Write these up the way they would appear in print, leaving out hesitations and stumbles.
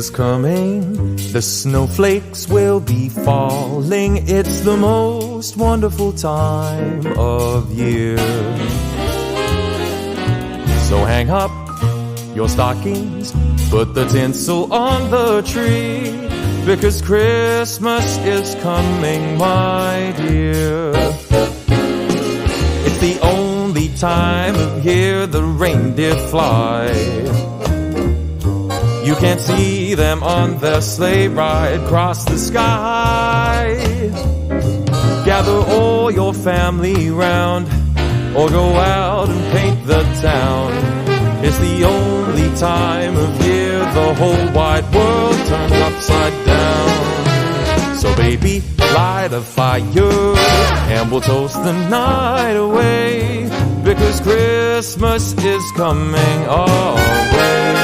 is coming, the snowflakes will be falling. It's the most wonderful time of year. So hang up your stockings, put the tinsel on the tree, because Christmas is coming, my dear. It's the only time of year the reindeer fly. You can't see them on their sleigh ride across the sky. Gather all your family round, or go out and paint the town. It's the only time of year the whole wide world turns upside down. So baby, light a fire, and we'll toast the night away, because Christmas is coming our way.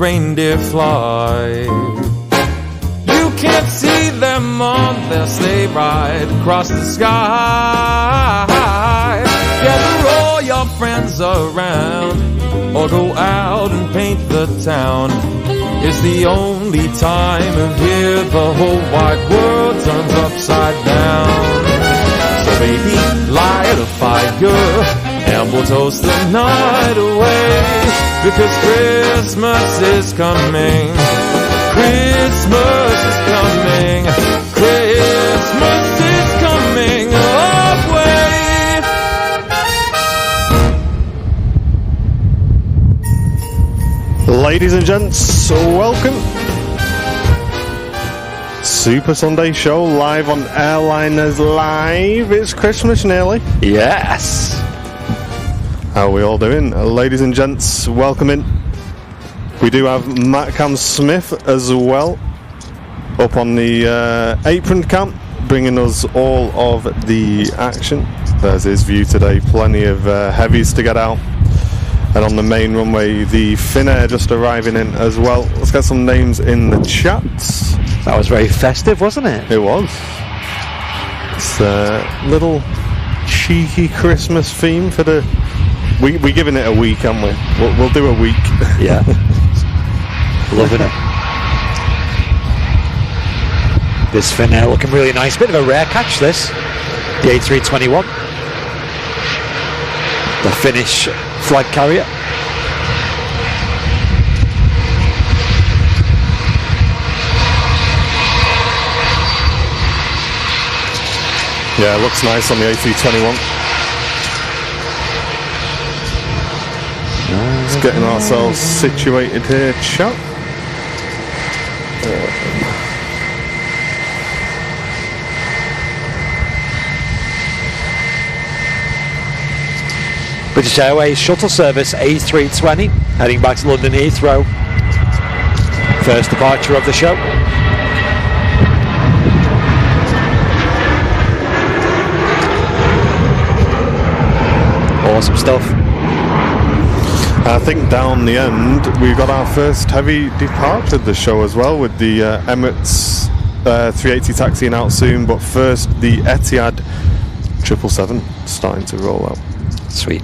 Reindeer fly. You can't see them on their sleigh ride across the sky. Gather all your friends around, or go out and paint the town. It's the only time of year the whole wide world turns upside down. So baby, light a fire, and we'll toast the night away, because Christmas is coming. Christmas is coming. Christmas is coming our way. Ladies and gents, welcome. Super Sunday show live on Airliners Live. It's Christmas nearly. Yes. How are we all doing? Ladies and gents, welcome in. We do have Matt Cam Smith as well up on the apron cam, bringing us all of the action. There's his view today, plenty of heavies to get out. And on the main runway, the Finnair just arriving in as well. Let's get some names in the chat. That was very festive, wasn't it? It was. It's a little cheeky Christmas theme for the... We're giving it a week, aren't we? We'll do a week. Yeah. Loving it. This Finnair looking really nice. Bit of a rare catch, this. The A321. The Finnish flag carrier. Yeah, it looks nice on the A321. Just getting ourselves situated here, chap. British Airways shuttle service A320 heading back to London Heathrow. First departure of the show. Awesome stuff. I think down the end we got our first heavy departure of the show as well, with the Emirates 380 taxiing out soon, but first the Etihad 777 starting to roll out. Sweet.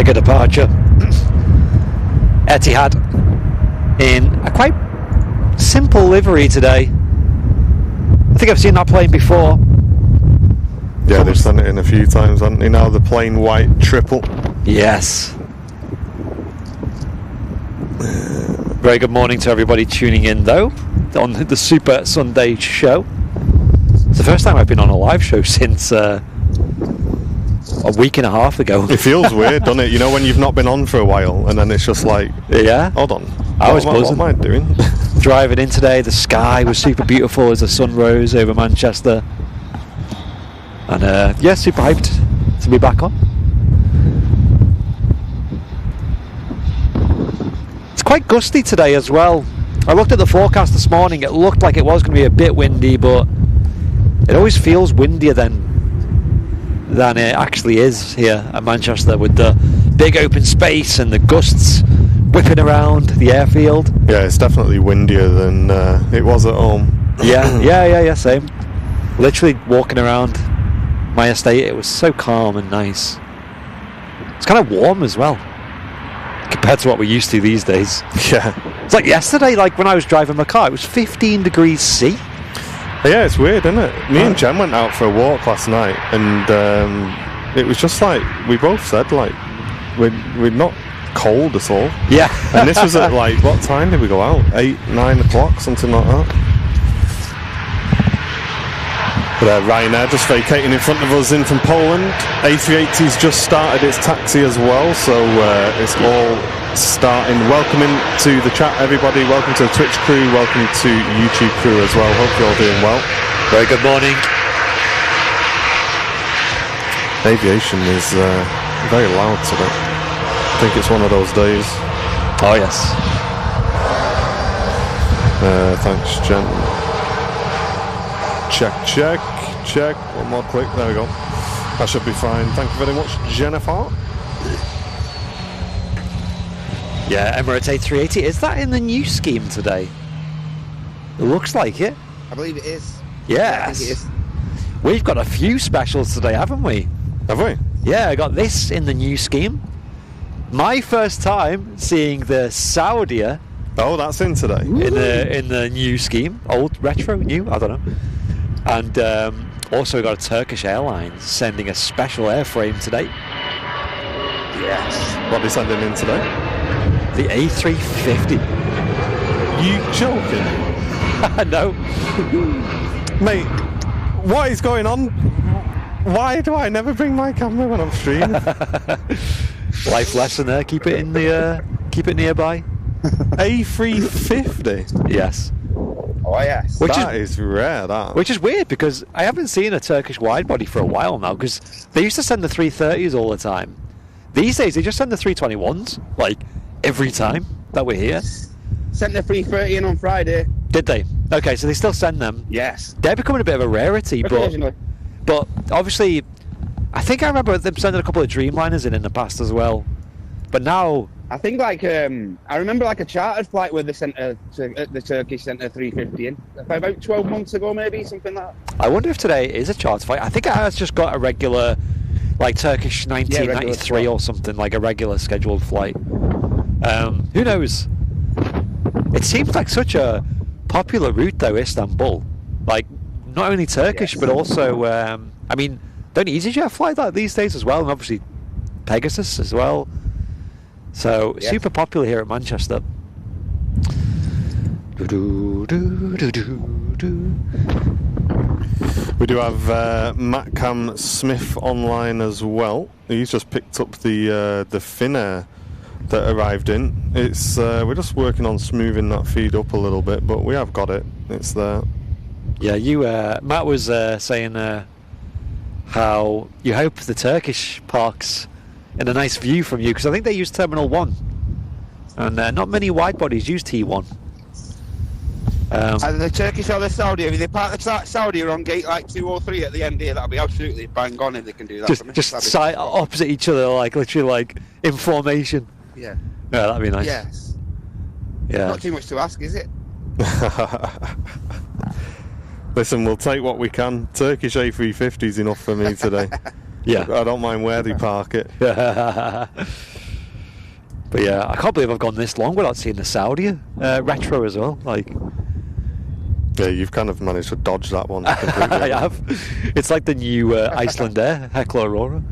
mega departure. Etihad in a quite simple livery today. I think I've seen that plane before. Yeah, they've done it in a few times, haven't they? Now the plain white triple. Yes. Very good morning to everybody tuning in, though, on the Super Sunday show. It's the first time I've been on a live show since a week and a half ago. It feels weird, doesn't it? You know, when you've not been on for a while, and then it's just like, yeah. Hold on. What am I doing? Driving in today, the sky was super beautiful as the sun rose over Manchester. And yeah, super hyped to be back on. It's quite gusty today as well. I looked at the forecast this morning. It looked like it was going to be a bit windy, but it always feels windier than it actually is here at Manchester, with the big open space and the gusts whipping around the airfield. Yeah, it's definitely windier than it was at home. Yeah, same. Literally walking around my estate, it was so calm and nice. It's kind of warm as well compared to what we're used to these days. Yeah. It's like yesterday, like when I was driving my car, it was 15 degrees C. Yeah, it's weird, isn't it? Me and Jen went out for a walk last night, and it was just like, we both said, like, we're not cold at all. Yeah. And this was at, like, what time did we go out? 8, 9 o'clock, something like that. But Ryanair just vacating in front of us in from Poland. A380's just started its taxi as well, so it's all starting. Welcome in to the chat, everybody. Welcome to the Twitch crew. Welcome to YouTube crew as well. Hope you're all doing well. Very good morning. Aviation is very loud today. I think it's one of those days. Oh yes. Thanks, Jen. Check. One more click. There we go. That should be fine. Thank you very much, Jennifer. Yeah, Emirates A380. Is that in the new scheme today? It looks like it. I believe it is. Yes. Yeah, I think it is. We've got a few specials today, haven't we? Have we? Yeah, I got this in the new scheme. My first time seeing the Saudia. Oh, that's in today. In the new scheme. Old, retro, new, I don't know. And also we got a Turkish Airlines sending a special airframe today. Yes. What are they sending in today? The A350. You joking? No. Mate, what is going on? Why do I never bring my camera when I'm streaming? Life lesson there. Keep it nearby. A350? Yes. Oh yes. That is rare, that. Which is weird, because I haven't seen a Turkish widebody for a while now, because they used to send the 330s all the time. These days they just send the 321s, like, every time that we're here. Sent the 330 in on Friday. Did they? Okay, so they still send them. Yes. They're becoming a bit of a rarity, Occasionally. but obviously, I think I remember them sending a couple of Dreamliners in the past as well. But now, I think like I remember like a chartered flight where they sent the Turkish sent a 350 in about 12 months ago, maybe something like that. I wonder if today is a charter flight. I think it has just got a regular, like Turkish 1993 or something, like a regular scheduled flight. Who knows? It seems like such a popular route though, Istanbul. Like not only Turkish, but also I mean, don't EasyJet fly that these days as well, and obviously Pegasus as well. So super popular here at Manchester. We do have Matt Cam Smith online as well. He's just picked up the Finnair that arrived in. It's we're just working on smoothing that feed up a little bit, but we have got it. It's there. Yeah, Matt was saying how you hope the Turkish parks in a nice view from you, because I think they use Terminal 1, and not many wide bodies use T1. Either the Turkish or the Saudi. If they park the Saudi on gate like 2 or 3 at the end here, that'll be absolutely bang on if they can do that. Just opposite each other, like literally like in formation. Yeah. Yeah, that'd be nice. Yes. Yeah. Not too much to ask, is it? Listen, we'll take what we can. Turkish A350 is enough for me today. Yeah. I don't mind where they park it. But yeah, I can't believe I've gone this long without seeing the Saudi retro as well. Like, yeah, you've kind of managed to dodge that one completely. I have. It's like the new Iceland Air Hecla Aurora.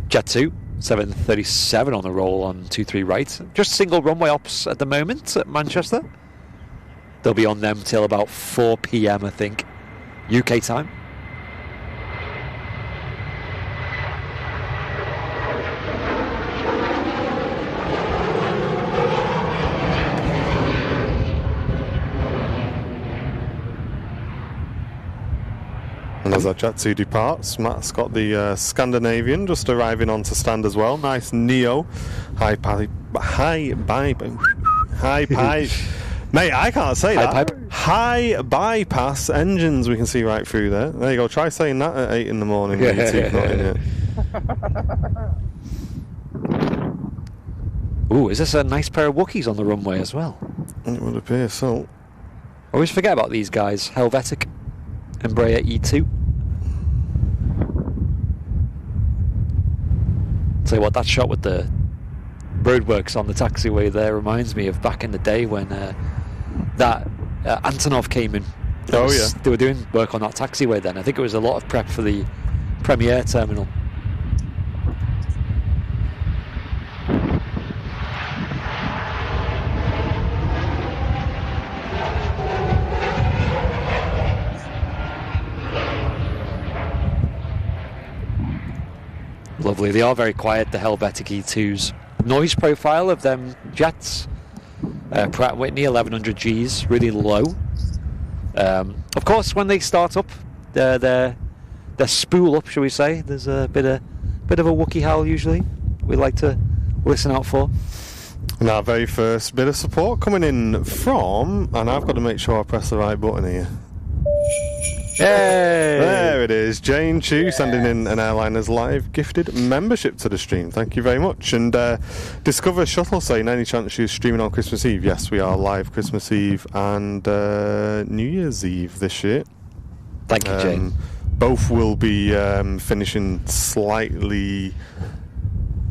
Jet 2, 737 on the roll on 23 right. Just single runway ops at the moment at Manchester. They'll be on them till about 4 p.m. I think, UK time. And as our Jet 2 departs, Matt's got the Scandinavian just arriving onto stand as well. Nice Neo. High pipe. Mate, I can't say that. High bypass engines we can see right through there. There you go. Try saying that at 8 in the morning when your teeth not in it. Ooh, is this a nice pair of Wookiees on the runway as well? It would appear so. I always forget about these guys. Helvetic. Embraer E2. Tell you what, that shot with the roadworks on the taxiway there reminds me of back in the day when that Antonov came in. They were doing work on that taxiway then. I think it was a lot of prep for the Premier terminal. Lovely. They are very quiet, the Helvetic E2s. Noise profile of them jets, Pratt & Whitney 1100 Gs, really low. Of course, when they start up, they're spool up, shall we say. There's a bit of a Wookiee howl usually. We like to listen out for. And our very first bit of support coming in from, and I've got to make sure I press the right button here. Hey! There it is. Jane Chu sending in an Airliners Live gifted membership to the stream. Thank you very much. And Discover Shuttle saying, any chance you're streaming on Christmas Eve? Yes, we are live Christmas Eve and New Year's Eve this year. Thank you, Jane. Both will be finishing slightly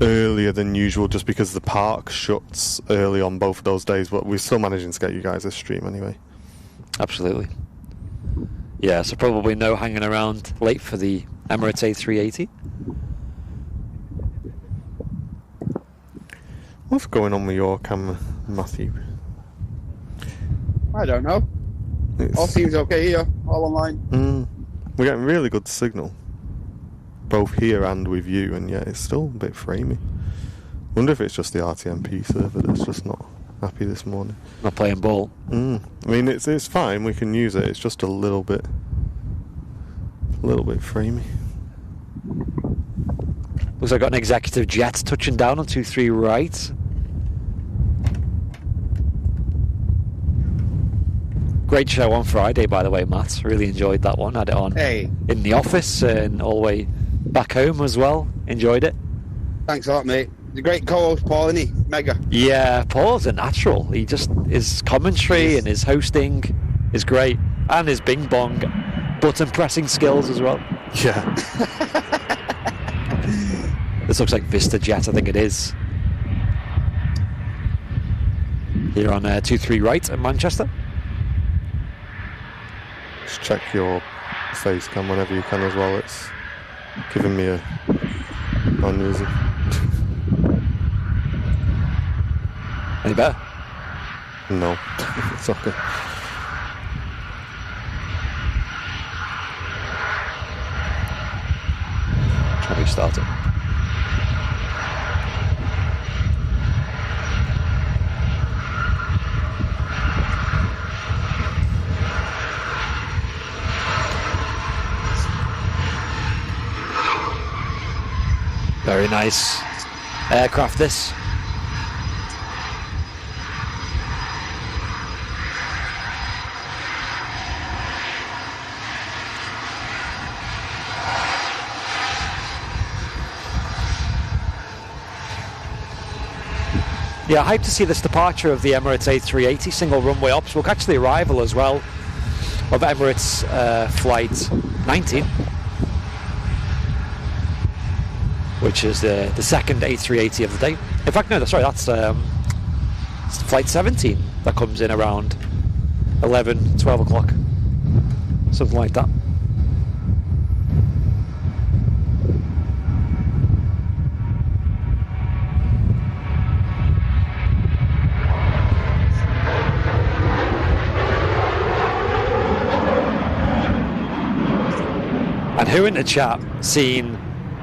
earlier than usual just because the park shuts early on both of those days, but we're still managing to get you guys a stream anyway. Absolutely. Yeah, so probably no hanging around late for the Emirates A380. What's going on with your camera, Matthew? I don't know. All seems okay here, all online. We're getting really good signal, both here and with you, and yet it's still a bit framey. Wonder if it's just the RTMP server that's just not happy this morning. Not playing ball. I mean, it's fine. We can use it. It's just a little bit framey. Looks like I got an executive jet touching down on 23 right. Great show on Friday, by the way, Matt. Really enjoyed that one. Had it on in the office and all the way back home as well. Enjoyed it. Thanks a lot, mate. The great co-host, Paul, isn't he? Mega. Yeah, Paul's a natural. He just, his commentary and his hosting is great. And his bing bong button pressing skills as well. Yeah. This looks like Vista Jet, I think it is. Here on 23 right at Manchester. Just check your face cam whenever you can as well. It's giving me a aneurysm. Any better? No, it's okay. Try to restart it. Very nice aircraft this. Yeah, hyped to see this departure of the Emirates A380 single runway ops. We'll catch the arrival as well of Emirates flight 19. which is the second A380 of the day. In fact, no, sorry, that's flight 17 that comes in around 11, 12 o'clock, something like that. And who in the chat seen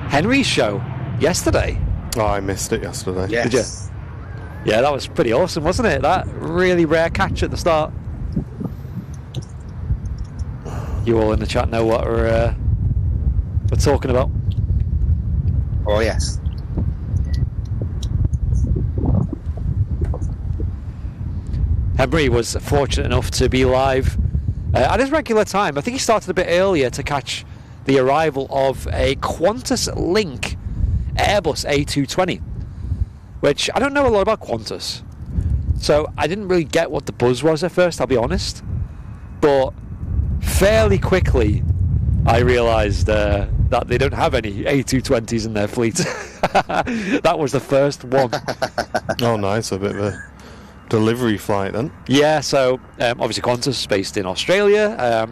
Henry's show yesterday? Oh, I missed it yesterday. Yes. Did you? Yeah, that was pretty awesome, wasn't it? That really rare catch at the start. You all in the chat know what we're talking about. Oh, yes. Henry was fortunate enough to be live at his regular time. I think he started a bit earlier to catch the arrival of a Qantas Link Airbus A220, which I don't know a lot about Qantas, so I didn't really get what the buzz was at first, I'll be honest, but fairly quickly I realised that they don't have any A220s in their fleet. That was the first one. Oh, nice. A bit of a delivery flight then. Yeah, so obviously Qantas is based in Australia.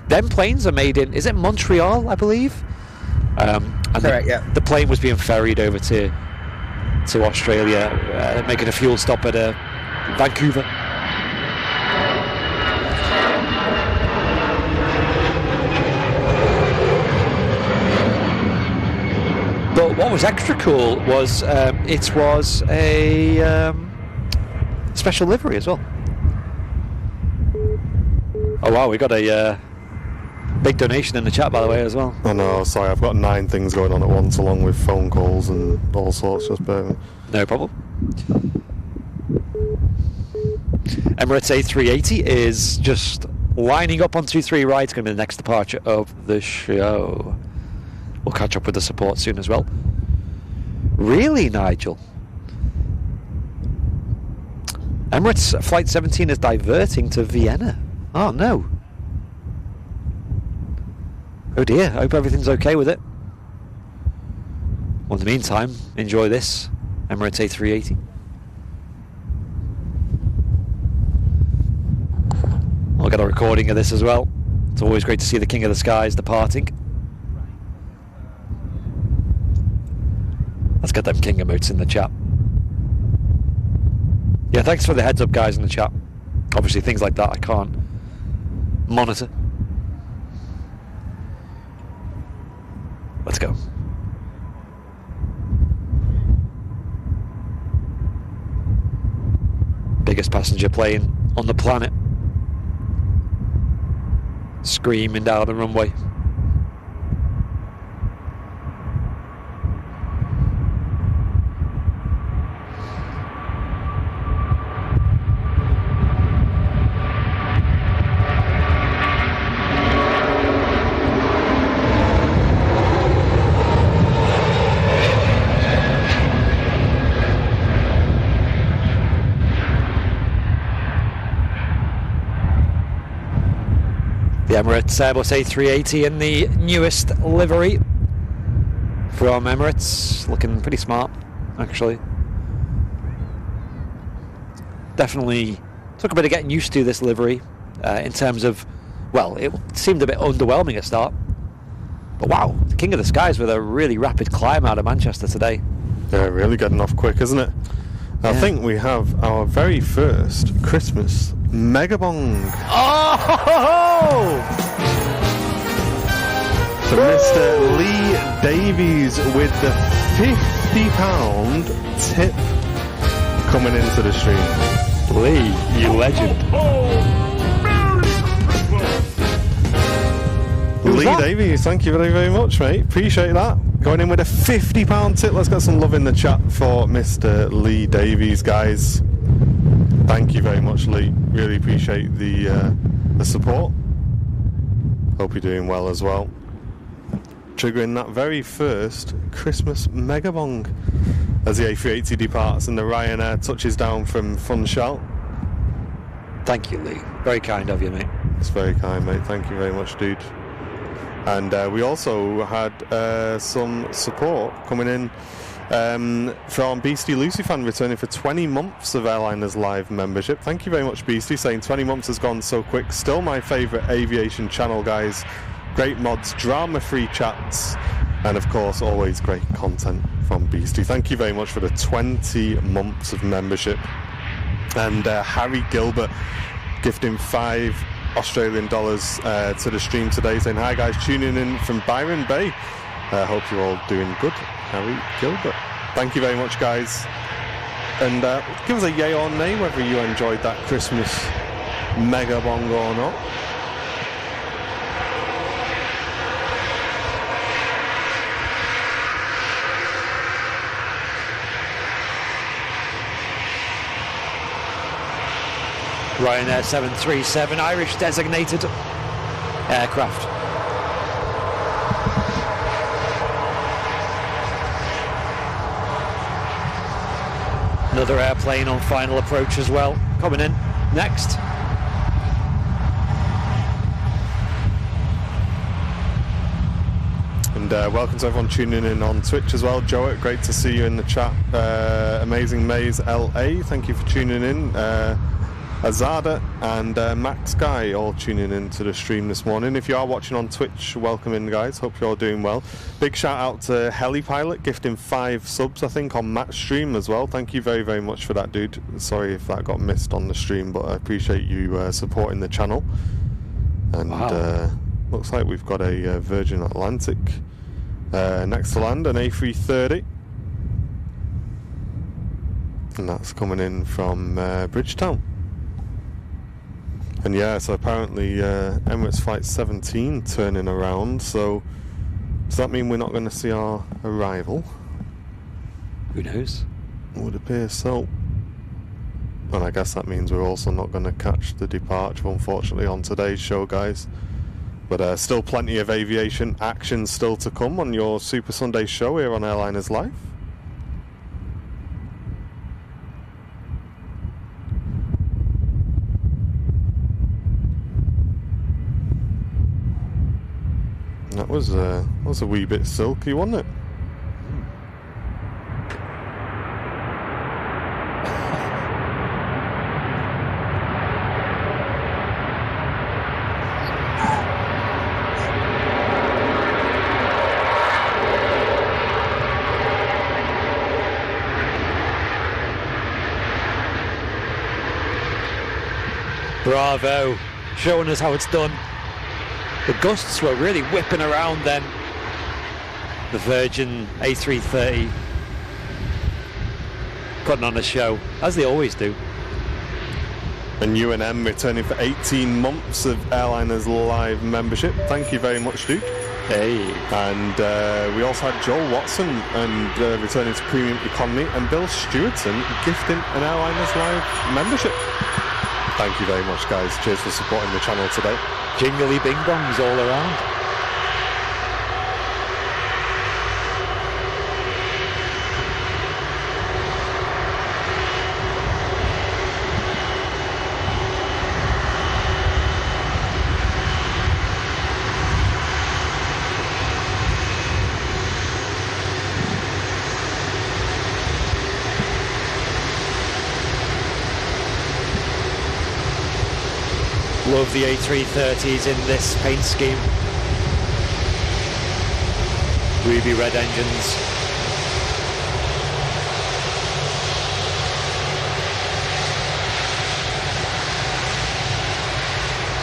Them planes are made in, is it Montreal, I believe? And Correct, yeah. The plane was being ferried over to Australia, making a fuel stop at Vancouver. But what was extra cool was it was a special livery as well. Oh wow, we got a big donation in the chat, by the way, as well. Oh no, sorry, I've got 9 things going on at once, along with phone calls and all sorts. Just bear with me. No problem. Emirates A380 is just lining up on 2-3 right. It's going to be the next departure of the show. We'll catch up with the support soon as well. Really, Nigel? Emirates Flight 17 is diverting to Vienna. Oh no. Oh dear, I hope everything's okay with it. Well, in the meantime, enjoy this Emirates A380. I'll get a recording of this as well. It's always great to see the King of the Skies departing. Let's get them King emotes in the chat. Yeah, thanks for the heads up, guys, in the chat. Obviously, things like that I can't monitor. Let's go. Biggest passenger plane on the planet. Screaming down the runway. The Emirates Airbus A380 in the newest livery from Emirates, looking pretty smart, actually. Definitely took a bit of getting used to this livery in terms of, well, it seemed a bit underwhelming at start. But wow, the King of the Skies with a really rapid climb out of Manchester today. Yeah, really getting off quick, isn't it? I think we have our very first Christmas Megabong. Oh! So Mr. Lee Davies with the £50 tip coming into the stream. Lee, you legend. Lee Davies, thank you very, very much, mate. Appreciate that. Going in with a £50 tip. Let's get some love in the chat for Mr. Lee Davies, guys. Thank you very much, Lee. Really appreciate the support. Hope you're doing well as well. Triggering that very first Christmas Megabong as the A380 departs and the Ryanair touches down from Funchal. Thank you, Lee. Very kind of you, mate. It's very kind, mate. Thank you very much, dude. And we also had some support coming in from Beastie Lucy fan, returning for 20 months of Airliners Live membership. Thank you very much, Beastie, saying 20 months has gone so quick. Still my favourite aviation channel, guys. Great mods, drama-free chats, and of course always great content from Beastie. Thank you very much for the 20 months of membership. And Harry Gilbert gifting $5 Australian to the stream today, saying hi guys, tuning in from Byron Bay. Hope you're all doing good. Harry Gilbert, thank you very much, guys. And give us a yay or nay whether you enjoyed that Christmas mega bongo or not. Ryanair 737, Irish designated aircraft. Another airplane on final approach as well, coming in next. And welcome to everyone tuning in on Twitch as well. Joet, great to see you in the chat. Amazing Maze LA, thank you for tuning in. Azada and Max Guy all tuning in to the stream this morning. If you are watching on Twitch, welcome in, guys. Hope you're all doing well. Big shout out to Helipilot, gifting 5 subs, I think, on Matt's stream as well. Thank you very, very much for that, dude. Sorry if that got missed on the stream, but I appreciate you supporting the channel. And looks like we've got a Virgin Atlantic next to land, an A330. And that's coming in from Bridgetown. And yeah, so apparently Emirates Flight 17 turning around, so does that mean we're not going to see our arrival? Who knows? Would appear so. And I guess that means we're also not going to catch the departure, unfortunately, on today's show, guys. But still plenty of aviation action still to come on your Super Sunday show here on Airliners Live. That was a wee bit silky, wasn't it? Bravo, showing us how it's done. The gusts were really whipping around then. The Virgin A330 putting on a show, as they always do. And UNM returning for 18 months of Airliners Live membership. Thank you very much, dude. Hey. And we also had Joel Watson and returning to Premium Economy, and Bill Stewartson gifting an Airliners Live membership. Thank you very much, guys. Cheers for supporting the channel today. Jingly bing bongs all around. Love the A330s in this paint scheme. Ruby red engines.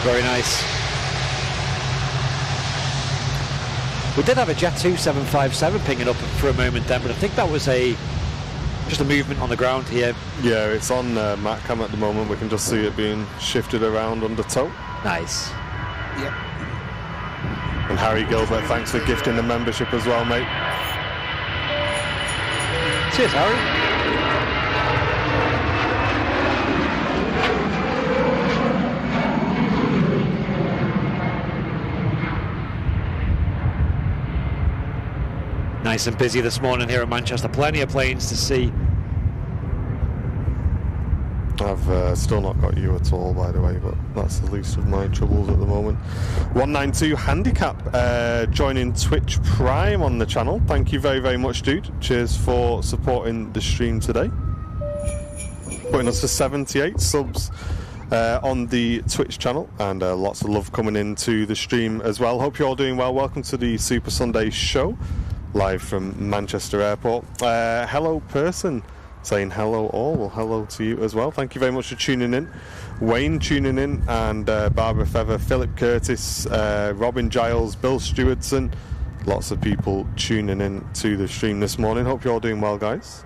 Very nice. We did have a Jet 2 757 pinging up for a moment then, but I think that was just a movement on the ground here. Yeah, it's on Matcam at the moment. We can just see it being shifted around under tow. Nice. Yep. And Harry Gilbert, thanks for gifting the membership as well, mate. Cheers, Harry. Nice and busy this morning here in Manchester. Plenty of planes to see. I've still not got you at all, by the way, but that's the least of my troubles at the moment. 192 Handicap joining Twitch Prime on the channel. Thank you very, very much, dude. Cheers for supporting the stream today. Putting us to 78 subs on the Twitch channel, and lots of love coming into the stream as well. Hope you're all doing well. Welcome to the Super Sunday show, live from Manchester Airport. Hello, person. Saying hello all. Well, hello to you as well. Thank you very much for tuning in. Wayne tuning in, and Barbara Feather, Philip Curtis, Robin Giles, Bill Stewardson. Lots of people tuning in to the stream this morning. Hope you're all doing well, guys.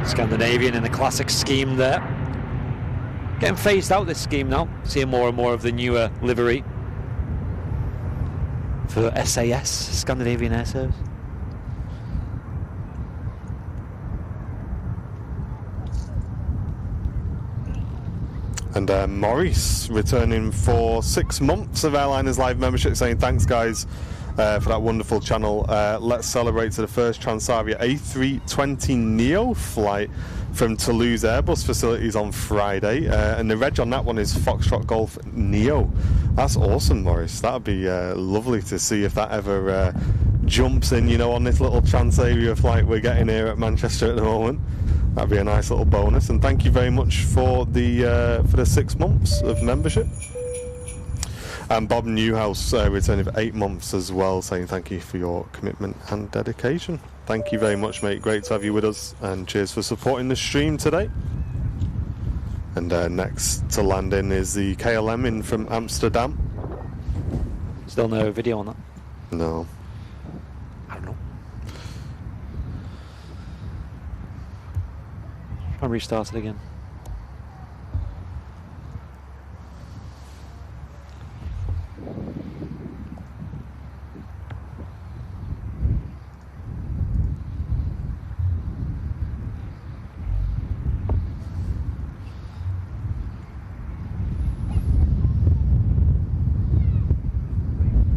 Scandinavian in the classic scheme there. Getting phased out, this scheme now. Seeing more and more of the newer livery for SAS, Scandinavian Air Service. And Maurice returning for 6 months of Airliners Live membership, saying thanks, guys, for that wonderful channel. Let's celebrate to the first Transavia A320neo flight from Toulouse Airbus facilities on Friday, and the reg on that one is Foxtrot Golf Neo. That's awesome, Maurice. That'd be lovely to see if that ever jumps in, you know, on this little Transavia flight we're getting here at Manchester at the moment. That'd be a nice little bonus. And thank you very much for the 6 months of membership. And Bob Newhouse returning for 8 months as well, saying thank you for your commitment and dedication. Thank you very much, mate. Great to have you with us, and cheers for supporting the stream today. And next to land in is the KLM in from Amsterdam. Still no video on that? No. I don't know. Try and restart it again.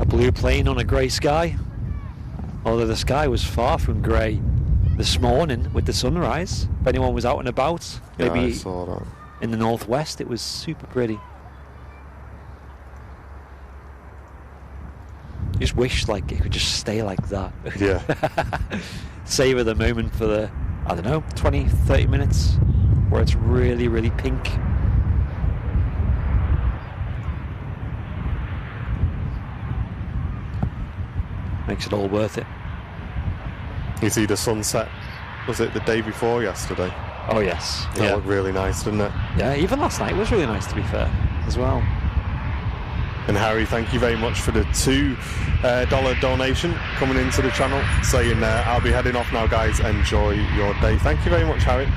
Blue plane on a grey sky, although the sky was far from grey this morning with the sunrise. If anyone was out and about, maybe I saw that. In the northwest, it was super pretty. Just wish like it could just stay like that. Yeah. Savour the moment for the, I don't know, 20, 30 minutes where it's really, really pink. Makes it all worth it. You see the sunset, was it the day before yesterday? Oh yes. That looked really nice, didn't it? Yeah, even last night was really nice, to be fair, as well. And Harry, thank you very much for the $2 donation coming into the channel, saying I'll be heading off now, guys. Enjoy your day. Thank you very much, Harry.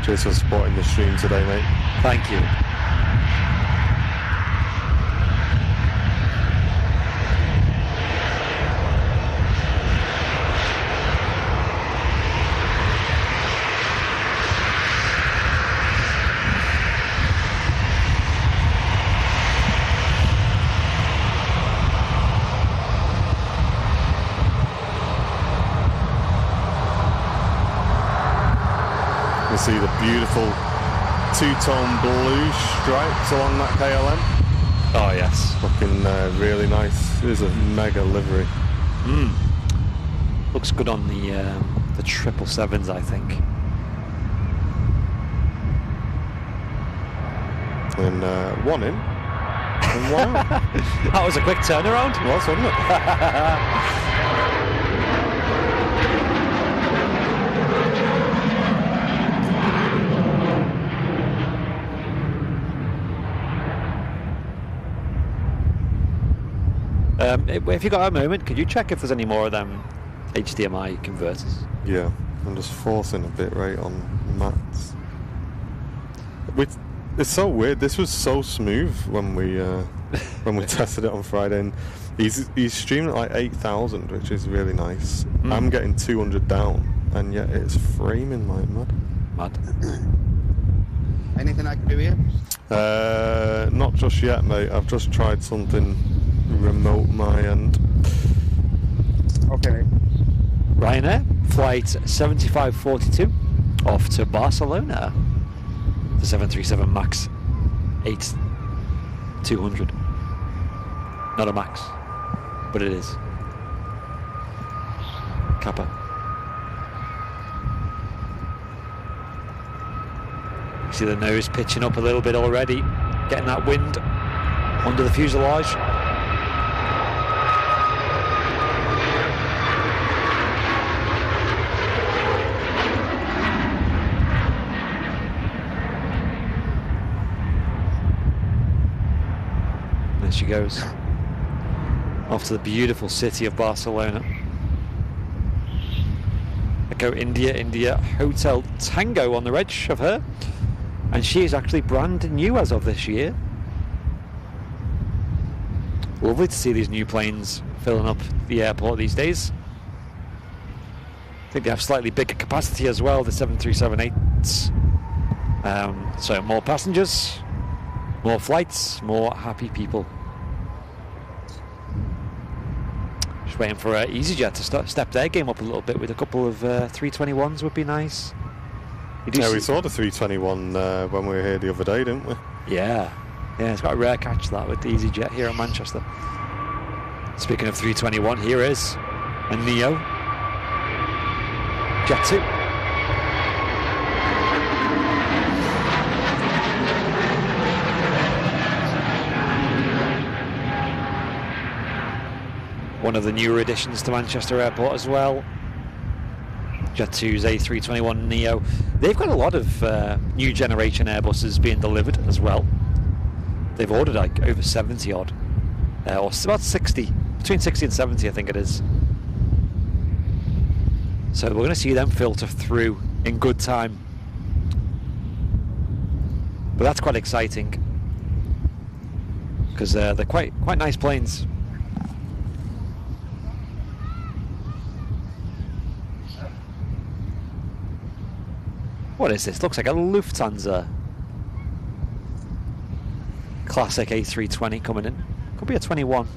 Cheers for supporting the stream today, mate. Thank you. See the beautiful two-tone blue stripes along that KLM. Oh yes, looking really nice. It is a mega livery. Looks good on the 777s, I think. And one in and one out. That was a quick turnaround. It was, wasn't it? If you got a moment, could you check if there's any more of them HDMI converters? Yeah, I'm just forcing a bit right on Matt's. It's so weird. This was so smooth when we tested it on Friday, and he's streaming at like 8,000, which is really nice. I'm getting 200 down, and yet it's framing like mad. Anything I can do here? Not just yet, mate. I've just tried something remote my end. Okay. Ryanair, flight 7542, off to Barcelona. The 737 MAX 8200. Not a MAX, but it is. Kappa. See the nose pitching up a little bit already, getting that wind under the fuselage. There she goes, off to the beautiful city of Barcelona. Echo India Hotel Tango on the reg of her, and she is actually brand new as of this year. Lovely to see these new planes filling up the airport these days. I think they have slightly bigger capacity as well, the 737-8s. So more passengers, more flights, more happy people. Just waiting for EasyJet to step their game up a little bit with a couple of 321s would be nice. Yeah, we saw the 321 when we were here the other day, didn't we? Yeah, it's got a rare catch that with the EasyJet here in Manchester. Speaking of 321, here is a Neo Jet 2. One of the newer additions to Manchester Airport as well. Jet 2's A321 Neo. They've got a lot of new generation Airbuses being delivered as well. They've ordered like over 70 odd, or about 60, between 60 and 70 I think it is. So we're going to see them filter through in good time. But that's quite exciting, because they're quite nice planes. What is this? Looks like a Lufthansa classic A320 coming in. Could be a 21.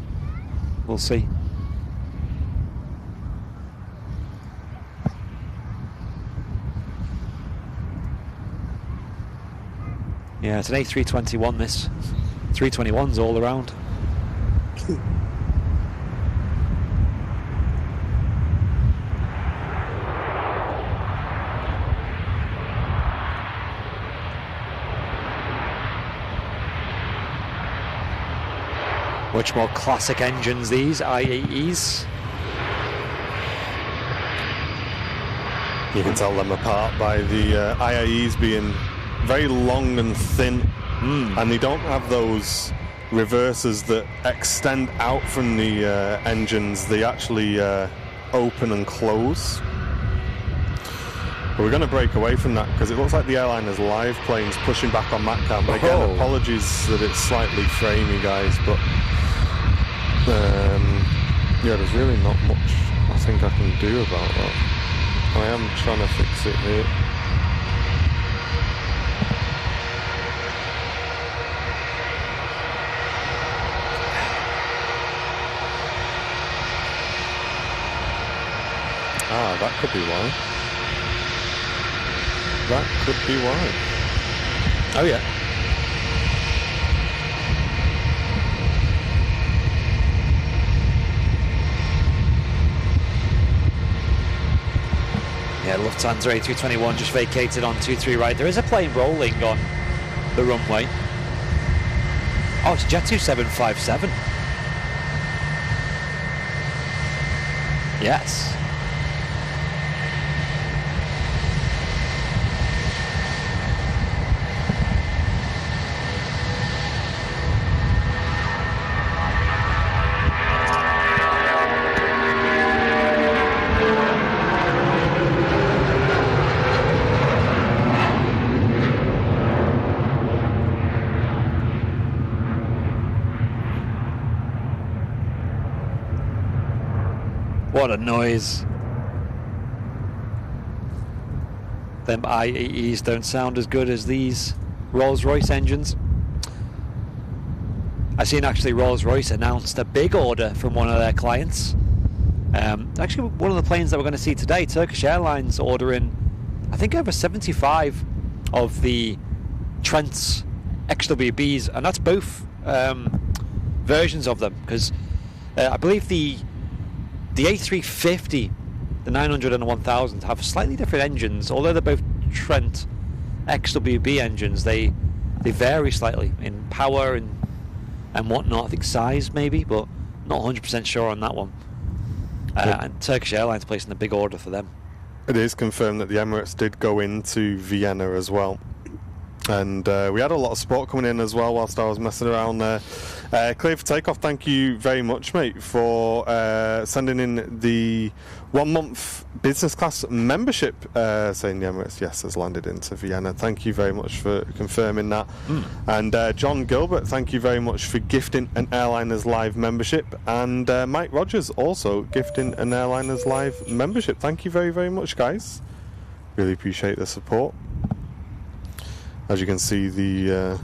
We'll see. Yeah, it's an A321 this. 321s all around. Much more classic engines, these IAEs. You can tell them apart by the IAEs being very long and thin, and they don't have those reversers that extend out from the engines. They actually open and close. But we're going to break away from that because it looks like the airline has live planes pushing back on MatCam. Again, apologies that it's slightly framey, guys, but yeah, there's really not much I think I can do about that. I am trying to fix it here. Ah, that could be why. That could be why. Oh yeah. Yeah, Lufthansa A321 just vacated on 23 right. There is a plane rolling on the runway. Oh, it's Jet 2757. Yes. What a noise. Them IAEs don't sound as good as these Rolls-Royce engines. I've seen actually Rolls-Royce announced a big order from one of their clients. Actually, one of the planes that we're going to see today, Turkish Airlines ordering, I think, over 75 of the Trent's XWBs, and that's both versions of them, because I believe the A350, the 900 and the 1000 have slightly different engines. Although they're both Trent XWB engines, they vary slightly in power and whatnot. I think size maybe, but not 100% sure on that one. And Turkish Airlines placing a big order for them. It is confirmed that the Emirates did go into Vienna as well. And we had a lot of support coming in as well whilst I was messing around there. Clear for takeoff, thank you very much, mate, for sending in the 1 month business class membership, saying the Emirates, yes, has landed into Vienna. Thank you very much for confirming that. And John Gilbert, thank you very much for gifting an Airliners Live membership. And Mike Rogers also gifting an Airliners Live membership. Thank you very, very much, guys. Really appreciate the support. As you can see, the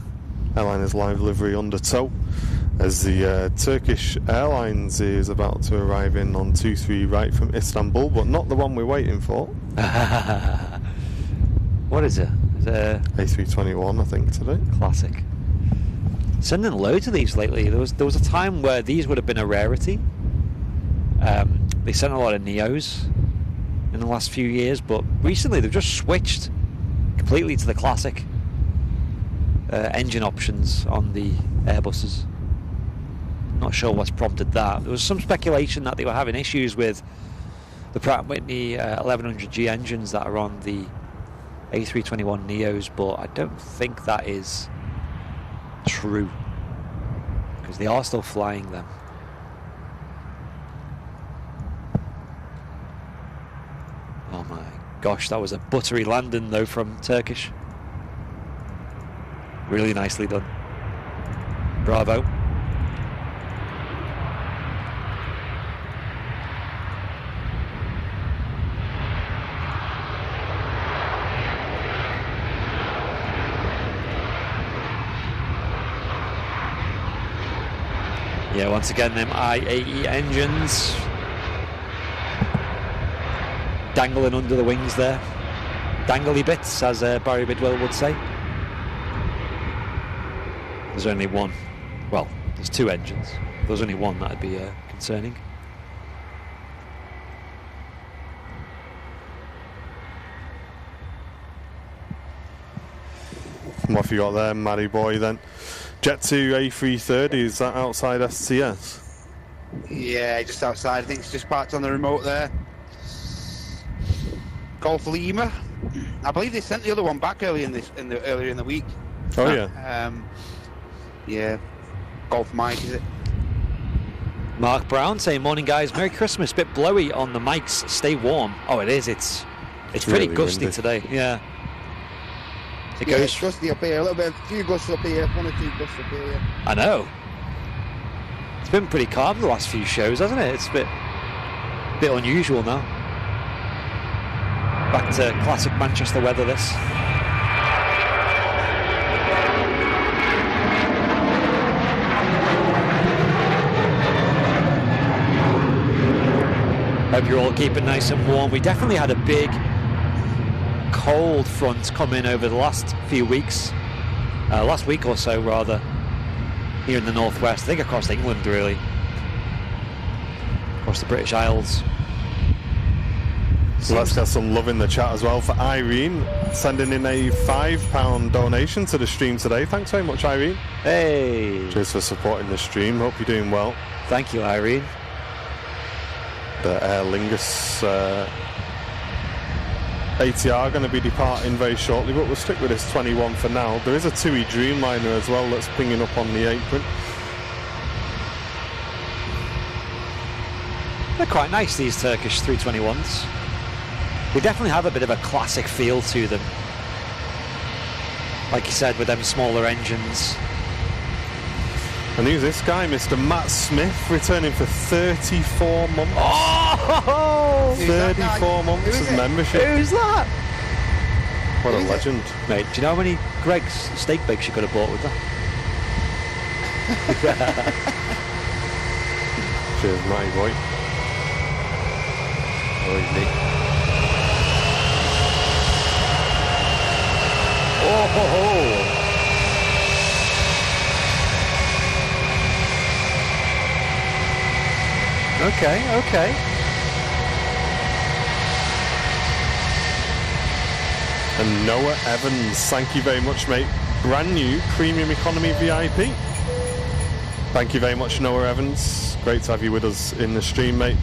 Airliners Live livery under tow as the Turkish Airlines is about to arrive in on 23 right from Istanbul, but not the one we're waiting for. What is it? Is it A321, I think, today. Classic. Sending loads of these lately. There was a time where these would have been a rarity. They sent a lot of Neos in the last few years, but recently they've just switched completely to the classic engine options on the Airbuses. Not sure what's prompted that. There was some speculation that they were having issues with the Pratt & Whitney 1100G engines that are on the A321 Neos, but I don't think that is true, because they are still flying them. Oh my gosh, that was a buttery landing though from Turkish. Really nicely done. Bravo. Yeah, once again, them IAE engines dangling under the wings there. Dangly bits, as Barry Bidwell would say. There's only one. Well, there's two engines. If there's only one, that'd be concerning. What have you got there, Matty boy, then? Jet 2 A330, is that outside STS? Yeah, just outside. I think it's just parked on the remote there. Golf Lima. I believe they sent the other one back earlier in the week. Oh yeah. Yeah. Golf Mike, is it? Mark Brown saying, morning guys, Merry Christmas. Bit blowy on the mics, stay warm. Oh, it is. It's pretty really gusty windy today. Yeah. It Yeah, goes. it's gusty up here. A little bit, a few gusts up here, 1 or 2 gusts up here. I know. It's been pretty calm the last few shows, hasn't it? It's a bit unusual now. Back to classic Manchester weather, this. Hope you're all keeping nice and warm. We definitely had a big cold front come in over the last few weeks. Last week or so, rather, here in the northwest. I think across England, really. Across the British Isles. So let's get some love in the chat as well for Irene, sending in a £5 donation to the stream today. Thanks very much, Irene. Hey! Cheers for supporting the stream. Hope you're doing well. Thank you, Irene. The Aer Lingus ATR going to be departing very shortly, but we'll stick with this 21 for now. There is a TUI Dreamliner as well that's pinging up on the apron. They're quite nice, these Turkish 321s. They definitely have a bit of a classic feel to them. Like you said, with them smaller engines. And who's this guy, Mr. Matt Smith, returning for 34 months? Oh! Oh, 34 months of membership. who's that? What a legend. Mate, do you know how many Greg's steak bakes you could have bought with that? Cheers, Matty boy. Oh, Nick. Oh, ho, ho. Okay. And Noah Evans, thank you very much, mate. Brand new Premium Economy VIP. Thank you very much, Noah Evans. Great to have you with us in the stream, mate.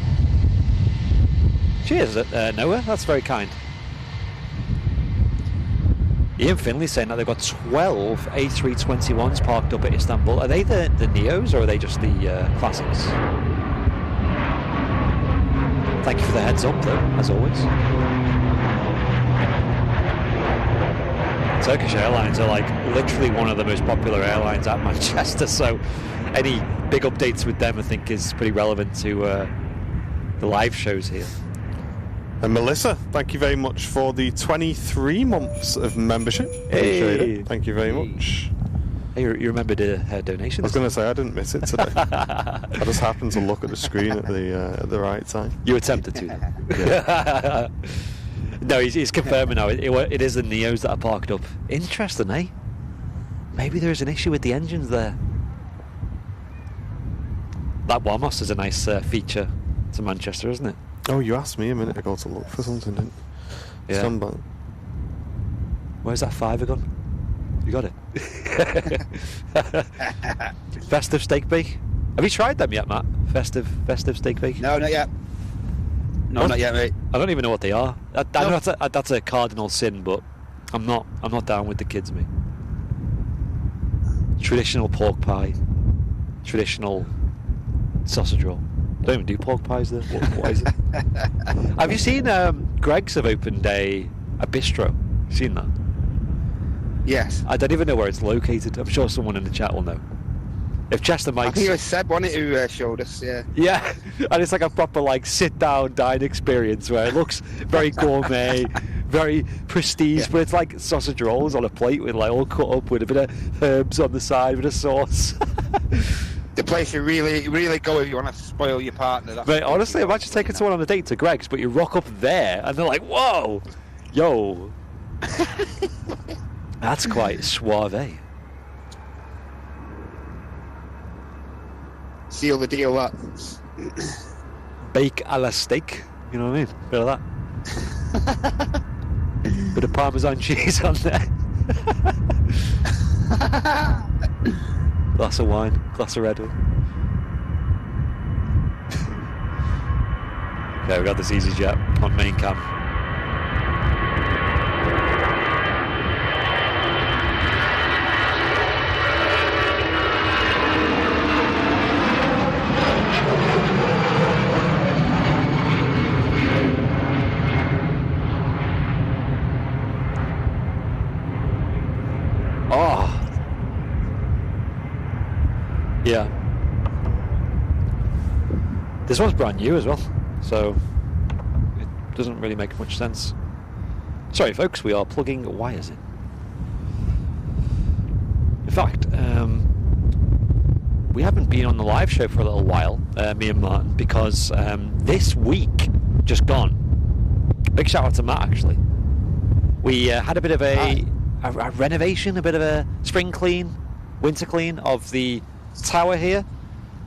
Cheers, Noah. That's very kind. Ian Finley saying that they've got 12 A321s parked up at Istanbul. Are they the Neos or are they just the classics? Thank you for the heads up, though, as always. Turkish Airlines are like literally one of the most popular airlines at Manchester, so any big updates with them I think is pretty relevant to the live shows here. And Melissa, thank you very much for the 23 months of membership. Appreciate it. Thank you very much. Hey, you remembered her donation? I was going to say I didn't miss it today. I just happened to look at the screen at the right time. You attempted to. Yeah. No, he's confirming now. It is the Neos that are parked up. Interesting, eh? Maybe there is an issue with the engines there. That Wamos is a nice feature to Manchester, isn't it? Oh, you asked me a minute ago to look for something, didn't you? Yeah. Stand by. Where's that fiver gone? You got it. Festive steak bake. Have you tried them yet, Matt? Festive steak bake. No, not yet. No, What? not yet, mate. I don't even know what they are. I know that's a cardinal sin, but I'm not down with the kids, mate. Traditional pork pie, traditional sausage roll. Don't even do pork pies there. What is it? Have you seen Greg's have opened a bistro? You seen that? Yes. I don't even know where it's located. I'm sure someone in the chat will know. If Chester I Mike's... think it was Seb, wasn't it, who showed us, yeah. Yeah, and it's like a proper like sit-down dine experience where it looks very gourmet, very prestige, but it's like sausage rolls on a plate with like all cut up with a bit of herbs on the side with a sauce. The place you really go if you want to spoil your partner. Mate, honestly, imagine taking someone on a date to Greg's, but you rock up there and they're like, whoa, yo. That's quite suave. Seal the deal up. Bake a la steak, you know what I mean? Bit of that. Bit of Parmesan cheese on there. Glass of wine, glass of red one. Okay, we got this EasyJet on main cam. Oh. Yeah. This one's brand new as well, so it doesn't really make much sense. Sorry folks, we are plugging wires in. In fact, we haven't been on the live show for a little while, me and Martin, because this week, just gone, big shout out to Matt actually, we had a bit of a renovation, a bit of a spring clean, winter clean of the tower here,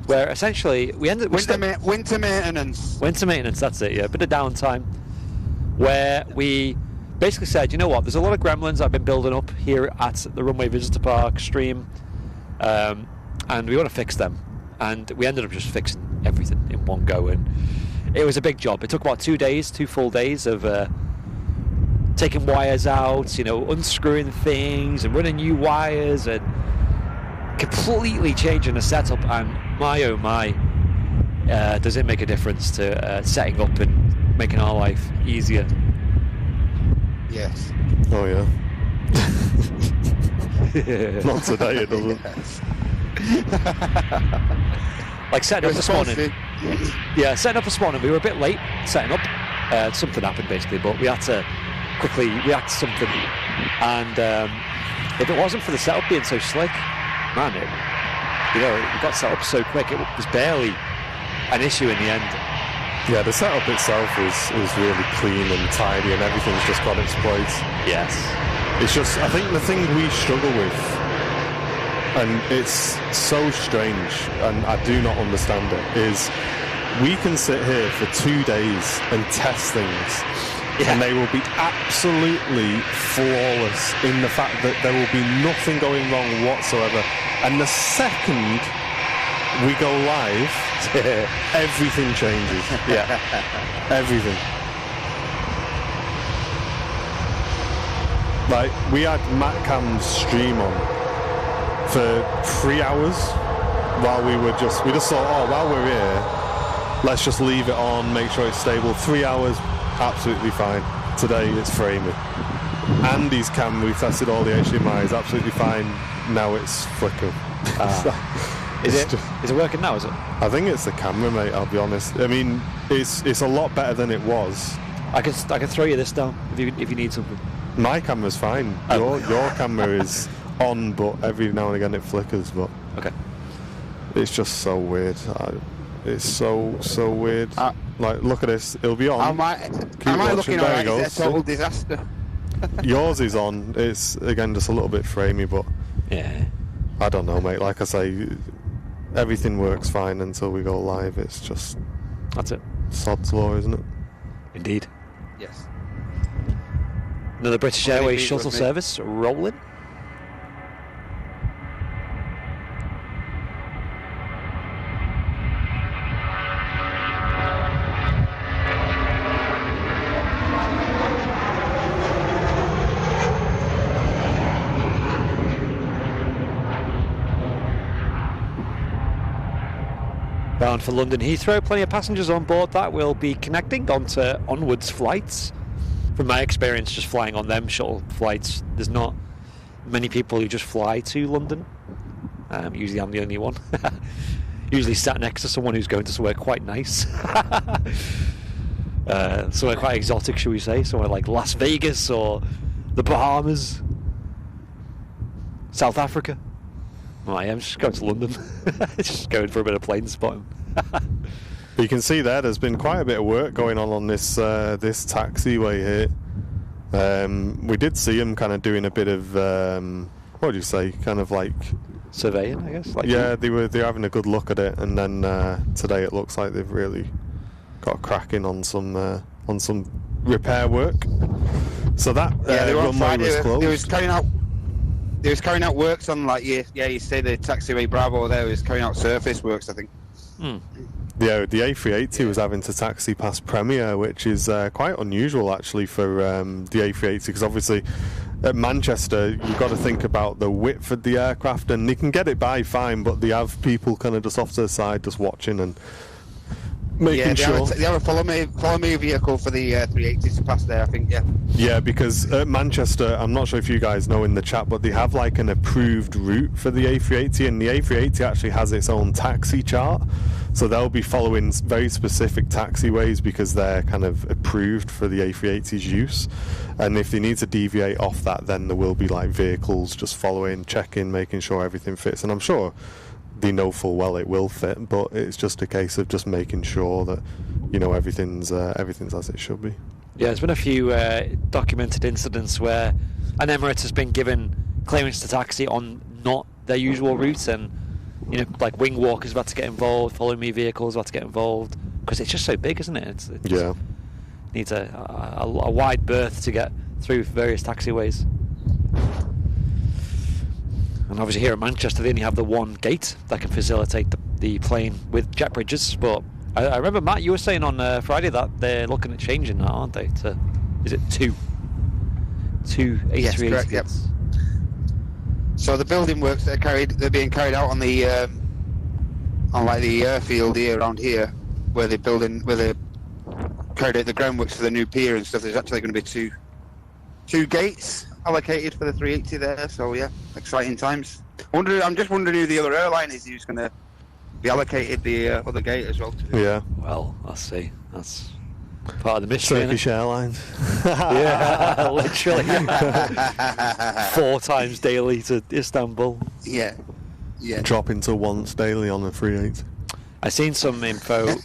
where essentially we ended winter maintenance. Winter maintenance, that's it, yeah. A bit of downtime, where we basically said, you know what, there's a lot of gremlins that have been building up here at the Runway Visitor Park stream, and we want to fix them. And we ended up just fixing everything in one go, and it was a big job. It took about 2 full days of taking wires out, you know, unscrewing things and running new wires and completely changing the setup. And my oh my, does it make a difference to setting up and making our life easier. Yes. Oh yeah. Not today, it doesn't. Like setting up this morning. Yeah, setting up this morning, we were a bit late setting up. Something happened basically, but we had to quickly react to something. And if it wasn't for the setup being so slick, man, it got set up so quick. It was barely an issue in the end. Yeah, the setup itself is really clean and tidy, and everything's just got its place. Yes. It's just, I think the thing we struggle with, and it's so strange, and I do not understand it, is we can sit here for 2 days and test things, and they will be absolutely flawless in the fact that there will be nothing going wrong whatsoever. And the second we go live, everything changes. Yeah, everything. Like, we had Matcam's stream on for 3 hours while we just thought, oh, while we're here, let's just leave it on, make sure it's stable. 3 hours, absolutely fine. Today it's framing. Andy's cam, we tested all the HDMIs, absolutely fine. Now it's flickering. Is it working now, is it? I think it's the camera, mate, I'll be honest. I mean, it's a lot better than it was. I can throw you this down if you need something. My camera's fine. Your camera is on, but every now and again it flickers. But okay, it's just so weird. It's so weird. Like, look at this. It'll be on. Am I looking alright? It's a total disaster. Yours is on. It's again just a little bit framey, but yeah, I don't know, mate. Like I say, everything works fine until we go live. It's just that's it. Sod's law, isn't it? Indeed. Yes. Another British Airways shuttle service rolling. Bound for London Heathrow, plenty of passengers on board that will be connecting onto onwards flights. From my experience just flying on them shuttle flights, there's not many people who just fly to London. Usually I'm the only one. Usually sat next to someone who's going to somewhere quite nice. Somewhere quite exotic, shall we say. Somewhere like Las Vegas or the Bahamas. South Africa. Well, I am just going to London. Just going for a bit of plane spotting. You can see there's been quite a bit of work going on this this taxiway here. We did see him kind of doing a bit of what do you say, kind of like surveying, I guess. Like, yeah, they're having a good look at it, and then today it looks like they've really got cracking on some repair work. So that they were on runway Friday. was closed. They was carrying out works on, like, you say the taxiway Bravo there was carrying out surface works, I think. Yeah, the A380 was having to taxi past Premier, which is quite unusual actually for the A380, because obviously at Manchester you've got to think about the width of the aircraft, and they can get it by fine, but they have people kind of just off to the side just watching and making sure. They have a follow me vehicle for the 380 to pass there, I think. Yeah, because at Manchester, I'm not sure if you guys know in the chat, but they have like an approved route for the A380, and the A380 actually has its own taxi chart, so they'll be following very specific taxiways because they're kind of approved for the A380's use, and if they need to deviate off that, then there will be like vehicles just following, checking, making sure everything fits, and I'm sure they know full well it will fit, but it's just a case of just making sure that, you know, everything's as it should be. Yeah, there's been a few documented incidents where an Emirates has been given clearance to taxi on not their usual routes, and, you know, like wing walkers about to get involved, follow me vehicles about to get involved, because it's just so big, isn't it? It yeah, needs a wide berth to get through various taxiways. And obviously here at Manchester they only have the one gate that can facilitate the plane with jet bridges, but I remember, Matt, you were saying on Friday that they're looking at changing that, aren't they? Is it two A380? Yes, correct, yep. So the building works they're being carried out on the on the airfield here around here, where they're carried out the groundworks for the new pier and stuff. There's actually going to be two gates allocated for the 380 there, so yeah, exciting times. I'm just wondering who the other airline is who's going to we allocated the other gate as well. Yeah. Well, I'll see. That's part of the mystery. Turkish Airlines. Yeah, literally. 4 times daily to Istanbul. Yeah. Dropping to once daily on the 38. I seen some info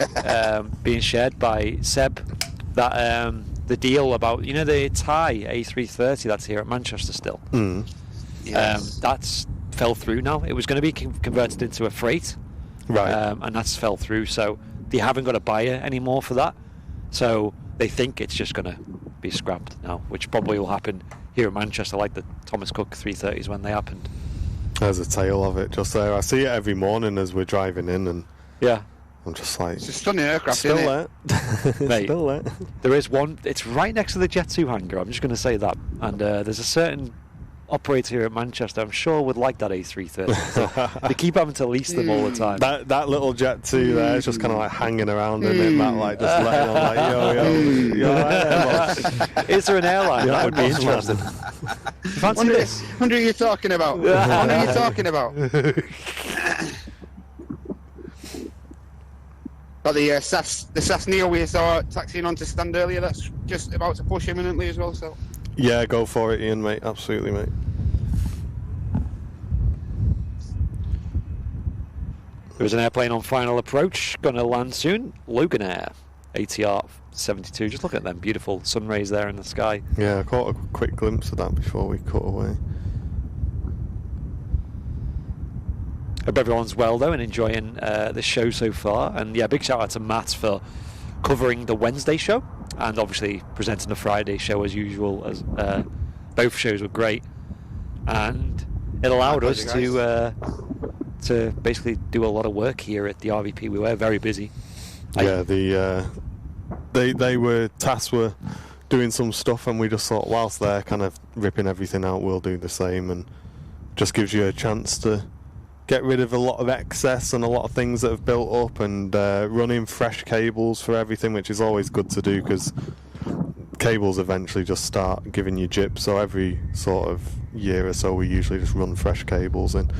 being shared by Seb that the deal about the Thai A330 that's here at Manchester still. That's fell through now. It was going to be converted into a freight, Right. and that's fell through. So they haven't got a buyer anymore for that. So they think it's just going to be scrapped now, which probably will happen here in Manchester, like the Thomas Cook 330s when they happened. There's a tale of it just there. I see it every morning as we're driving in, and Yeah. I'm just like, It's a stunning aircraft, still isn't there. Mate. Still there. There is one. It's right next to the Jet 2 hangar. I'm just going to say that. And there's a certain operator here at Manchester, I'm sure, would like that A330. So they keep having to lease them all the time. That little Jet 2 there is just kind of like hanging around in it, Matt, like just letting on like, yo, right there, boss? Is there an airline? Yeah, That would be boss, interesting. man. Fancy this? Wonder who you're talking about. Wonder who you're talking about. Got the SAS Neo we saw taxiing onto stand earlier. That's just about to push imminently as well. So Yeah, go for it, Ian, mate. Absolutely, mate. There's an airplane on final approach, going to land soon. Loganair, ATR 72. Just look at them beautiful sun rays there in the sky. Yeah, I caught a quick glimpse of that before we cut away. Hope everyone's well though and enjoying the show so far. And yeah, big shout out to Matt for covering the Wednesday show and obviously presenting the Friday show as usual. As both shows were great, and it allowed us to basically do a lot of work here at the RVP. We were very busy. Yeah, they were tasked with doing some stuff, and we just thought whilst they're kind of ripping everything out, we'll do the same, and just gives you a chance to get rid of a lot of excess and a lot of things that have built up, and running fresh cables for everything, which is always good to do because cables eventually just start giving you jip. So every sort of year or so we usually just run fresh cables in.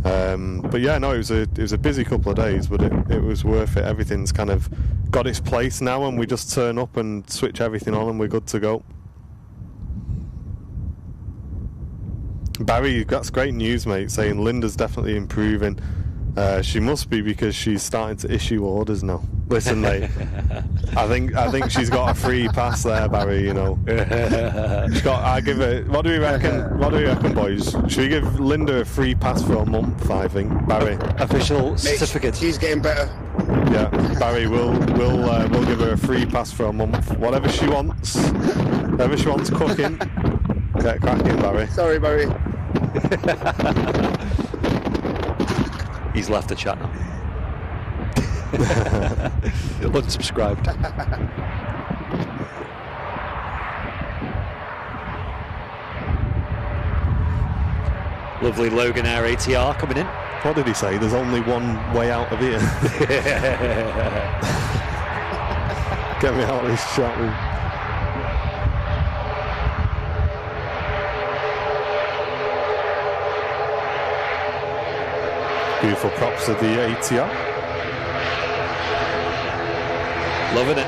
But yeah, no, it was a busy couple of days, but it was worth it. Everything's kind of got its place now, and we just turn up and switch everything on and we're good to go. Barry, that's great news, mate, saying Linda's definitely improving. She must be, because she's starting to issue orders now. Listen, mate, I think she's got a free pass there, Barry, you know. I give her, what do we reckon, boys? Should we give Linda a free pass for a month, I think, Barry? Official certificate. She's getting better. Yeah, Barry, we'll give her a free pass for a month. Whatever she wants cooking, get cracking, Barry. Sorry, Barry. He's left the chat now. Unsubscribed. Lovely Loganair ATR coming in. What did he say? There's only one way out of here. Get me out of this chat room. Beautiful props of the ATR. Loving it.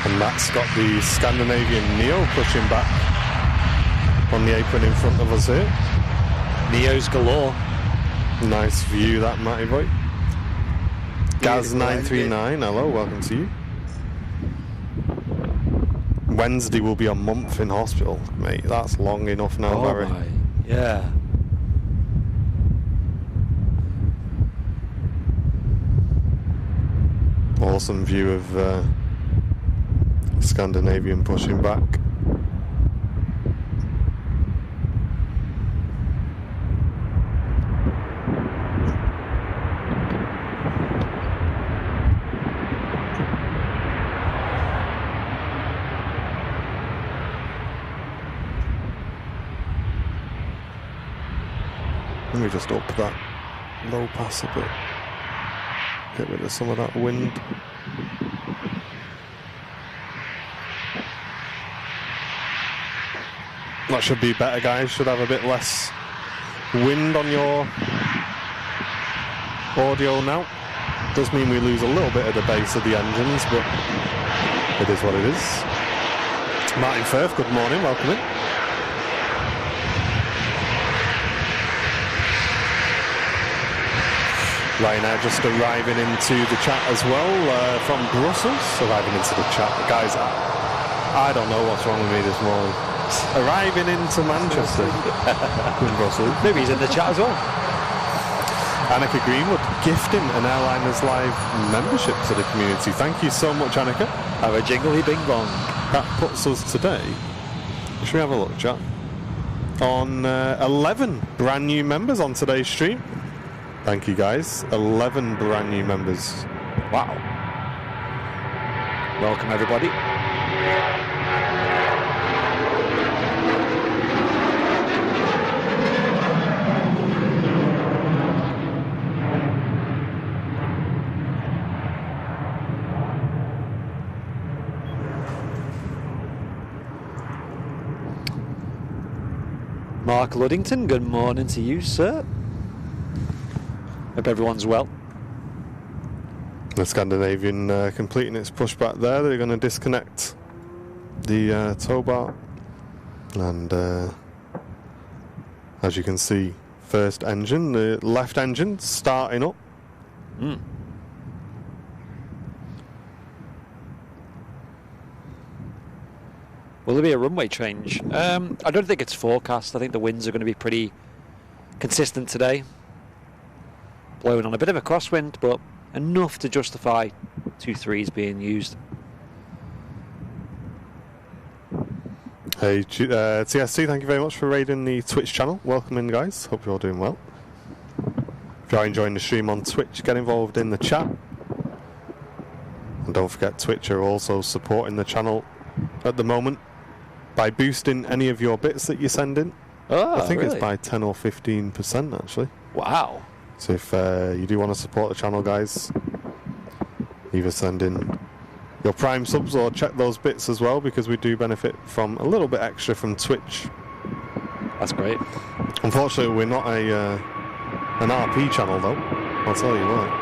And Matt's got the Scandinavian Neo pushing back on the apron in front of us here. Neos galore. Nice view, that, Matty boy. Gaz939, hello, welcome to you. Wednesday will be a month in hospital, mate. That's long enough now, Barry. My. Yeah. Awesome view of Scandinavian pushing back. Let me just up that low pass a bit. Get rid of some of that wind. That should be better, guys. Should have a bit less wind on your audio now. Does mean we lose a little bit of the bass of the engines, but it is what it is. Martin Firth, good morning, welcome in. Ryanair just arriving into the chat as well, from Brussels, arriving into the chat. Guys, I don't know what's wrong with me this morning. Arriving into Manchester from Brussels. Maybe he's in the chat as well. Annika Greenwood gifting an Airliners Live membership to the community. Thank you so much, Annika. Have a jingly bing bong. That puts us today, should we have a look, chat, on 11 brand new members on today's stream. Thank you, guys. 11 brand new members. Wow. Welcome, everybody. Mark Luddington, good morning to you, sir. Hope everyone's well. The Scandinavian completing its pushback there. They're going to disconnect the tow bar. And as you can see, first engine, the left engine, starting up. Will there be a runway change? I don't think it's forecast. I think the winds are going to be pretty consistent today. Blowing on a bit of a crosswind, but enough to justify 2-3s being used. Hey, TSC, thank you very much for raiding the Twitch channel. Welcome in, guys. Hope you're all doing well. If you're enjoying the stream on Twitch, get involved in the chat. And don't forget, Twitch are also supporting the channel at the moment by boosting any of your bits that you send in. Oh, I think really? it's by 10 or 15% actually. Wow. So if you do want to support the channel, guys, either send in your Prime subs or check those bits as well, because we do benefit from a little bit extra from Twitch. That's great. Unfortunately, we're not an RP channel though, I'll tell you what.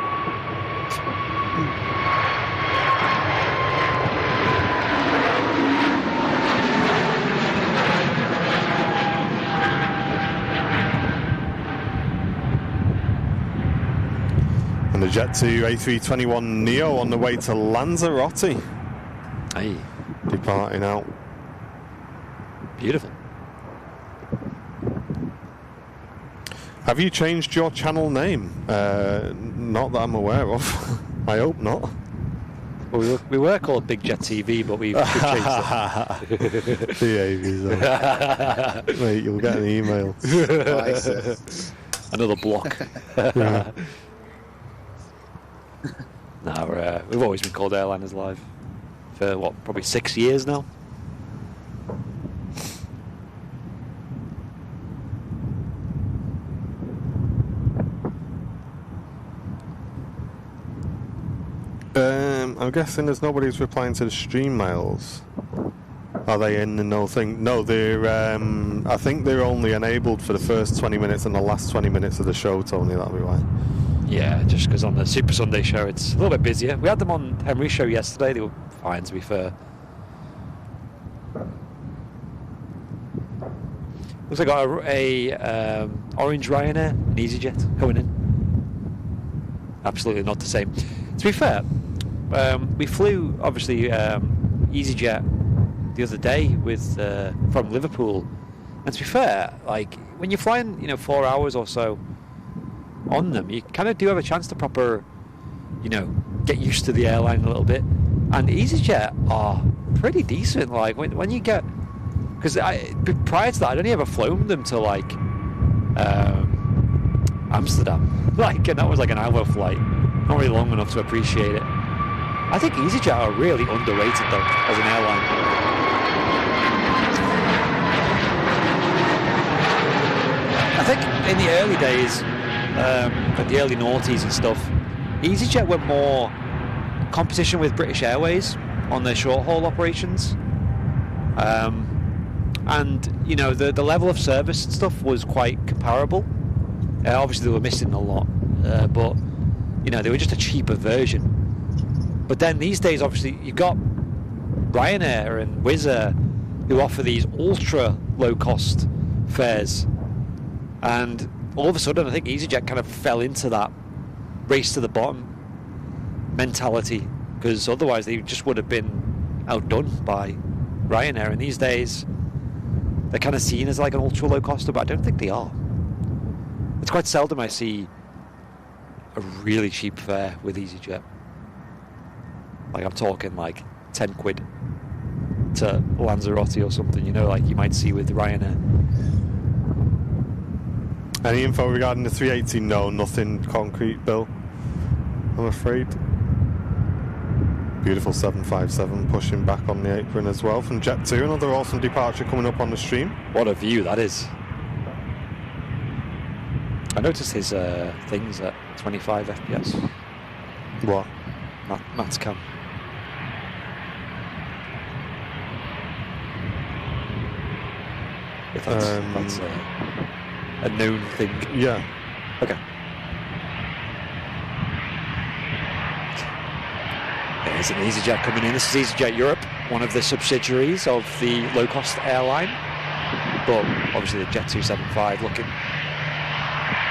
And the Jet2 A321neo on the way to Lanzarote. Hey. Departing out. Beautiful. Have you changed your channel name? Not that I'm aware of. I hope not. Well, we were called Big Jet TV, but we've changed it. Mate, you'll get an email. Another block. Yeah. No, we've always been called Airliners Live for what, probably 6 years now. I'm guessing there's nobody's replying to the stream mails. Are they in the no thing? No, they're. I think they're only enabled for the first 20 minutes and the last 20 minutes of the show, Tony. That'll be why. Yeah, just because on the Super Sunday show it's a little bit busier. We had them on Henry's show yesterday. They were fine, to be fair. Looks like I got a orange Ryanair, an EasyJet coming in. Absolutely not the same. To be fair, we flew obviously EasyJet the other day with from Liverpool, and to be fair, like when you're flying, 4 hours or so on them, you kind of do have a chance to proper, get used to the airline a little bit. And EasyJet are pretty decent. Like when you get, because prior to that, I'd only ever flown them to like Amsterdam, and that was like an hour flight, not really long enough to appreciate it. I think EasyJet are really underrated though as an airline. I think in the early days, like the early noughties and stuff, EasyJet were more competition with British Airways on their short-haul operations. And, you know, the level of service and stuff was quite comparable. Obviously, they were missing a lot, but, you know, they were just a cheaper version. But then these days, obviously, you've got Ryanair and Wizz Air who offer these ultra low-cost fares. And all of a sudden, I think EasyJet kind of fell into that race to the bottom mentality, because otherwise they just would have been outdone by Ryanair. And these days they're kind of seen as like an ultra low coster, but I don't think they are. It's quite seldom I see a really cheap fare with EasyJet. Like I'm talking like 10 quid to Lanzarote or something, you know, like you might see with Ryanair. Any info regarding the 380? No, nothing concrete, Bill, I'm afraid. Beautiful 757 pushing back on the apron as well from Jet2. Another awesome departure coming up on the stream. What a view that is. I noticed his things at 25 FPS. What? Matt's cam. If that's a known thing. Yeah. Okay. There's an EasyJet coming in. This is EasyJet Europe, one of the subsidiaries of the low-cost airline. But obviously the Jet 275 looking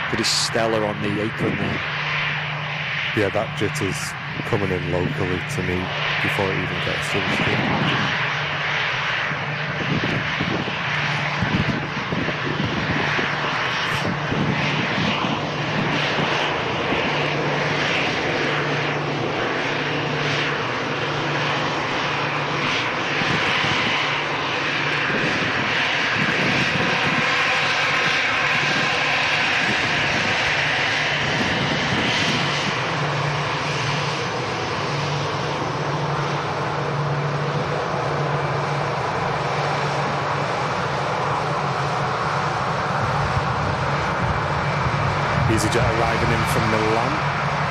pretty stellar on the apron there. Yeah, that JIT is coming in locally to me before it even gets to the screen. EasyJet arriving in from Milan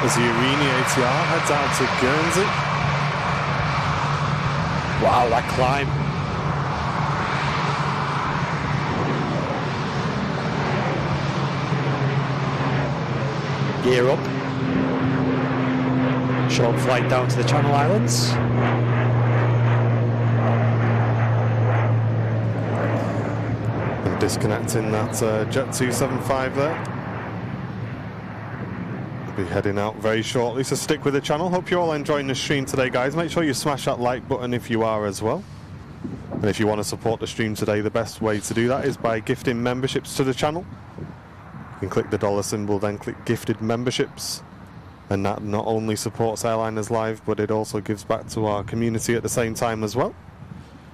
as the Arini ATR heads out to Guernsey. Wow, that climb. Gear up. Short flight down to the Channel Islands. And disconnecting that Jet 275 there. Be heading out very shortly, so stick with the channel. Hope you're all enjoying the stream today, guys. Make sure you smash that like button if you are as well. And if you want to support the stream today, the best way to do that is by gifting memberships to the channel. You can click the dollar symbol, then click gifted memberships, and that not only supports Airliners Live, but it also gives back to our community at the same time as well.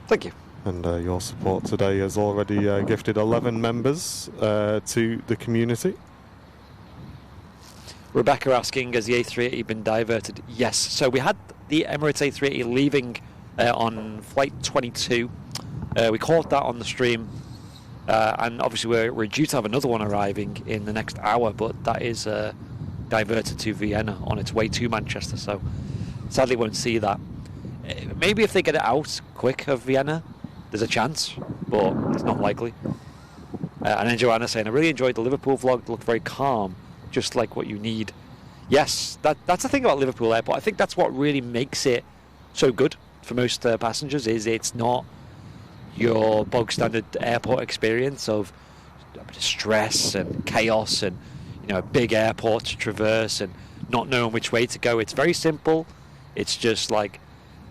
Thank you. And your support today has already gifted 11 members to the community. Rebecca asking, has the A380 been diverted? Yes. So we had the Emirates A380 leaving on flight 22. We caught that on the stream. And obviously we're due to have another one arriving in the next hour, but that is diverted to Vienna on its way to Manchester. So sadly won't see that. Maybe if they get it out quick of Vienna, there's a chance, but it's not likely. And then Joanna saying, I really enjoyed the Liverpool vlog. It looked very calm, just like what you need. Yes, that's the thing about Liverpool Airport. I think that's what really makes it so good for most passengers, is it's not your bog standard airport experience of stress and chaos and, you know, a big airport to traverse and not knowing which way to go. It's very simple. It's just like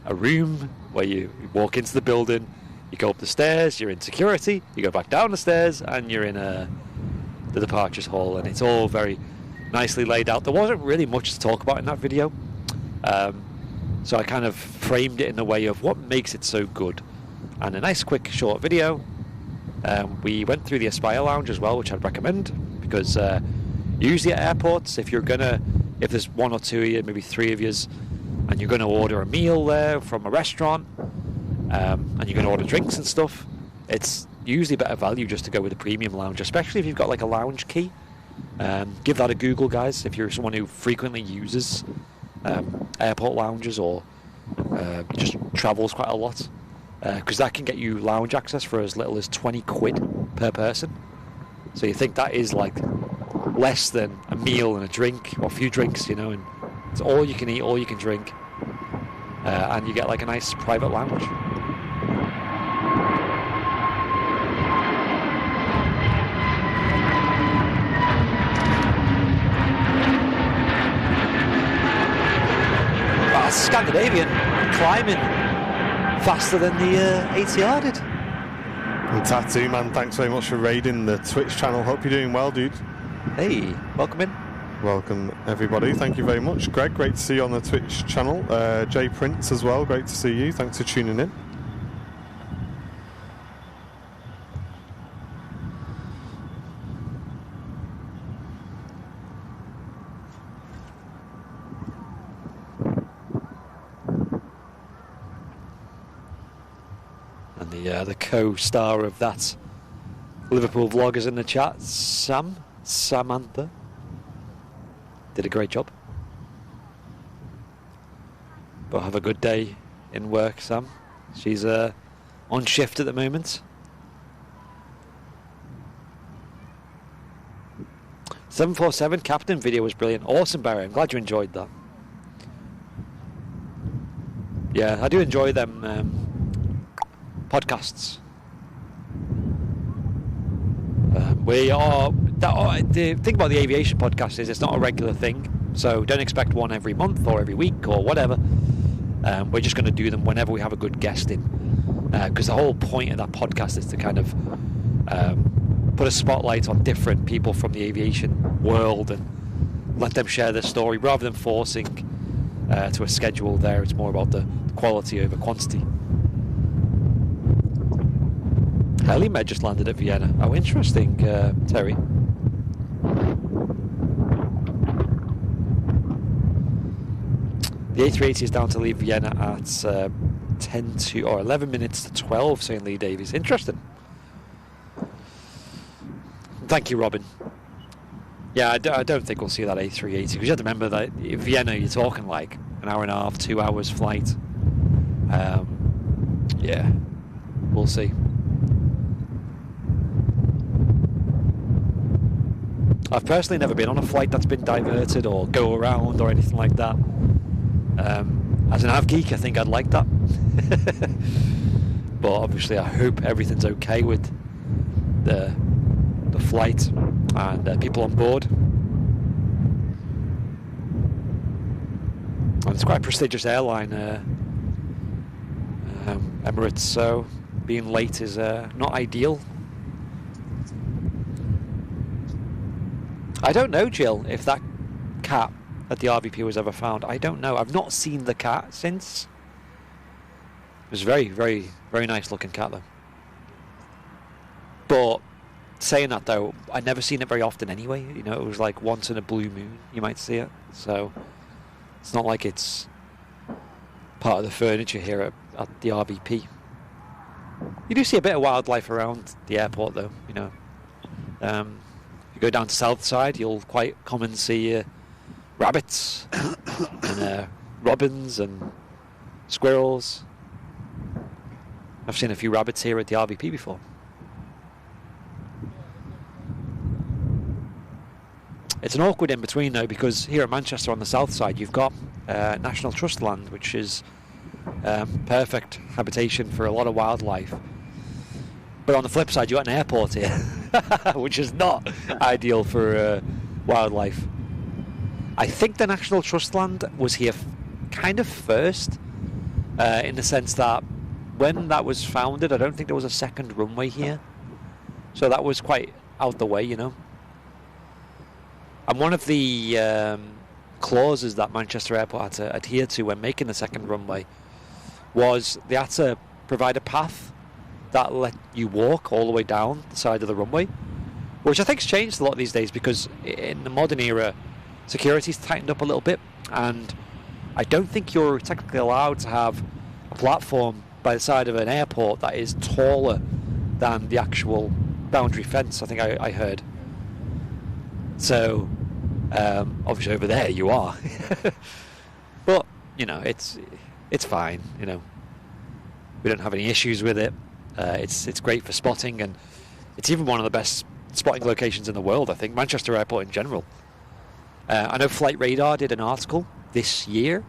a room where you walk into the building, you go up the stairs, you're in security, you go back down the stairs, and you're in the departures hall, and it's all very nicely laid out. There wasn't really much to talk about in that video, so I kind of framed it in the way of what makes it so good, and a nice quick short video. We went through the Aspire Lounge as well, which I'd recommend, because usually at airports, if there's one or two of you, maybe three of you, and you're going to order a meal there from a restaurant, and you're going to order drinks and stuff, it's usually better value just to go with a premium lounge, especially if you've got like a lounge key. Give that a Google, guys, if you're someone who frequently uses airport lounges or just travels quite a lot, because that can get you lounge access for as little as 20 quid per person. So you think that is like less than a meal and a drink, or a few drinks, you know, and it's all you can eat, all you can drink, and you get like a nice private lounge. Scandinavian climbing faster than the ATR did. And Tattoo Man, thanks very much for raiding the Twitch channel. Hope you're doing well, dude. Hey, welcome in. Welcome, everybody. Thank you very much. Greg, great to see you on the Twitch channel. Jay Prince as well, great to see you. Thanks for tuning in. The co-star of that Liverpool vlog is in the chat. Samantha did a great job. But have a good day in work, Sam. She's on shift at the moment. 747 Captain video was brilliant. Awesome, Barry. I'm glad you enjoyed that. Yeah, I do enjoy them podcasts. The thing about the aviation podcast is it's not a regular thing, so don't expect one every month or every week or whatever. We're just going to do them whenever we have a good guest in, because the whole point of that podcast is to kind of put a spotlight on different people from the aviation world and let them share their story rather than forcing to a schedule there. It's more about the quality over quantity. Helimed just landed at Vienna. Oh, interesting, Terry. The A380 is down to leave Vienna at 10 to or 11 minutes to 12, saying Lee Davies. Interesting. Thank you, Robin. Yeah, I don't think we'll see that A380, because you have to remember that in Vienna you're talking like an hour and a half, 2 hours flight. Yeah, we'll see. I've personally never been on a flight that's been diverted or go around or anything like that. As an av geek, I think I'd like that. But obviously, I hope everything's okay with the flight and people on board. And it's quite a prestigious airline, Emirates, so being late is not ideal. I don't know, Jill, if that cat at the RVP was ever found. I don't know. I've not seen the cat since. It was a very, very, very nice looking cat, though. But saying that, though, I've never seen it very often anyway. You know, it was like once in a blue moon you might see it. So it's not like it's part of the furniture here at the RVP. You do see a bit of wildlife around the airport, though, you know. You go down to south side, you'll quite common see rabbits and robins and squirrels. I've seen a few rabbits here at the RVP before. It's an awkward in between though, because here at Manchester on the south side you've got National Trust land, which is perfect habitation for a lot of wildlife. But on the flip side, you've got an airport here, which is not ideal for wildlife. I think the National Trust land was here kind of first, in the sense that when that was founded, I don't think there was a second runway here. So that was quite out the way, you know. And one of the clauses that Manchester Airport had to adhere to when making the second runway was they had to provide a path that let you walk all the way down the side of the runway, which I think's changed a lot these days, because in the modern era security's tightened up a little bit, and I don't think you're technically allowed to have a platform by the side of an airport that is taller than the actual boundary fence. I think I heard. So obviously over there you are, but you know it's fine. You know, we don't have any issues with it. It's great for spotting, and it's even one of the best spotting locations in the world. I think Manchester Airport in general. I know Flight Radar did an article this year.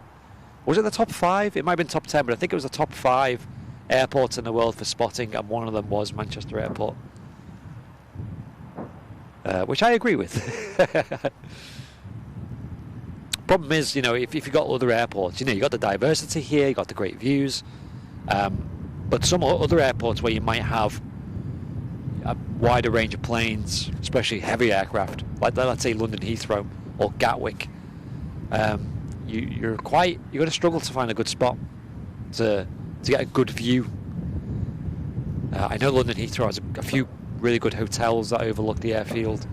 Was it the top 5? It might have been top 10, but I think it was the top 5 airports in the world for spotting, and one of them was Manchester Airport, which I agree with. Problem is, you know, if you've got other airports, you know, you've got the diversity here, you've got the great views, but some other airports where you might have a wider range of planes, especially heavy aircraft, like let's say London Heathrow or Gatwick, you're going to struggle to find a good spot to get a good view. I know London Heathrow has a few really good hotels that overlook the airfield.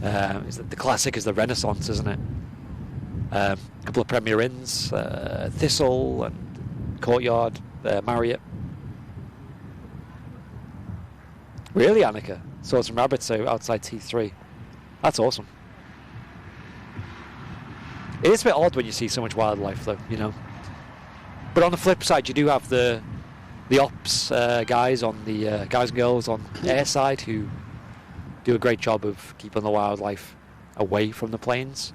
The classic is the Renaissance, isn't it? A couple of Premier Inns, Thistle and Courtyard, Marriott. Really, Annika? Saw some rabbits outside T3. That's awesome. It is a bit odd when you see so much wildlife, though, you know. But on the flip side, you do have the ops guys on the guys and girls on airside who do a great job of keeping the wildlife away from the planes.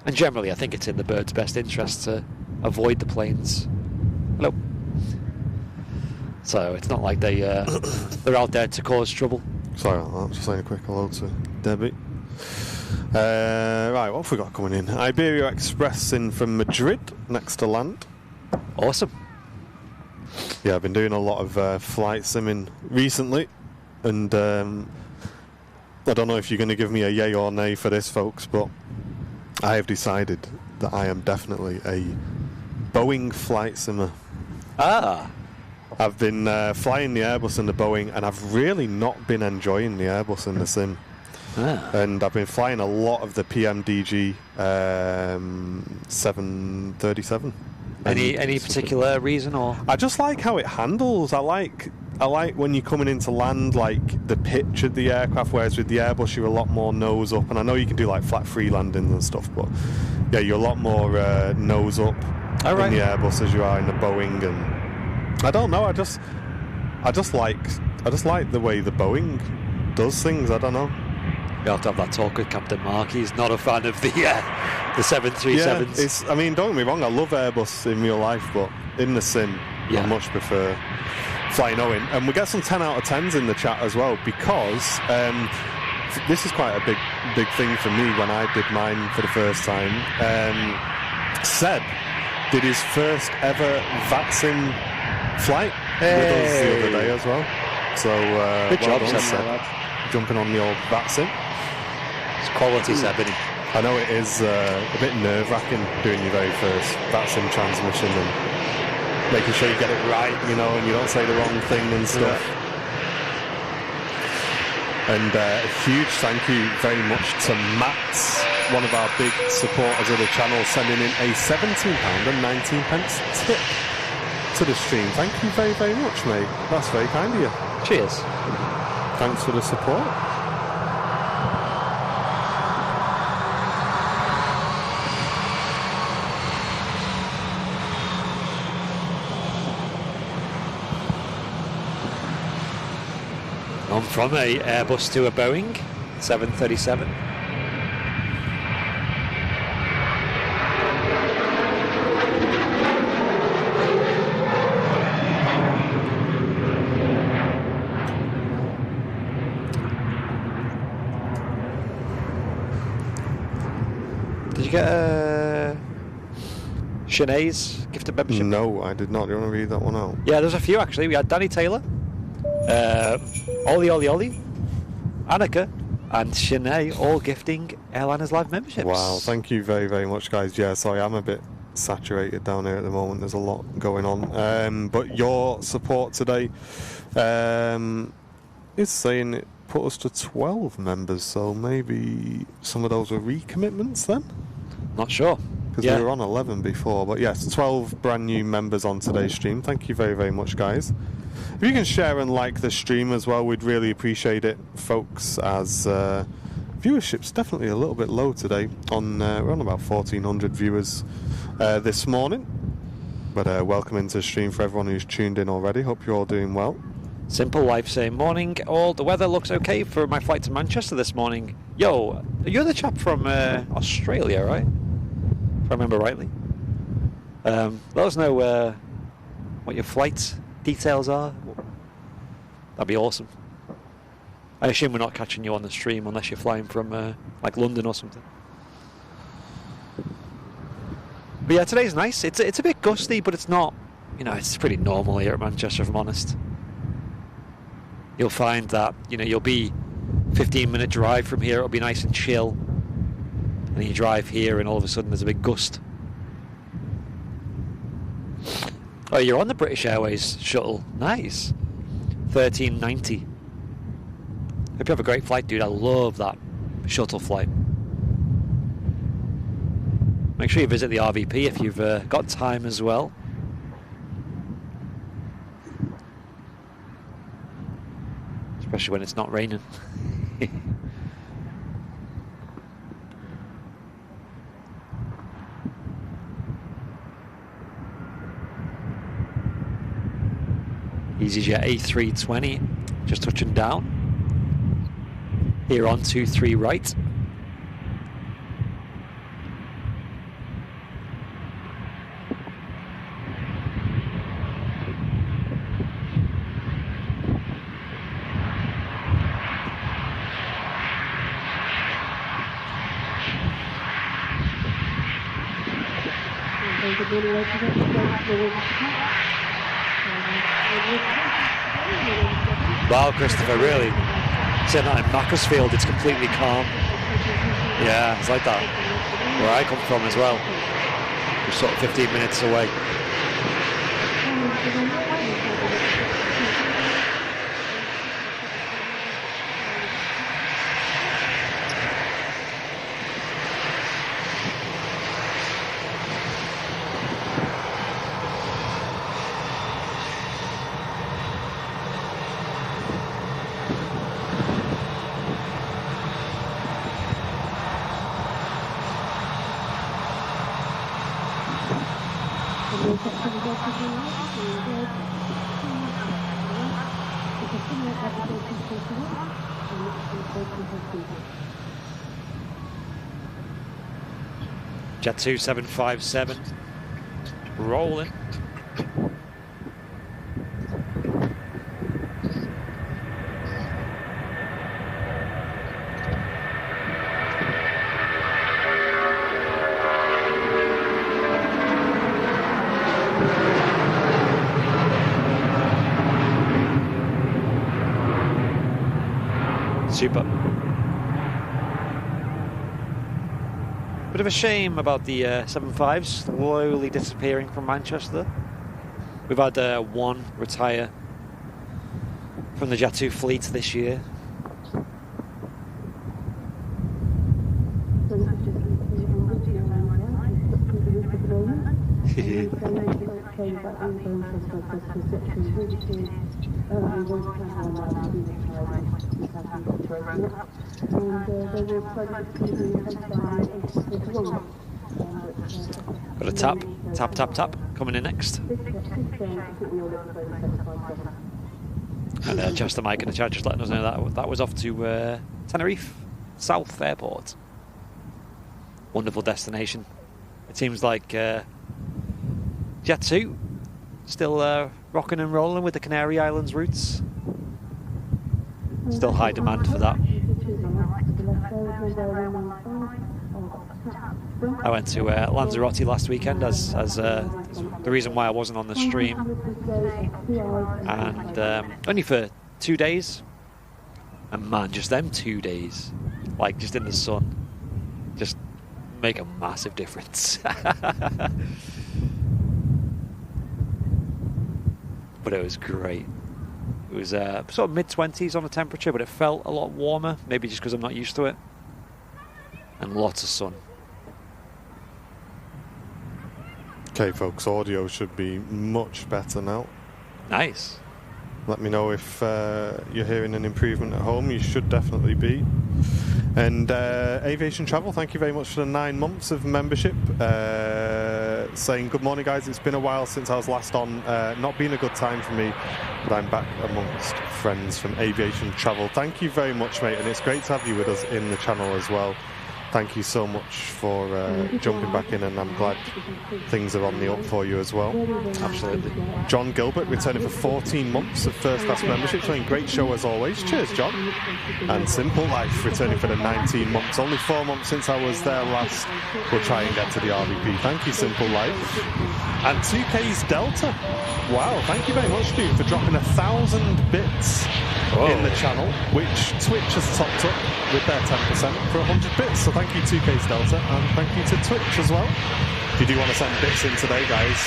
And generally, I think it's in the bird's best interest to avoid the planes. Hello. So it's not like they're out there to cause trouble. Sorry, I'm just saying a quick hello to Debbie. Right, what have we got coming in? Iberia Express in from Madrid, next to land. Awesome. Yeah, I've been doing a lot of flight simming recently, and I don't know if you're going to give me a yay or nay for this, folks, but I have decided that I am definitely a Boeing flight simmer. Ah. I've been flying the Airbus and the Boeing, and I've really not been enjoying the Airbus and the sim. Ah. And I've been flying a lot of the PMDG 737. Any particular reason, or? I just like how it handles. I like when you're coming into land, like the pitch of the aircraft, whereas with the Airbus you're a lot more nose up, and I know you can do like flat free landings and stuff, but yeah, you're a lot more nose up in the Airbus as you are in the Boeing. And I don't know, I just like the way the Boeing does things. I don't know. You have to have that talk with Captain Mark. He's not a fan of the 737s. Yeah, I mean, don't get me wrong, I love Airbus in real life, but in the sim, I much prefer flying Owen. And we get some 10 out of 10s in the chat as well, because this is quite a big thing for me when I did mine for the first time. Seb did his first ever VATSIM flight with us the other day as well. So good job, Seb. Jumping on the old VATSIM. It's quality, Seb, isn't it? I know it is a bit nerve-wracking doing your very first VATSIM transmission and making sure you get it right, you know, and you don't say the wrong thing and stuff. Yeah. And a huge thank you very much to Matt, one of our big supporters of the channel, sending in a £17.19 tip to the stream. Thank you very, very much, mate. That's very kind of you. Cheers. Thanks for the support. On from a Airbus to a Boeing 737. Did you get a Sinead's gifted membership? No, I did not. Do you want to read that one out? Yeah, there's a few actually. We had Danny Taylor, Ollie, Annika, and Sinead all gifting Airliners Live memberships. Wow, thank you very, very much, guys. Yeah, sorry, I'm a bit saturated down here at the moment. There's a lot going on. But your support today is saying it put us to 12 members, so maybe some of those were recommitments then? Not sure. Because we were on 11 before, but yes, 12 brand new members on today's stream. Thank you very, very much, guys. If you can share and like the stream as well, we'd really appreciate it, folks, as viewership's definitely a little bit low today. We're on about 1,400 viewers this morning. But welcome into the stream for everyone who's tuned in already. Hope you're all doing well. Simple Life saying, morning all. The weather looks okay for my flight to Manchester this morning. Yo, you're the chap from Australia, right? If I remember rightly. Let us know what your flight details are. That'd be awesome. I assume we're not catching you on the stream unless you're flying from like London or something. But yeah, today's nice. It's a bit gusty, but it's not. You know, it's pretty normal here at Manchester, if I'm honest. You'll find that you'll be 15-minute drive from here. It'll be nice and chill, and then you drive here, and all of a sudden there's a big gust. Oh, you're on the British Airways shuttle. Nice. 1390. Hope you have a great flight, dude. I love that shuttle flight. Make sure you visit the RVP if you've got time as well. Especially when it's not raining. EasyJet A320 just touching down. Here on 23 right. Wow, Christopher, really? Saying that in Macclesfield, it's completely calm. Yeah, it's like that where I come from as well. We're sort of 15 minutes away. Jet 2757 rolling. Super. Bit of a shame about the 75s slowly disappearing from Manchester. We've had one retire from the Jet 2 fleet this year. Got a tap coming in next. And just the mic in the chat just letting us know that was off to Tenerife South Airport. Wonderful destination. It seems like Jet 2 still rocking and rolling with the Canary Islands routes. Still high demand for that. I went to Lanzarote last weekend as the reason why I wasn't on the stream, and only for 2 days. And man, just them 2 days, like just in the sun, just make a massive difference. But it was great. It was sort of mid-20s on the temperature, but it felt a lot warmer, maybe just because I'm not used to it. And lots of sun. Okay, folks, audio should be much better now. Nice. Let me know if you're hearing an improvement at home. You should definitely be. And Aviation Travel, thank you very much for the 9 months of membership. Saying good morning, guys. It's been a while since I was last on. Not been a good time for me, but I'm back amongst friends from Aviation Travel. Thank you very much, mate, and it's great to have you with us in the channel as well. Thank you so much for jumping back in, and I'm glad things are on the up for you as well. Absolutely. John Gilbert returning for 14 months of first class membership, showing great show as always. Cheers, John. And Simple Life returning for the 19 months. Only 4 months since I was there last. We'll try and get to the RVP. Thank you, Simple Life. And 2K's Delta. Wow, thank you very much, dude, for dropping 1,000 bits in the channel, which Twitch has topped up with their 10% for 100 bits. So thank you 2K's Delta, and thank you to Twitch as well. If you do want to send bits in today, guys,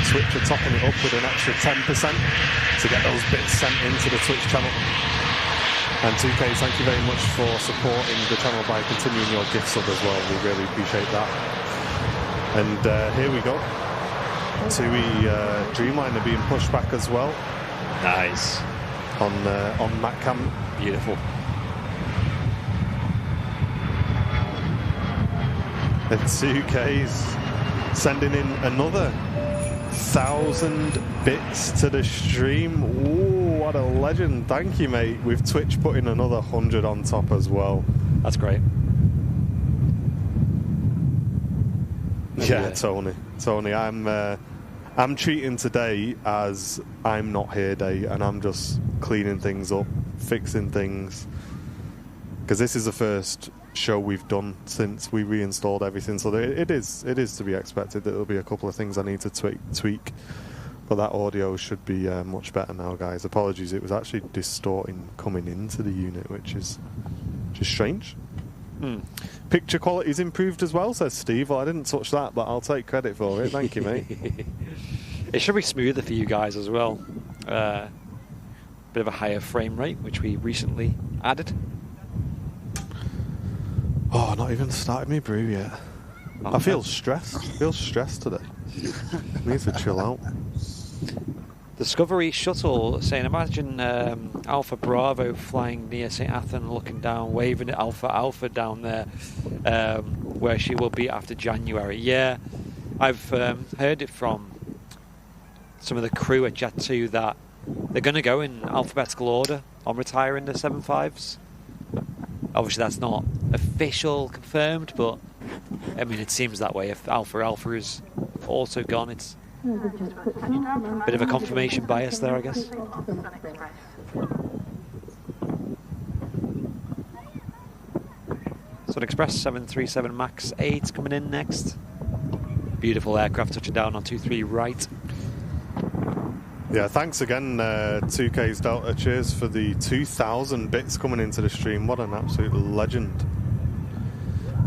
Twitch are topping it up with an extra 10% to get those bits sent into the Twitch channel. And 2K, thank you very much for supporting the channel by continuing your gift sub as well. We really appreciate that. And here we go. TUI Dreamliner being pushed back as well. Nice. On MatCam. Beautiful. And 2K's sending in another 1,000 bits to the stream. Ooh, what a legend. Thank you, mate. With Twitch putting another 100 on top as well. That's great. Yeah, Tony, I'm treating today as I'm not here day, and I'm just cleaning things up, fixing things, because this is the first show we've done since we reinstalled everything. So it is to be expected that there'll be a couple of things I need to tweak, but that audio should be much better now, guys. Apologies, it was actually distorting coming into the unit, which is just strange. Picture quality's improved as well, says Steve. Well, I didn't touch that, but I'll take credit for it. Thank you, mate. It should be smoother for you guys as well. Bit of a higher frame rate, which we recently added. Oh, not even started me brew yet. I feel stressed. I feel stressed today. Need to chill out. Discovery Shuttle saying, imagine Alpha Bravo flying near St. Athan, looking down, waving at Alpha Alpha down there, where she will be after January. Yeah, I've heard it from some of the crew at Jet 2 that they're going to go in alphabetical order on retiring the 75s. Obviously, that's not official confirmed, but I mean, it seems that way. If Alpha Alpha is also gone, it's bit of a confirmation bias there, I guess. Sun Express 737 MAX 8 coming in next. Beautiful aircraft touching down on 23 right. Yeah, thanks again, 2K's Delta. Cheers for the 2,000 bits coming into the stream. What an absolute legend.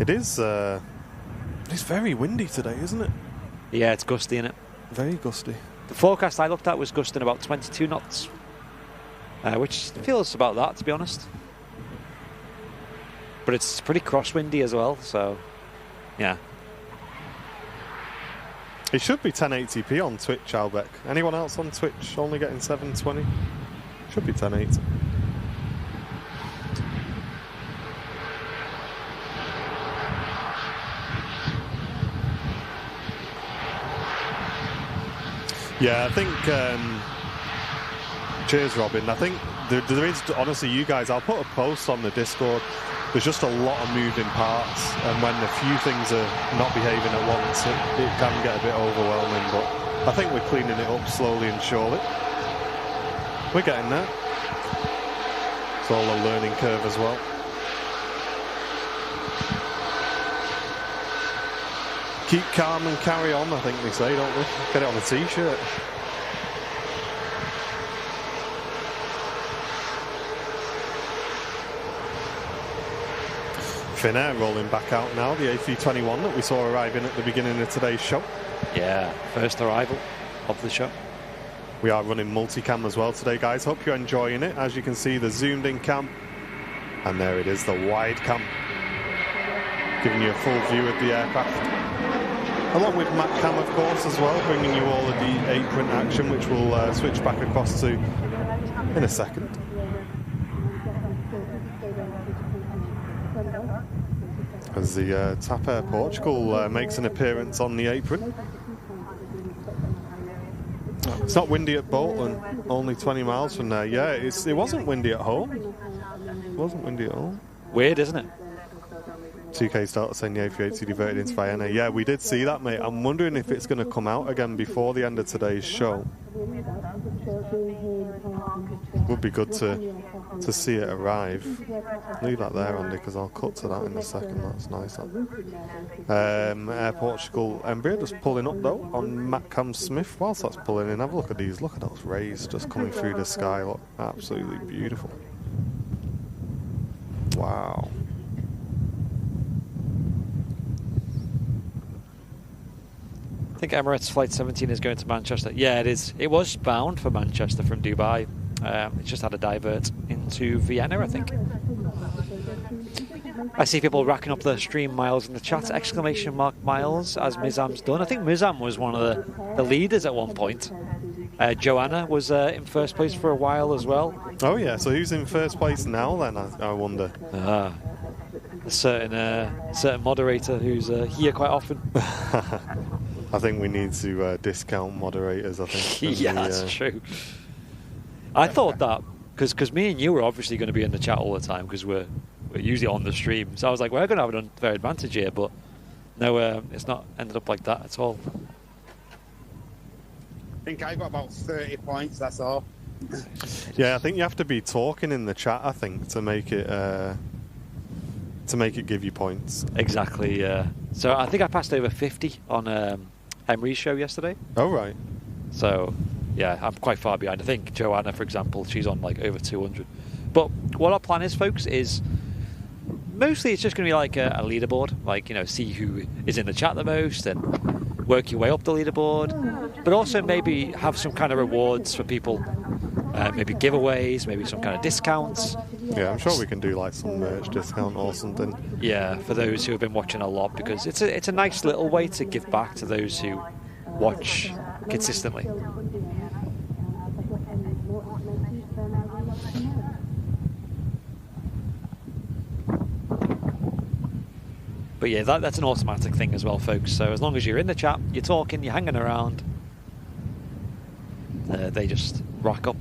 It is it's very windy today, isn't it? Yeah, it's gusty, isn't it? Very gusty. The forecast I looked at was gusting about 22 knots, which feels about that, to be honest. But it's pretty crosswindy as well, so yeah. It should be 1080p on Twitch, Albeck. Anyone else on Twitch only getting 720? Should be 1080. Yeah, I think... cheers, Robin. I think there is, honestly, you guys, I'll put a post on the Discord. There's just a lot of moving parts, and when a few things are not behaving at once, it can get a bit overwhelming, but I think we're cleaning it up slowly and surely. We're getting there. It's all a learning curve as well. Keep calm and carry on, I think they say, don't they? Get it on a t-shirt. Finnair rolling back out now, the A321 that we saw arriving at the beginning of today's show. Yeah, first arrival of the show. We are running multicam as well today, guys. Hope you're enjoying it. As you can see, the zoomed in cam, and there it is, the wide cam, giving you a full view of the aircraft. Along with MatCam, of course, as well, bringing you all of the apron action, which will switch back across to in a second. As the TAP Air Portugal makes an appearance on the apron. It's not windy at Bolton, only 20 miles from there. Yeah, it wasn't windy at home. It wasn't windy at home. Weird, isn't it? 2K starter saying the A380 diverted into Vienna. Yeah, we did see that, mate. I'm wondering if it's going to come out again before the end of today's show. Would be good to see it arrive. Leave that there, Andy, because I'll cut to that in a second. That's nice. Air Portugal Embraer just pulling up though on Matt Cam Smith. Whilst that's pulling in, have a look at these. Look at those rays just coming through the sky. Look, absolutely beautiful. Wow. I think Emirates Flight 17 is going to Manchester. Yeah, it is. It was bound for Manchester from Dubai. It's just had a divert into Vienna, I think. I see people racking up the stream miles in the chat. Exclamation mark miles, as Mizam's done. I think Mizam was one of the leaders at one point. Joanna was in first place for a while as well. Oh yeah, so who's in first place now then, I wonder? A certain moderator who's here quite often. I think we need to discount moderators, I think. Yeah, that's true. I thought that, because me and you were obviously going to be in the chat all the time, because we're usually on the stream. So I was like, we're going to have an unfair advantage here, but no, it's not ended up like that at all. I think I got about 30 points, that's all. Yeah, I think you have to be talking in the chat, I think, to make it give you points. Exactly, yeah. So I think I passed over 50 on Emery's show yesterday. Oh, right. So, yeah, I'm quite far behind. I think Joanna, for example, she's on like over 200. But what our plan is, folks, is mostly it's just going to be like a leaderboard. Like, you know, see who is in the chat the most and work your way up the leaderboard. But also maybe have some kind of rewards for people. Maybe giveaways, maybe some kind of discounts. Yeah, I'm sure we can do like some merch discount or something. Yeah, for those who have been watching a lot, because it's a nice little way to give back to those who watch consistently. But yeah, that's an automatic thing as well, folks. So as long as you're in the chat, you're talking, you're hanging around, they just rack up.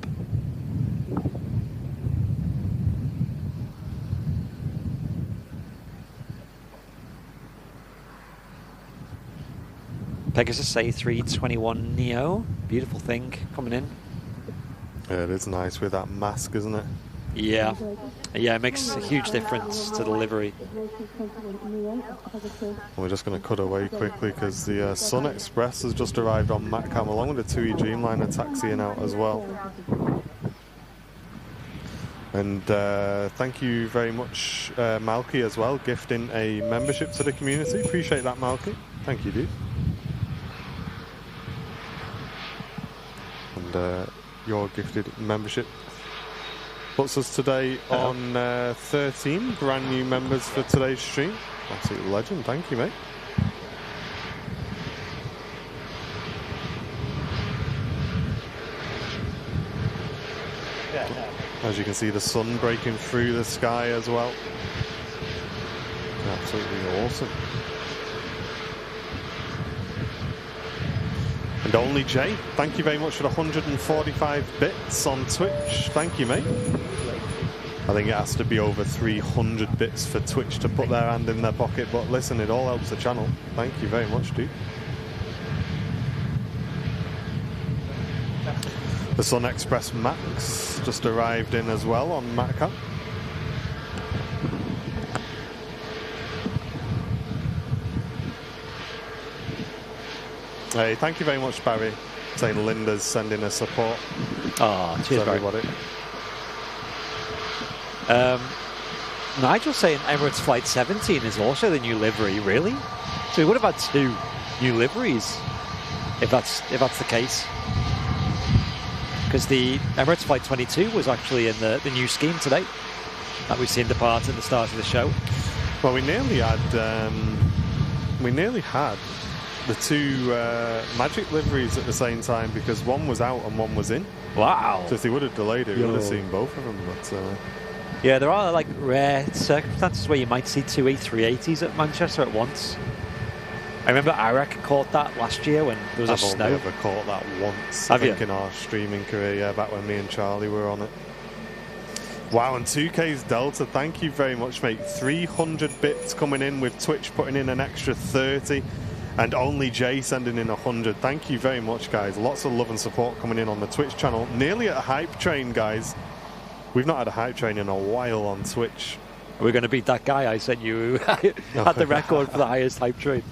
Pegasus A321 Neo, beautiful thing coming in. Yeah, it is nice with that mask, isn't it? Yeah, yeah, it makes a huge difference to the livery. We're just going to cut away quickly because the Sun Express has just arrived on Matcam along with the TUI Dreamliner taxiing out as well. And thank you very much, Malky, as well, gifting a membership to the community. Appreciate that, Malky. Thank you, dude. And your gifted membership puts us today on 13 brand new members for today's stream. Absolute legend. Thank you, mate. As you can see, the sun breaking through the sky as well. Absolutely awesome. And Only Jay, thank you very much for the 145 bits on Twitch. Thank you, mate. I think it has to be over 300 bits for Twitch to put their hand in their pocket, but listen, it all helps the channel. Thank you very much, dude. The Sun Express Max just arrived in as well on Matcam. Hey, thank you very much, Barry. Saying Linda's sending us support. Oh, cheers, everybody. Nigel saying Emirates Flight 17 is also the new livery, really? So we would have had 2 new liveries, if that's the case. Because the Emirates Flight 22 was actually in the new scheme today that we've seen depart at the start of the show. Well, we nearly had the two Magic liveries at the same time because one was out and one was in. Wow. So if they would have delayed it, we would have seen both of them. But yeah, there are like rare circumstances where you might see two A380s at Manchester at once. I remember Iraq caught that last year when there was I've snow. only ever caught that once. Have I think you? in our streaming career, yeah, back when me and Charlie were on it. Wow, and 2K's Delta, thank you very much, mate. 300 bits coming in with Twitch putting in an extra 30 and only Jay sending in 100. Thank you very much, guys. Lots of love and support coming in on the Twitch channel. Nearly at a hype train, guys. We've not had a hype train in a while on Twitch. We're going to beat that guy I sent you who had the record for the highest hype train.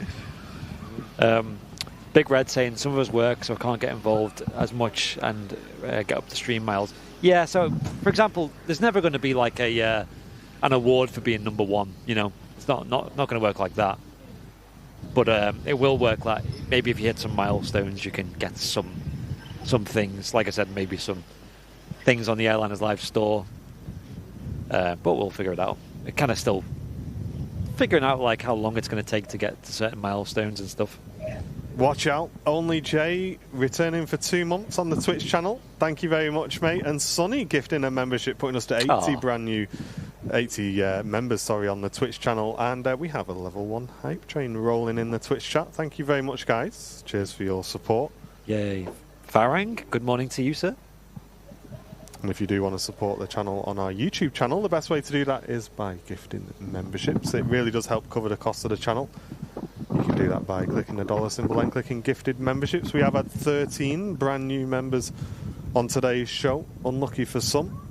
Big Red saying some of us work, so I can't get involved as much and get up to stream miles. Yeah, so for example, there's never going to be like an award for being number one. You know, it's not going to work like that. But it will work like maybe if you hit some milestones, you can get some things. Like I said, maybe some things on the Airliners Live store. But we'll figure it out. It kind of still figuring out like how long it's going to take to get to certain milestones and stuff. Watch out, Only Jay returning for 2 months on the Twitch channel. Thank you very much, mate. And Sonny gifting a membership, putting us to 80 brand new 80 members, on the Twitch channel. And we have a level 1 hype train rolling in the Twitch chat. Thank you very much, guys. Cheers for your support. Yay. Farang, good morning to you, sir. And if you do want to support the channel on our YouTube channel, the best way to do that is by gifting memberships. It really does help cover the cost of the channel. You can do that by clicking the dollar symbol and clicking gifted memberships. We have had 13 brand new members on today's show. Unlucky for some.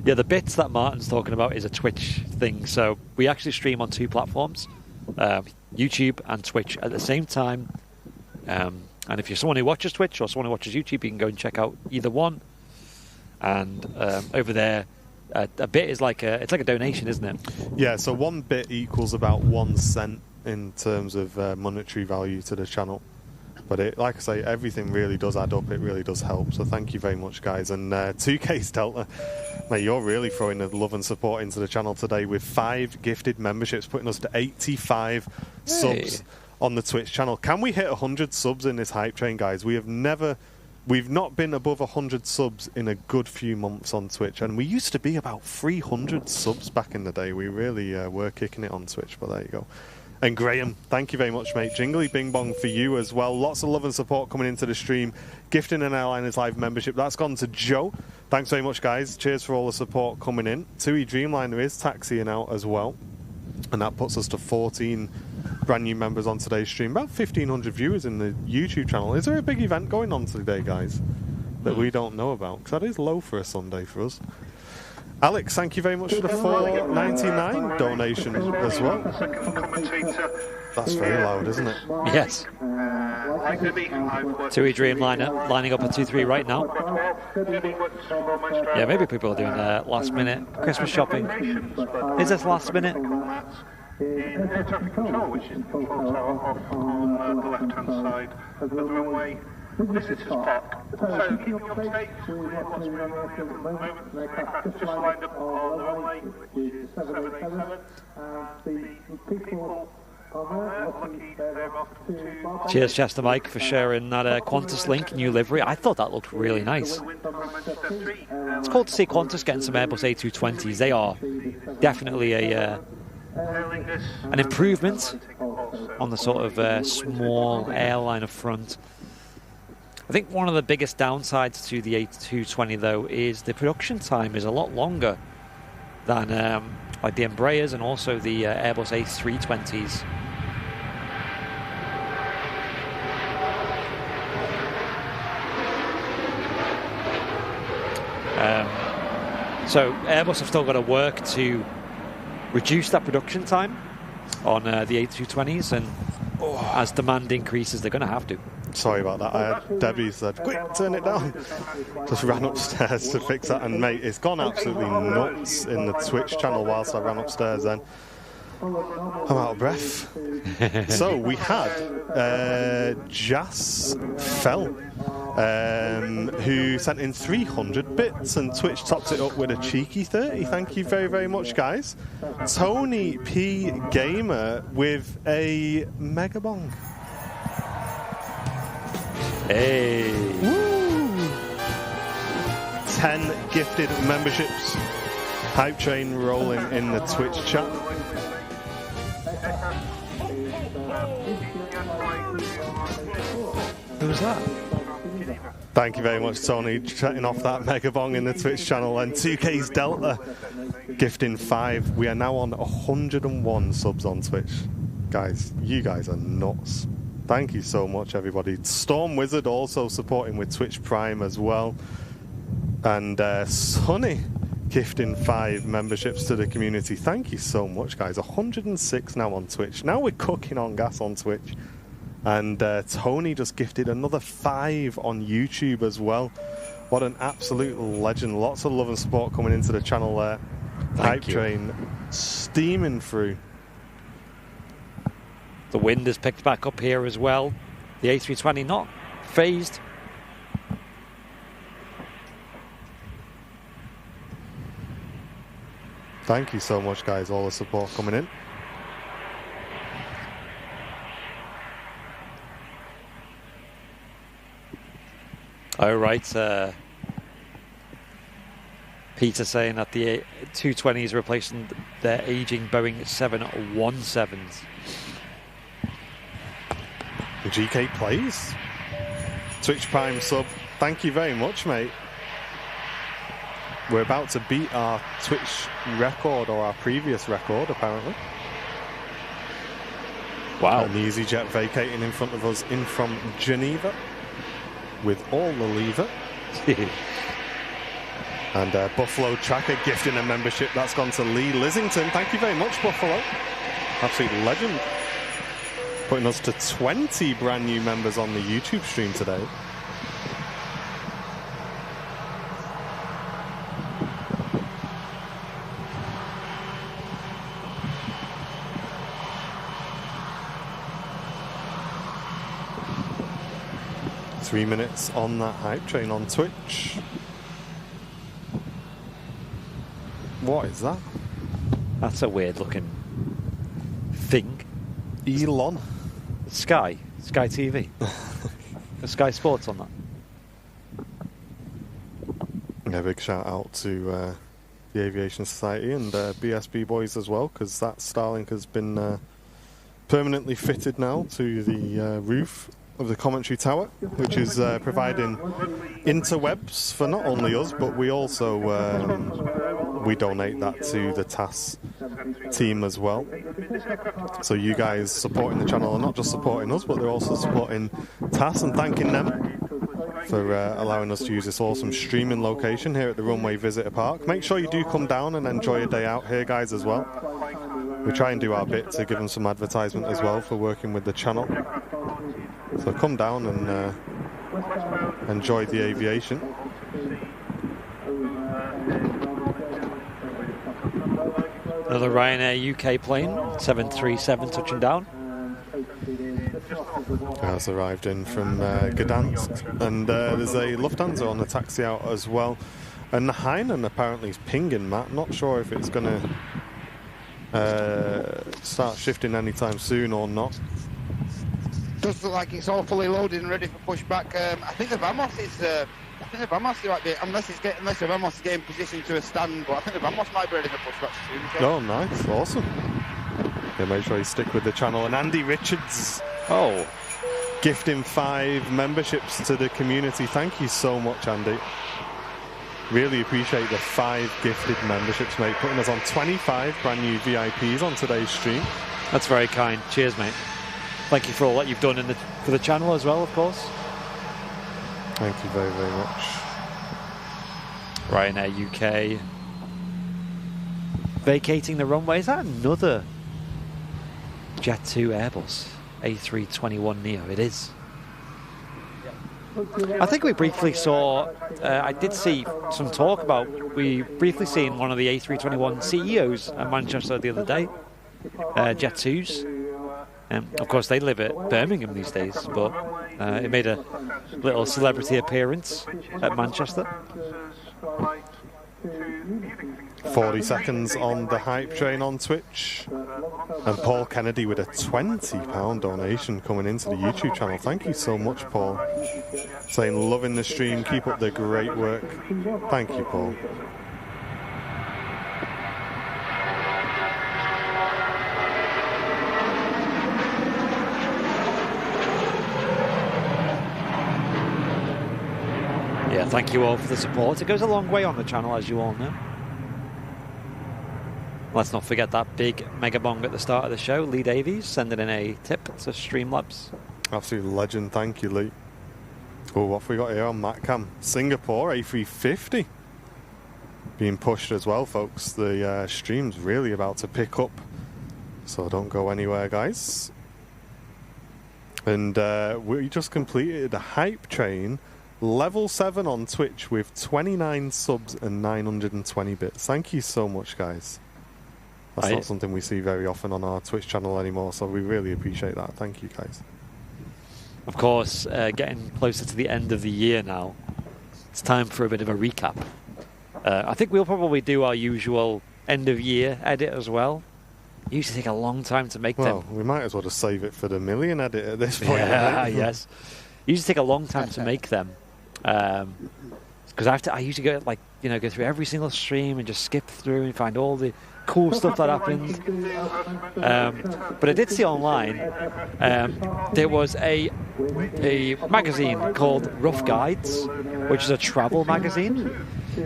Yeah, the bits that Martin's talking about is a Twitch thing. So we actually stream on 2 platforms, YouTube and Twitch at the same time. And if you're someone who watches Twitch or someone who watches YouTube, you can go and check out either one. And over there, a bit is like it's like a donation, isn't it? Yeah, so 1 bit equals about 1 cent in terms of monetary value to the channel. But it, like I say, everything really does add up. It really does help. So thank you very much, guys. And 2K's Delta, mate, you're really throwing the love and support into the channel today with 5 gifted memberships, putting us to 85 subs on the Twitch channel. Can we hit 100 subs in this hype train, guys? We've not been above 100 subs in a good few months on Twitch, and we used to be about 300 subs back in the day. We really were kicking it on Twitch, but there you go. And Graham, thank you very much, mate. Jingly Bing Bong for you as well. Lots of love and support coming into the stream. Gifting an Airliners Live membership. That's gone to Joe. Thanks very much, guys. Cheers for all the support coming in. TUI Dreamliner is taxiing out as well. And that puts us to 14 brand new members on today's stream. About 1,500 viewers in the YouTube channel. Is there a big event going on today, guys, that we don't know about? Because that is low for a Sunday for us. Alex, thank you very much for the $4.99 donation as well. That's very loud, isn't it? Yes. TUI Dreamliner lining up a 2-3 right now. Yeah, maybe people are doing last minute Christmas shopping. Is this last minute? Air traffic control, which is the control tower off on the left-hand side of the runway. Visitors park. So keep you up to date with what's going on at the moment. The aircraft just lined up on the runway, which is 787. The people on there, lucky they're off to... Cheers, Chester Mike, for sharing that Qantas link new livery. I thought that looked really nice. It's cool to see Qantas getting some Airbus A220s. They are definitely an improvement on the sort of small airliner front. I think one of the biggest downsides to the A220 though is the production time is a lot longer than like the Embraers and also the Airbus A320s. So Airbus have still got to work to reduce that production time on the A220s, and as demand increases, they're going to have to. Sorry about that. I had Debbie said, quick, turn it down. Just ran upstairs to fix that, and mate, it's gone absolutely nuts in the Twitch channel whilst I ran upstairs then. I'm out of breath. So we had Jas Fell, who sent in 300 bits, and Twitch topped it up with a cheeky 30. Thank you very, very much, guys. Tony P Gamer with a megabong. Hey. Woo! 10 gifted memberships. Hype train rolling in the Twitch chat. Who was that? Thank you very much, Tony, chatting off that mega bong in the Twitch channel. And 2K's Delta gifting 5. We are now on 101 subs on Twitch. Guys, you guys are nuts. Thank you so much, everybody. Storm Wizard also supporting with Twitch Prime as well. And Sonny gifting 5 memberships to the community. Thank you so much, guys. 106 now on Twitch. Now we're cooking on gas on Twitch. And Tony just gifted another 5 on YouTube as well. What an absolute legend. Lots of love and support coming into the channel there. Hype train steaming through. The wind has picked back up here as well. The A320 not phased. Thank you so much, guys. All the support coming in. All right. Peter saying that the 220 is replacing their aging Boeing 717s. The GK plays. Twitch Prime sub. Thank you very much, mate. We're about to beat our Twitch record, or our previous record, apparently. Wow. And the EasyJet vacating in front of us in from Geneva with all the lever. And Buffalo Tracker gifting a membership. That's gone to Lee Lissington. Thank you very much, Buffalo. Absolute legend. Putting us to 20 brand new members on the YouTube stream today. Three minutes on that hype train on Twitch. What is that? That's a weird looking thing. Elon. Sky TV. Sky Sports on that. Yeah, big shout out to the Aviation Society and BSB boys as well, because that Starlink has been permanently fitted now to the roof of the commentary tower, which is providing interwebs for not only us, but we also we donate that to the TAS team as well. So you guys supporting the channel are not just supporting us, but they're also supporting TAS, and thanking them for allowing us to use this awesome streaming location here at the Runway Visitor Park. Make sure you do come down and enjoy a day out here, guys, as well. We try and do our bit to give them some advertisement as well for working with the channel. So come down and enjoy the aviation. Another Ryanair UK plane, 737 touching down. Has arrived in from Gdansk, and there's a Lufthansa on the taxi out as well. And the Hainan apparently is pinging, Matt. Not sure if it's going to start shifting anytime soon or not. Does look like it's all fully loaded and ready for pushback. I think the Vamos is. I think the Vamos might be, unless the Vamos is getting positioned to a stand, but I think the Vamos might be ready for pushback soon. So. Oh, nice, awesome. Yeah, make sure you stick with the channel. And Andy Richards, gifting 5 memberships to the community. Thank you so much, Andy. Really appreciate the 5 gifted memberships, mate. Putting us on 25 brand new VIPs on today's stream. That's very kind. Cheers, mate. Thank you for all that you've done for the channel as well, of course. Thank you very, very much. Ryanair UK vacating the runway. Is that another Jet 2 Airbus A321neo? It is. I think we briefly saw, I did see some talk about, we briefly seen one of the A321 CEOs at Manchester the other day, Jet 2s. Of course, they live at Birmingham these days, but it made a little celebrity appearance at Manchester. 40 seconds on the hype train on Twitch. And Paul Kennedy with a £20 donation coming into the YouTube channel. Thank you so much, Paul. Saying, loving the stream, keep up the great work. Thank you, Paul. Yeah, thank you all for the support. It goes a long way on the channel, as you all know. Let's not forget that big mega bong at the start of the show. Lee Davies sending in a tip to Streamlabs. Absolute legend. Thank you, Lee. Oh, what have we got here on Matcam? Singapore A350 being pushed as well, folks. The stream's really about to pick up, so don't go anywhere, guys. And we just completed a hype train level 7 on Twitch with 29 subs and 920 bits. Thank you so much, guys. That's not something we see very often on our Twitch channel anymore, so we really appreciate that. Thank you, guys. Of course, getting closer to the end of the year now, it's time for a bit of a recap. I think we'll probably do our usual end-of-year edit as well. It used to take a long time to make them. Well, we might as well just save it for the million edit at this point. Yeah, yes. It used to take a long time to make them. Because I used to go through every single stream and just skip through and find all the cool stuff that happened. But I did see online there was a magazine called Rough Guides, which is a travel magazine,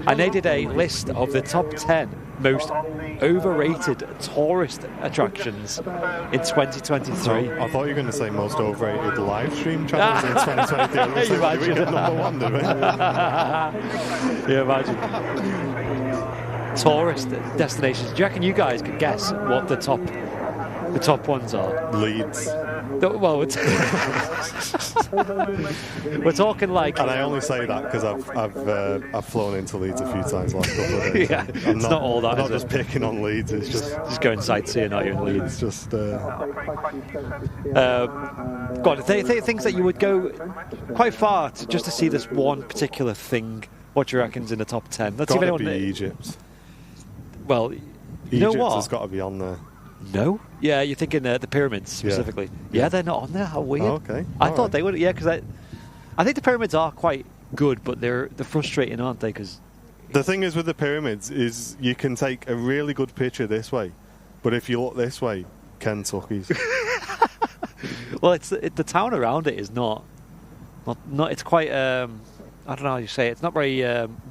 and they did a list of the top 10 most overrated tourist attractions in 2023. I thought you were going to say most overrated live stream channels in 2023. You imagine. Number one, did we? Yeah, imagine. Tourist destinations. Do you reckon you guys could guess what the top ones are? Leeds. Well, we're talking like. And I only say that because I've flown into Leeds a few times last couple of days. Yeah, it's not all that. I'm not just picking on Leeds. It's just going sightseeing, not even Leeds. It's just. God, things that you would go quite far just to see this one particular thing. What do you reckon's in the top 10? Let's see if anyone. Be Egypt. Well, you Egypt know what? has got to be on there. No? Yeah, you're thinking the pyramids specifically. Yeah, they're not on there. How weird. Oh, okay. I thought they would. Yeah, because I think the pyramids are quite good, but they're frustrating, aren't they? Because the thing is with the pyramids is you can take a really good picture this way, but if you look this way, Kentucky's. Well, the town around it is not. It's quite. I don't know how you say it. It's not very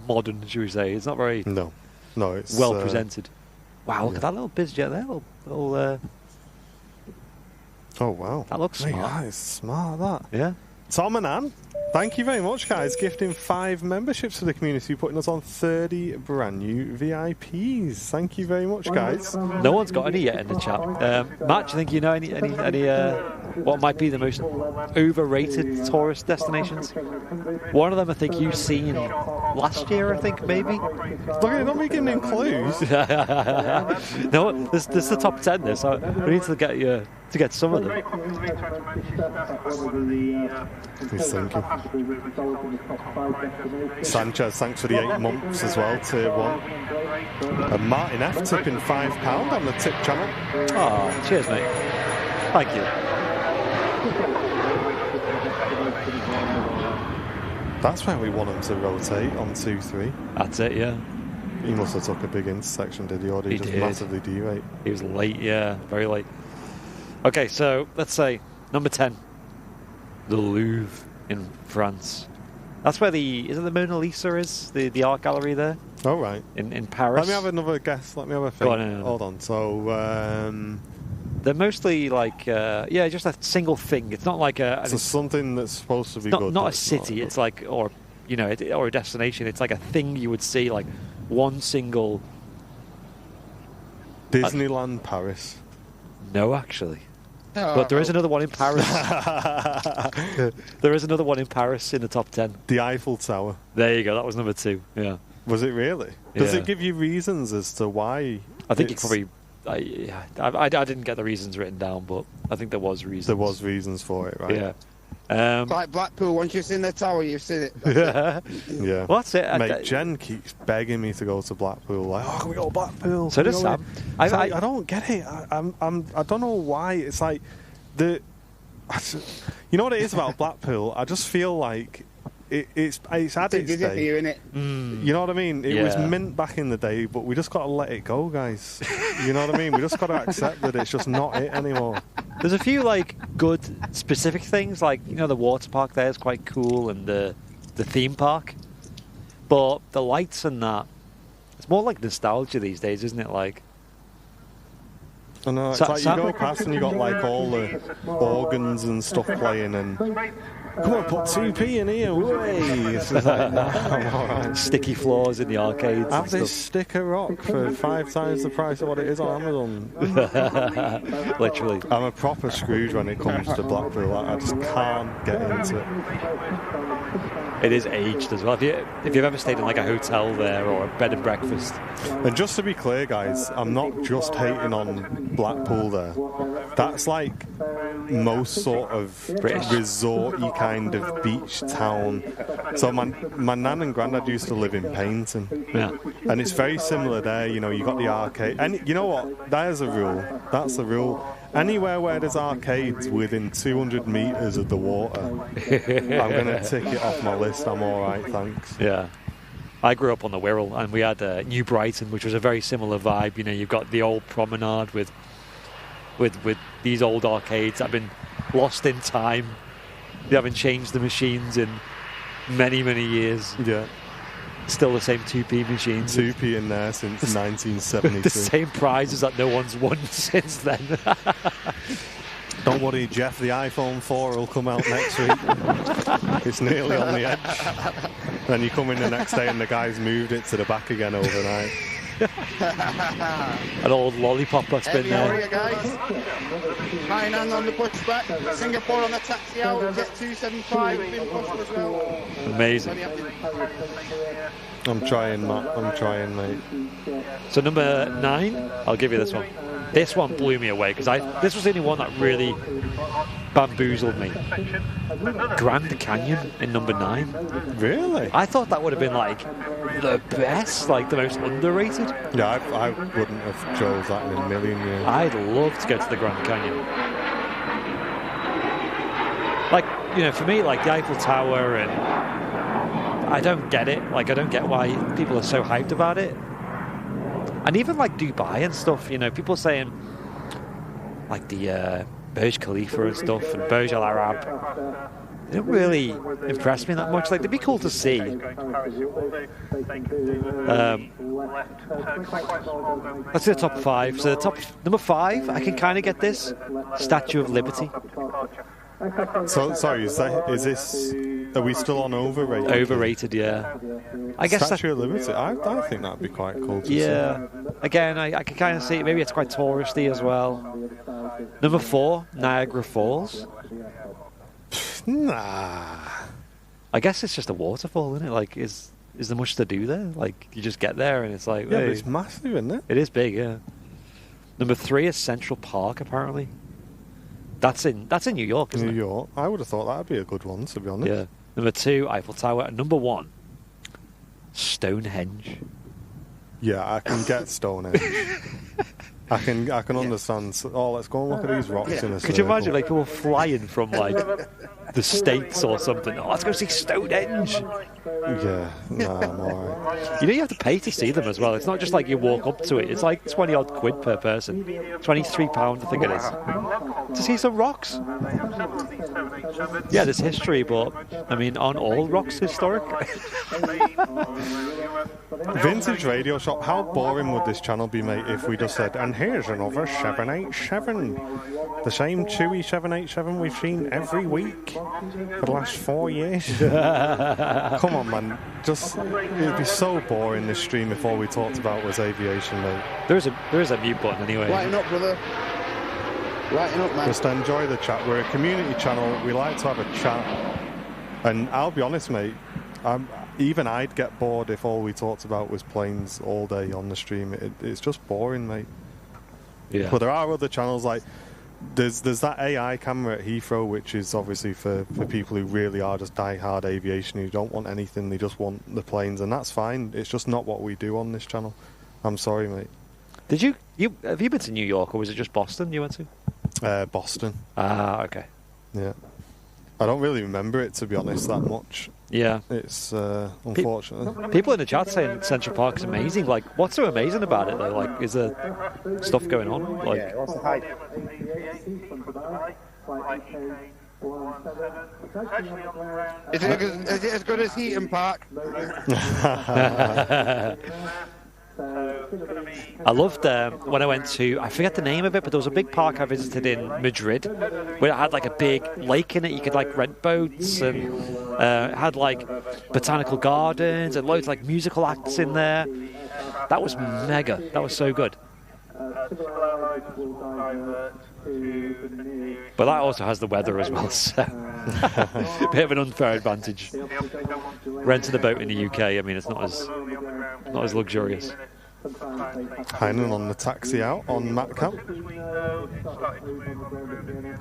modern, should we say? It's not very. No, it's well presented. Wow, look at that little bizjet there. Little oh, wow. That looks smart. Yeah, it's smart, that. Yeah. Tom and Anne, thank you very much, guys. Gifting 5 memberships to the community, putting us on 30 brand new VIPs. Thank you very much, guys. No one's got any yet in the chat. Matt, do you think you know any what might be the most overrated tourist destinations? One of them I think you've seen last year, I think, maybe. Look at it, not making any clues. No, this is the top 10 this. So we need to get some of them. He's thinking. Sanchez, thanks for the 8 months as well, tier 1. And Martin F tipping £5 on the tip channel. Oh, cheers, mate. Thank you. That's where we want him to rotate on 2-3. That's it, yeah. He must have took a big intersection, did he? Or did he just massively derate? He was late, yeah, very late. Okay, so let's say number 10, the Louvre in France. That's where is it the Mona Lisa is? The art gallery there? Oh, right. In Paris. Let me have another guess. Let me have a think. No. Hold on. So, they're mostly like, just a single thing. It's not like so something that's supposed to be good. Not a city. It's like, or a destination. It's like a thing you would see, like one single. Disneyland Paris. No, actually. But there is another one in Paris. There is another one in Paris in the top 10. The Eiffel Tower. There you go. That was number 2. Yeah. Was it really? Does it give you reasons as to why? I think it probably. I didn't get the reasons written down, but I think there was reasons. There was reasons for it, right? Yeah. Like Blackpool, once you've seen the tower, you've seen it. Yeah. What's it? Mate, Jen keeps begging me to go to Blackpool. Like, oh, can we go to Blackpool? So does Sam. I don't get it. I don't know why. It's like you know what it is about Blackpool? I just feel like it's had its day. You, innit? You know what I mean? It was mint back in the day, but we just got to let it go, guys. You know what I mean? We just got to accept that it's just not it anymore. There's a few like good specific things, like the water park there is quite cool, and the theme park. But the lights and that, it's more like nostalgia these days, isn't it? Like, I know, it's like you go past and you got like all the organs and stuff playing, and come on, put 2p in here, way. It's just like, nah, I'm all right. Sticky floors in the arcades. Have this sticker rock for 5 times the price of what it is on Amazon. Literally. I'm a proper Scrooge when it comes to Blackpool. I just can't get into it. It is aged as well. If you've ever stayed in like a hotel there or a bed and breakfast. And just to be clear, guys, I'm not just hating on Blackpool there. That's like most sort of resort-y kind of beach town. So my nan and granddad used to live in Paignton. Yeah. And it's very similar there. You got the arcade. And you know what? There's a rule. That's the rule. Anywhere where there's arcades within 200 metres of the water, I'm going to tick it off my list. I'm all right, thanks. Yeah. I grew up on the Wirral, and we had New Brighton, which was a very similar vibe. You've got the old promenade with these old arcades that have been lost in time. They haven't changed the machines in many, many years. Yeah. Still the same 2p machines. 2p in there since 1972. The same prizes that no one's won since then. Don't worry, Jeff, the iPhone 4 will come out next week. It's nearly on the edge. Then you come in the next day and the guy's moved it to the back again overnight. An old lollipop that's been there. Here, guys. Hainan on the pushback. Singapore on the taxi out. Jet 275 been pushed as well. Amazing. I'm trying, Matt. I'm trying, mate. So number 9, I'll give you this one. This one blew me away because this was the only one that really bamboozled me. Grand Canyon in number 9. Really? I thought that would have been like the best, like the most underrated. Yeah, I wouldn't have chose that in a million years. I'd love to go to the Grand Canyon. Like, for me, like the Eiffel Tower, and I don't get it. Like, I don't get why people are so hyped about it. And even like Dubai and stuff, people saying like the Burj Khalifa and stuff and Burj Al Arab, they don't really impress me that much. Like, they'd be cool to see. Let's do the top 5. So number 5, I can kind of get this Statue of Liberty. So sorry, is this? Are we still on overrated? Overrated, yeah. I guess Statue of Liberty. I think that'd be quite cool to see. Again, I can kind of see it. Maybe it's quite touristy as well. Number 4, Niagara Falls. Nah. I guess it's just a waterfall, isn't it? Like, is there much to do there? Like, you just get there and it's like, yeah, hey. but it's massive, isn't it? It is big, yeah. Number 3 is Central Park, apparently. That's in New York, isn't it? New York. I would have thought that'd be a good one, to be honest. Yeah. Number 2, Eiffel Tower. And number 1, Stonehenge. Yeah, I can get Stonehenge. I can understand. Oh, let's go and look at these rocks in a circle. Could you imagine like people flying from like the States or something? Oh, let's go see Stonehenge. Yeah, nah, I'm alright. You have to pay to see them as well. It's not just like you walk up to it. It's like 20 odd quid per person. £23, I think it is. To see some rocks. Yeah, there's history, but I mean, aren't all rocks historic? Vintage Radio Shop. How boring would this channel be, mate, if we just said, and here's another 787. The same chewy 787 we've seen every week for the last 4 years. Come on, man. It'd be so boring, this stream, if all we talked about was aviation, mate. There is a mute button anyway. Lighten up, brother. Lighten up, man. Just enjoy the chat. We're a community channel. We like to have a chat. And I'll be honest, mate, even I'd get bored if all we talked about was planes all day on the stream. It's just boring, mate. Yeah. But there are other channels like there's that AI camera at Heathrow, which is obviously for people who really are just die-hard aviation, who don't want anything, they just want the planes, and that's fine. It's just not what we do on this channel. I'm sorry, mate. Did you have you been to New York, or was it just Boston you went to? Boston. Ah, okay. Yeah. I don't really remember it, to be honest, that much. Yeah. It's unfortunate. People in the chat saying Central Park's amazing. Like, what's so amazing about it, though? Like, is there stuff going on? Like, Yeah, lots of hype. Is it as good as Heaton Park? I loved when I went to, I forget the name of it, but there was a big park I visited in Madrid where it had like a big lake in it. You could like rent boats, and it had like botanical gardens and loads of like musical acts in there. That was mega. That was so good. But that also has the weather as well, so bit of an unfair advantage. Renting a boat in the UK, I mean, it's not as luxurious. Heinen on the taxi out on Matt Camp.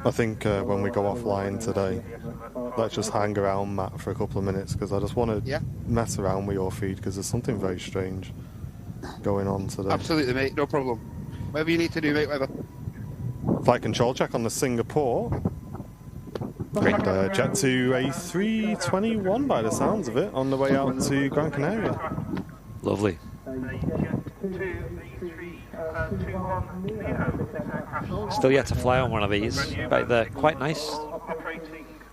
I think when we go offline today, let's just hang around Matt for a couple of minutes, because I just want to mess around with your feed, because there's something very strange going on today. Absolutely, mate, no problem. Whatever you need to do, mate, whatever. Flight control check on the Singapore. And jet to A321 by the sounds of it, on the way out to Gran Canaria. Lovely. Still yet to fly on one of these, but they're quite nice,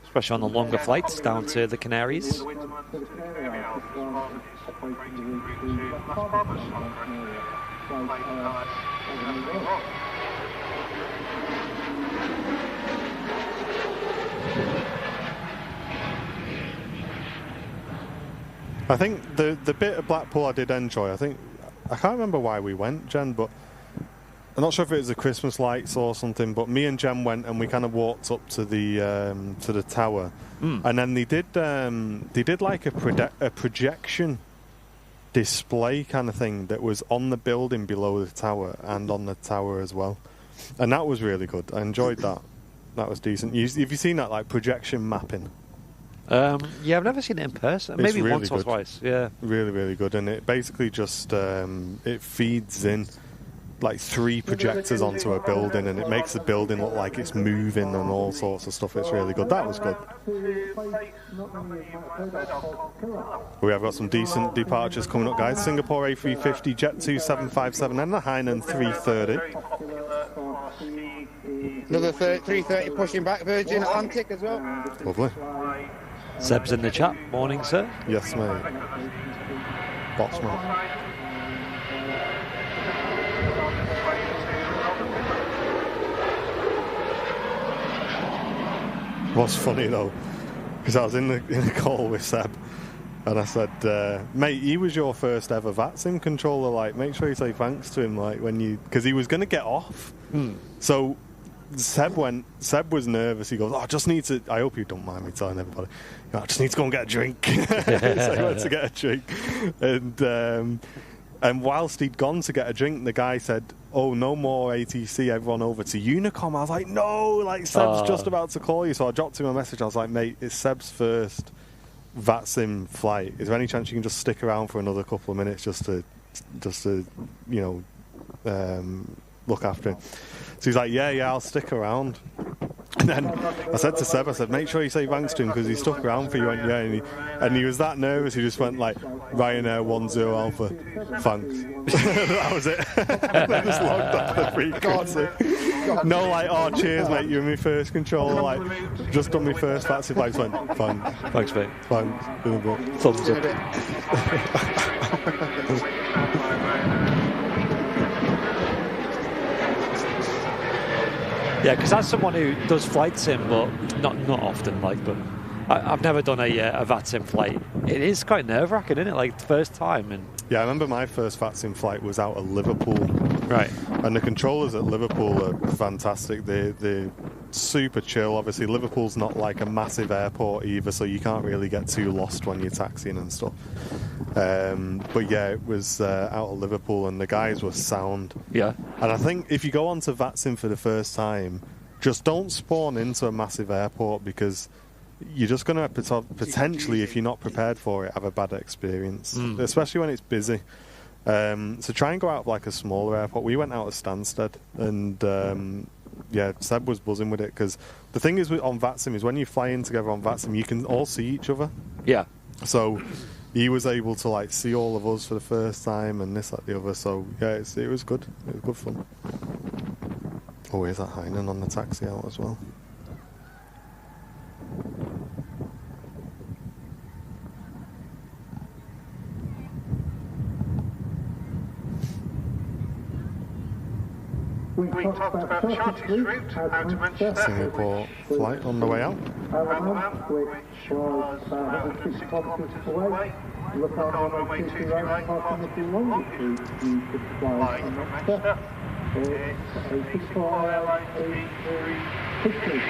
especially on the longer flights down to the Canaries. I think the bit of Blackpool I did enjoy. I can't remember why we went, Jen, but I'm not sure if it was the Christmas lights or something. But me and Jen went, and we kind of walked up to the tower, and then they did like a projection display kind of thing that was on the building below the tower and on the tower as well, and that was really good. I enjoyed that. That was decent. Have you seen that, like, projection mapping? Yeah, I've never seen it in person. It's Maybe really once or good. twice. Yeah, really, really good. And it basically just it feeds in like 3 projectors onto a building, and it makes the building look like it's moving and all sorts of stuff. It's really good. That was good. We have got some decent departures coming up, guys. Singapore A350, Jet 2757, and the Hainan 330. Another 330 pushing back, Virgin Atlantic as well. Lovely. Seb's in the chat. Morning, sir. Yes, mate. Boss, mate. What's funny though, because I was in the call with Seb, and I said, mate, he was your first ever VATSIM controller. Like, make sure you say thanks to him, like, because he was going to get off. So Seb was nervous. He goes, I just need to, I hope you don't mind me telling everybody, I just need to go and get a drink. So he went to get a drink. And whilst he'd gone to get a drink, the guy said, oh, no more ATC, everyone over to Unicom. I was like, no, like, Seb's just about to call you. So I dropped him a message. I was like, mate, it's Seb's first VATSIM flight. Is there any chance you can just stick around for another couple of minutes just to look after him? So he's like, yeah, I'll stick around. And then I said to Seb, I said, make sure you say thanks to him, because he stuck around for you. And, and he was that nervous, he just went like, Ryanair 10 Alpha, thanks. That was it. They just logged off the frequency. No, like, oh, cheers, mate, you're my first controller. Like, just done my first VATSIM flight. Went, thanks. Thanks, mate. Thanks. Thumbs up. Yeah, because as someone who does flight sim, but not often, like, but I've never done a VATSIM flight. It is quite nerve-wracking, isn't it? Like, the first time. And yeah, I remember my first VATSIM flight was out of Liverpool. Right. And the controllers at Liverpool are fantastic. They're super chill. Obviously, Liverpool's not like a massive airport either, so you can't really get too lost when you're taxiing and stuff. But yeah, it was out of Liverpool, and the guys were sound. Yeah. And I think if you go onto VATSIM for the first time, just don't spawn into a massive airport, because you're just going to potentially, if you're not prepared for it, have a bad experience, especially when it's busy. So try and go out of like a smaller airport. We went out of Stansted, and yeah, Seb was buzzing with it, because the thing is on VATSIM is when you fly in together on VATSIM, you can all see each other. Yeah. So he was able to like see all of us for the first time, and this, that, the other. So yeah, it was good. It was good fun. Oh, here's that Heinen on the taxi out as well. We talked about shortest route out to Manchester. Singapore flight on the way out. Which was 150 kilometres away. Look on runway 23 right, passing if you want to. You could fly from Manchester. It's a Singapore Airline 350.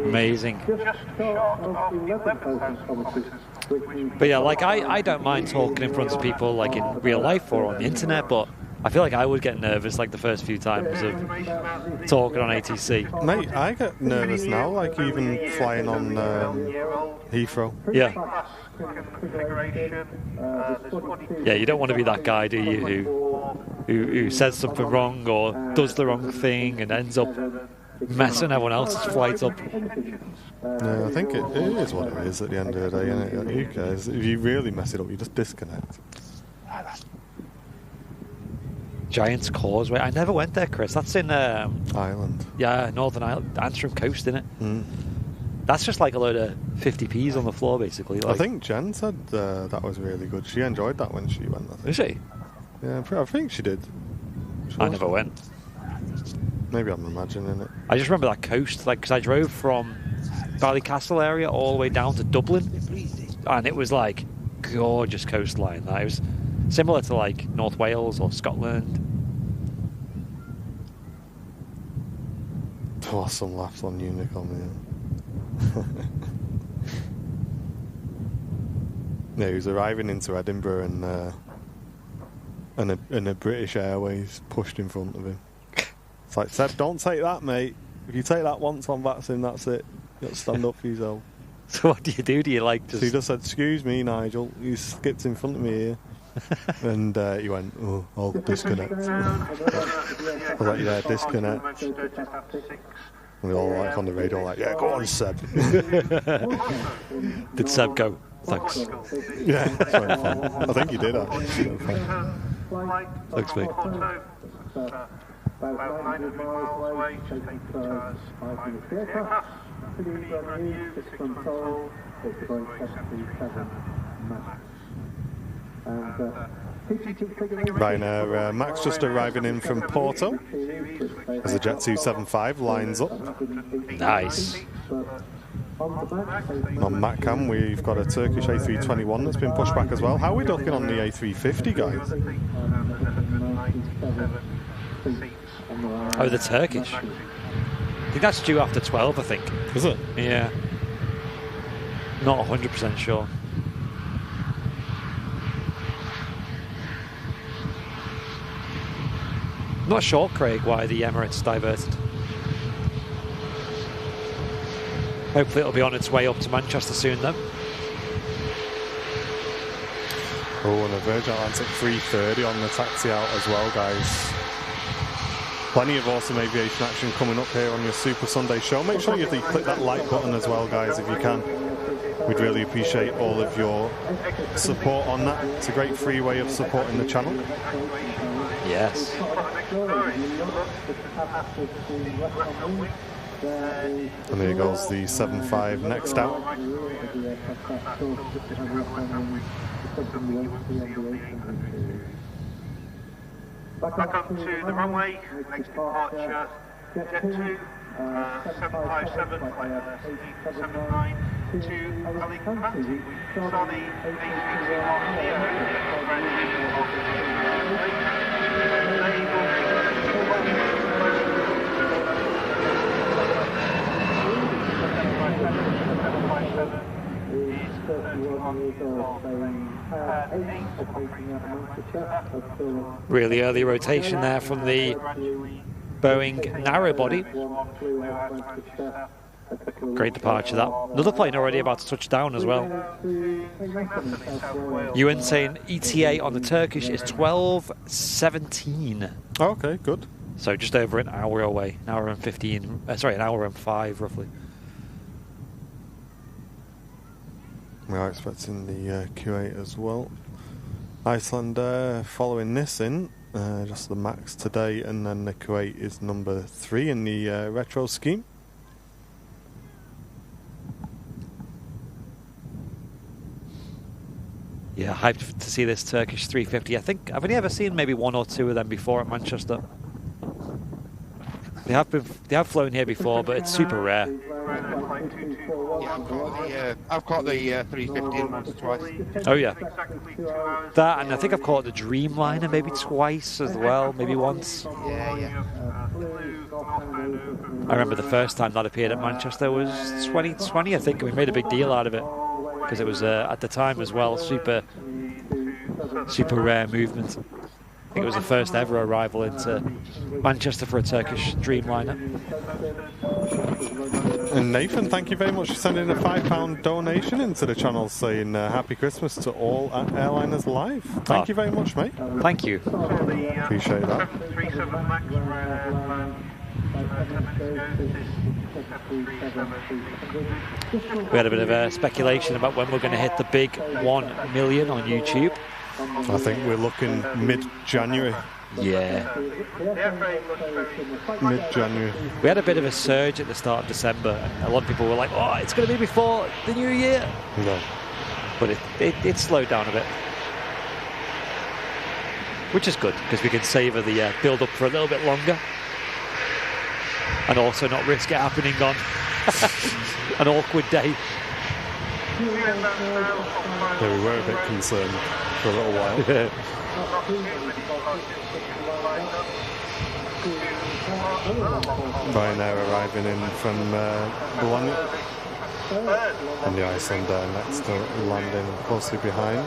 Amazing. But yeah, like I don't mind talking in front of people like in real life or on the internet, but I feel like I would get nervous like the first few times of talking on ATC. Mate, I get nervous now, like even flying on Heathrow. Yeah. Yeah, you don't want to be that guy, do you, who says something wrong or does the wrong thing and ends up messing everyone else's flights up. No, I think it is what it is at the end of the day, isn't it? Who cares? If you really mess it up, you just disconnect. Giant's Causeway. I never went there, Chris. That's in Ireland. Yeah, Northern Ireland, Antrim Coast, isn't it? That's just like a load of 50p's on the floor, basically. Like. I think Jen said that was really good. She enjoyed that when she went. I think. Is she? Yeah, I think she did. I never went. Maybe I'm imagining it. I just remember that coast, like, because I drove from Ballycastle area all the way down to Dublin, and it was like gorgeous coastline. It was similar to like North Wales or Scotland. Oh, some laughs on Unicom, yeah. Yeah, he was arriving into Edinburgh, and a British Airways pushed in front of him. It's like, Seb, don't take that, mate. If you take that once on VATSIM, that's it. You got to stand up for yourself. So what do you do? Do you like just... So he just said, excuse me, Nigel, you skipped in front of me here. And he went, oh, I'll disconnect. I was like, yeah, disconnect. And we all like on the radio like, yeah, go on, Seb. Did Seb go? Thanks. Yeah, it's very fun. I think he did, actually. Thanks, mate. About 900 miles away, taking turns 5 minutes aircraft. Please run you, this control, it's going 737 Max. Ryanair Max just arriving in from Porto as the Jet 275 lines up. Nice. On MatCam we've got a Turkish A321 that's been pushed back as well. How are we looking on the A350, guys? Oh, the Turkish. I think that's due after 12, I think. Is it? Yeah. Not 100% sure. Not sure, Craig, why the Emirates diverted. Hopefully it'll be on its way up to Manchester soon, though. Oh, and a Virgin Atlantic 330 on the taxi out as well, guys. Plenty of awesome aviation action coming up here on your Super Sunday show. Make sure you click that like button as well, guys, if you can. We'd really appreciate all of your support on that. It's a great free way of supporting the channel. Yes. And here goes the 7.5 next out. Back up to the runway, next departure, Jet 2, 757, 879 to Alicante. We saw the A321 here, is 31 years old, saying 8 operating out of Manchester. Really early rotation there from the Boeing narrow body. Great departure that. Another plane already about to touch down as well. UN saying ETA on the Turkish is 12:17. Oh, okay, good. So just over an hour away. An hour and 15. Sorry, an hour and 5 roughly. We are expecting the Q8 as well. Iceland following this in. Just the max today, and then the Q8 is number 3 in the retro scheme. Yeah, hyped to see this Turkish 350. I think I've only ever seen maybe 1 or 2 of them before at Manchester. They have flown here before, but it's super rare. Yeah, I've caught the 350 once or twice. Oh yeah, that, and I think I've caught the Dreamliner maybe twice as well, maybe once. Yeah. I remember the first time that appeared at Manchester was 2020, I think, and we made a big deal out of it because it was at the time as well super rare movement. I think it was the first ever arrival into Manchester for a Turkish Dreamliner. And Nathan, thank you very much for sending a £5 donation into the channel, saying Happy Christmas to all at Airliners Live. Thank you very much, mate. Thank you. Appreciate that. 737 Max We had a bit of speculation about when we're going to hit the big 1 million on YouTube. I think we're looking mid-January. Yeah. Mid-January. We had a bit of a surge at the start of December, and a lot of people were like, oh, it's going to be before the new year. No. But it slowed down a bit. Which is good, because we can savour the build-up for a little bit longer. And also not risk it happening on an awkward day. Yeah, we were a bit concerned for a little while. Ryanair arriving in from Bologna. And the Icelander next to landing closely behind.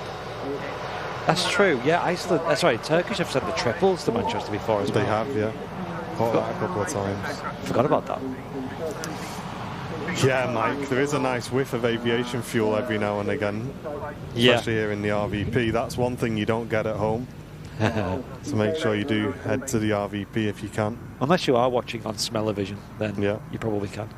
That's true, yeah. Turkish have sent the triples to Manchester before as well. They have, yeah. Caught that a couple of times. Forgot about that. Yeah, Mike, there is a nice whiff of aviation fuel every now and again. Especially here in the RVP. That's one thing you don't get at home. So make sure you do head to the RVP if you can. Unless you are watching on Smell-O-Vision, then you probably can.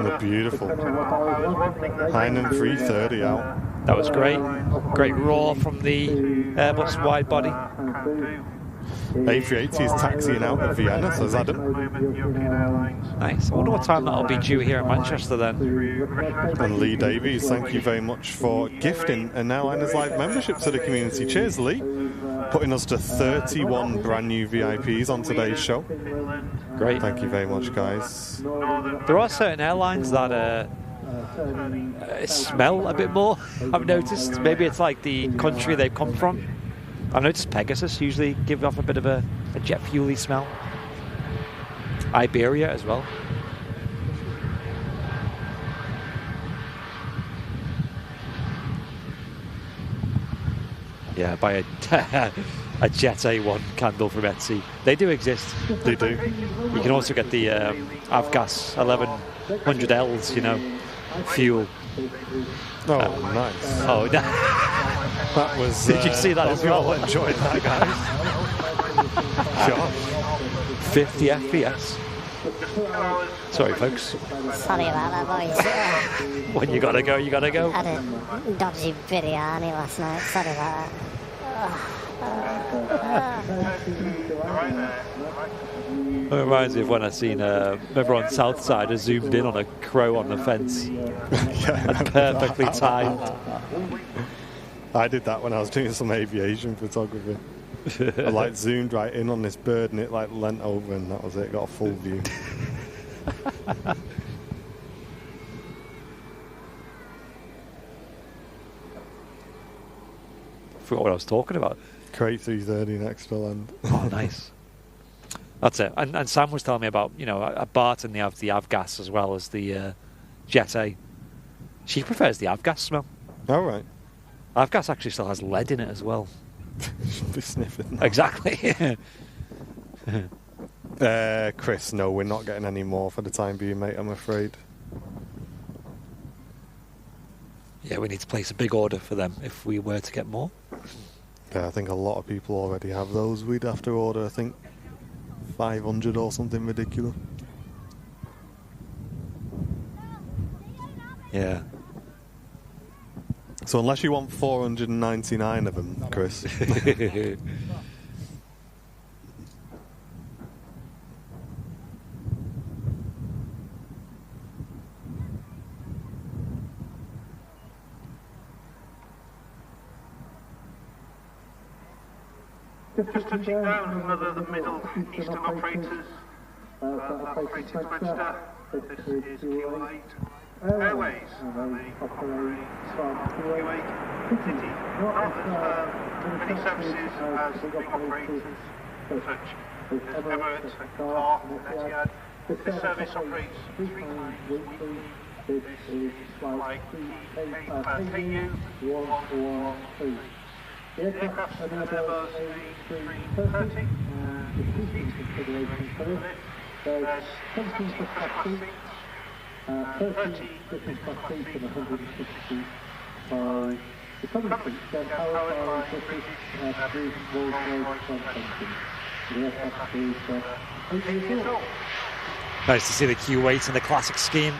They're beautiful. Heineken 330 out. That was great. Great roar from the Airbus wide body. A380 is taxiing out of Vienna, says Adam. Nice. I wonder what time that'll be due here in Manchester then. And Lee Davies, thank you very much for gifting an Airliners Live membership to the community. Cheers, Lee. Putting us to 31 brand new VIPs on today's show. Great. Thank you very much, guys. There are certain airlines that smell a bit more, I've noticed. Maybe it's like the country they've come from. I've noticed Pegasus usually give off a bit of a jet fuel-y smell. Iberia as well. Yeah, buy a Jet A1 candle from Etsy. They do exist. They do. You can also get the Avgas 1100Ls, fuel. Oh, nice. Oh, no. That was... Did you see that as well? I enjoyed that, guys. Gosh. 50 FPS. Sorry, folks. Sorry about that, boys. When you gotta go, you gotta go. I had a dodgy biryani last night. Sorry about that. It reminds me of when I seen, remember on South Side, I zoomed in on a crow on the fence. And perfectly timed. I did that when I was doing some aviation photography. I like zoomed right in on this bird and it like leant over and that was it, got a full view. Forgot what I was talking about. Crate 330 next to land. Oh, nice. That's it. And Sam was telling me about, at Barton they have the avgas as well as the Jet A. She prefers the avgas smell. All right. Avgas actually still has lead in it as well. She'll be sniffing. Exactly. Chris, no, we're not getting any more for the time being, mate, I'm afraid. Yeah, we need to place a big order for them if we were to get more. Yeah, I think a lot of people already have those. We'd have to order, I think, 500 or something ridiculous. Yeah. So unless you want 499 of them, Chris. Just touching down from one of the Middle Eastern operators, operating register. This is Q8 Airways, and they operate from Q8 City. Not as many services as big operators such as Emirates, Qatar, and Etihad. This service operates 3 times weekly. This is flight KU 112. The aircraft are now Airbus A330, and the seating configuration for this, there's 17 first class seats, 30 business class seats and 160 by the common seats, then powered by British Rolls-Royce front engines. The aircraft is 8 years old. Nice to see the Q8 in the classic scheme.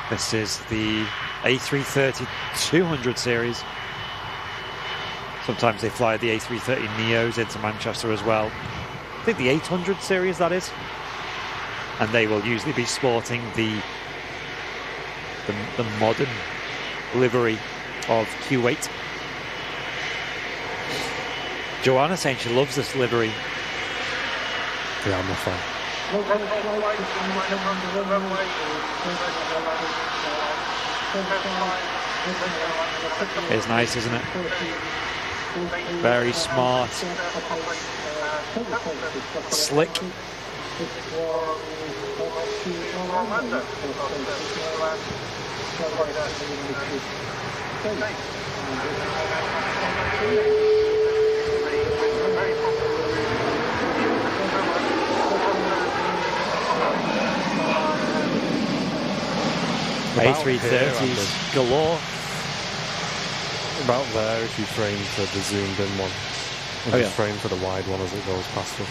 This is the A330-200 series. Sometimes they fly the A330 Neos into Manchester as well. I think the 800 series, that is. And they will usually be sporting the modern livery of Q8. Joanna saying she loves this livery. Yeah, I'm a fan. It's nice, isn't it? Very smart. Slick. A330s galore. About there if you frame for the zoomed in one. And just frame for the wide one as it goes past us.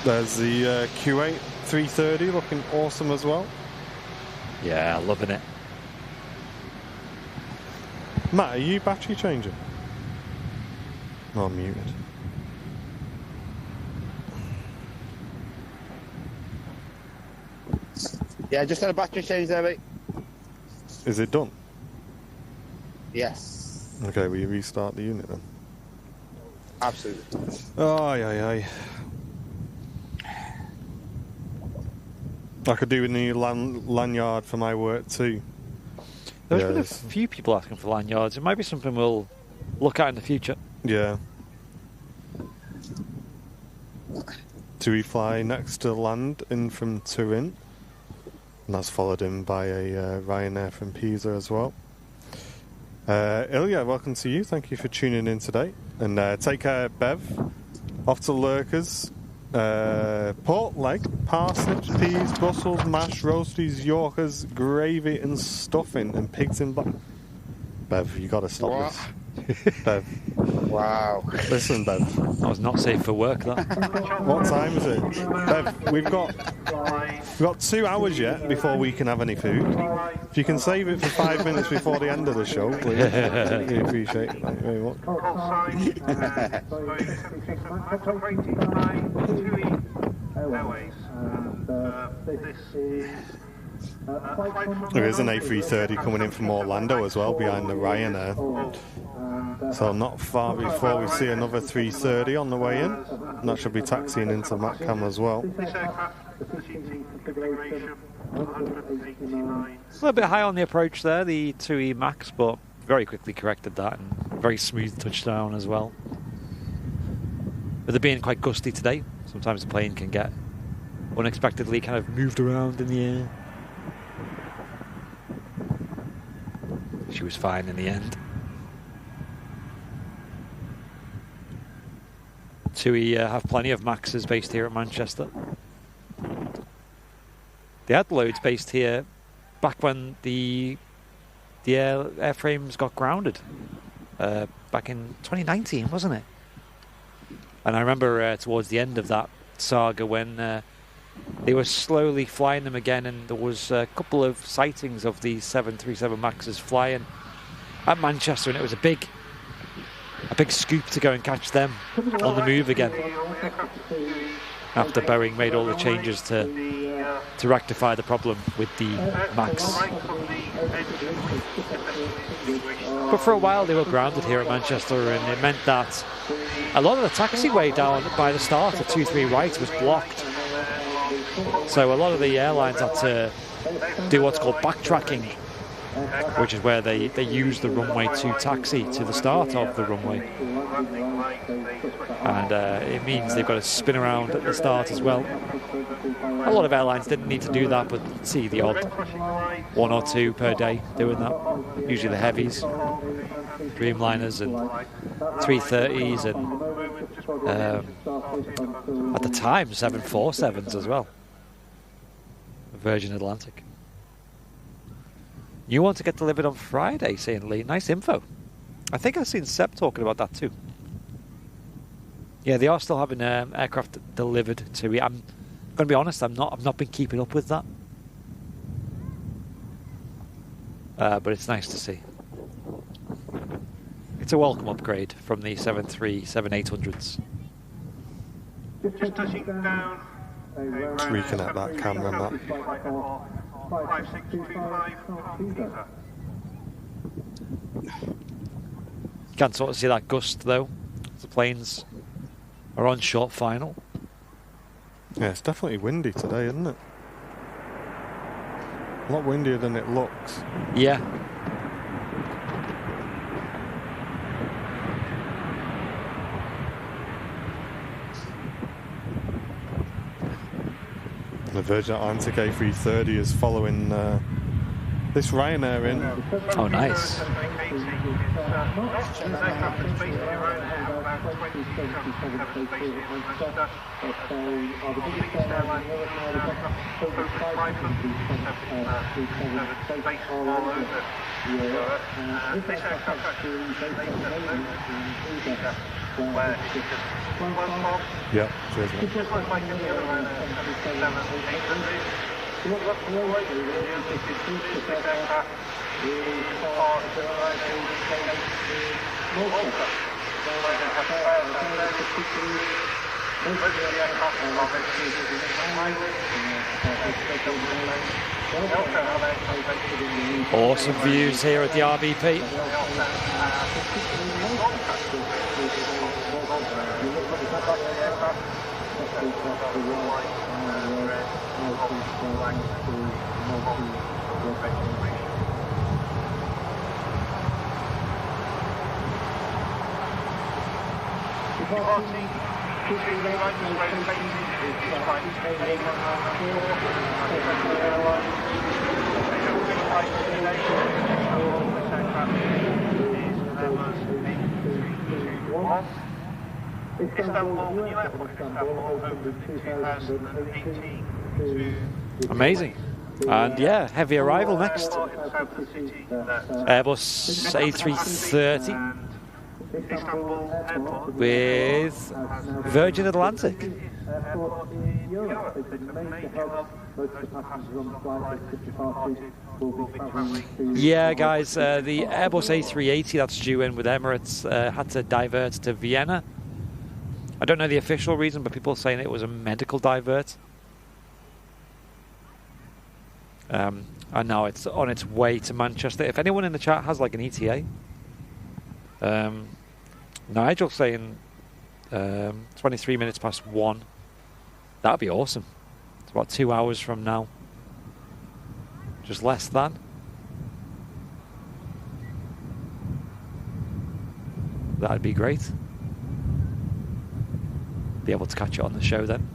There's the Q8 330 looking awesome as well. Yeah, loving it. Matt, are you battery changing? No, I'm muted. Yeah, just had a battery change there, mate. Is it done? Yes. Okay, will you restart the unit then? Absolutely. Oh, yeah. I could do a new lanyard for my work too. There's been a few people asking for lanyards. It might be something we'll look at in the future. Yeah. Do we fly next to land in from Turin? And that's followed in by a Ryanair from Pisa as well. Ilya, welcome to you. Thank you for tuning in today. And take care, Bev. Off to Lurkers. Pork leg, parsnips, peas, Brussels, mash, roasties, Yorkers, gravy and stuffing, and pigs in black. Bev, you got to stop this. Bev. Wow. Listen, Bev. That was not safe for work, that. What time is it? Bev, we've got 2 hours yet before we can have any food. If you can save it for 5 minutes before the end of the show, please. We appreciate it. Thank you very much. There is an A330 coming in from Orlando as well, behind the Ryanair. So not far before we see another 330 on the way in. And that should be taxiing into Matcam as well. A little bit high on the approach there, the 2E Max, but very quickly corrected that, and very smooth touchdown as well. With it being quite gusty today, sometimes the plane can get unexpectedly kind of moved around in the air. She was fine in the end. 2E have plenty of Maxes based here at Manchester. They had loads based here back when the airframes got grounded. Back in 2019, wasn't it? And I remember towards the end of that saga when they were slowly flying them again, and there was a couple of sightings of these 737 Maxes flying at Manchester, and it was a big scoop to go and catch them on the move again after Boeing made all the changes to rectify the problem with the Max. But for a while they were grounded here at Manchester, and it meant that a lot of the taxiway down by the start of 23 right was blocked. So a lot of the airlines had to do what's called backtracking, which is where they use the runway to taxi to the start of the runway. And it means they've got to spin around at the start as well. A lot of airlines didn't need to do that, but see the odd 1 or 2 per day doing that. Usually the heavies, Dreamliners and 330s, and at the time 747s as well. Virgin Atlantic. You want to get delivered on Friday, saying Lee. Nice info. I think I've seen Seb talking about that too. Yeah, they are still having aircraft delivered to me. I'm going to be honest, I've not been keeping up with that. But it's nice to see. It's a welcome upgrade from the 737-800s. Just touching down. Just reconnect that camera and that. 5625. Can't sort of see that gust though. The planes are on short final. Yeah, it's definitely windy today, isn't it? A lot windier than it looks. Yeah. The Virgin Atlantic A330 is following this Ryanair in. Oh, nice. Yeah, cheers, mate. Awesome views here at the RBP. Amazing. And yeah, heavy arrival next. Airbus A330 Istanbul Airport with Virgin Atlantic. Airport in Europe. It's a major hub. Most of the passengers on the flight at 50 parties will be travelling to... Yeah, guys, the Airbus A380 that's due in with Emirates had to divert to Vienna. I don't know the official reason, but people are saying it was a medical divert. And now it's on its way to Manchester. If anyone in the chat has like an ETA, Nigel's saying 23 minutes past 1. That'd be awesome. It's about 2 hours from now. Just less than. That'd be great. Be able to catch it on the show then.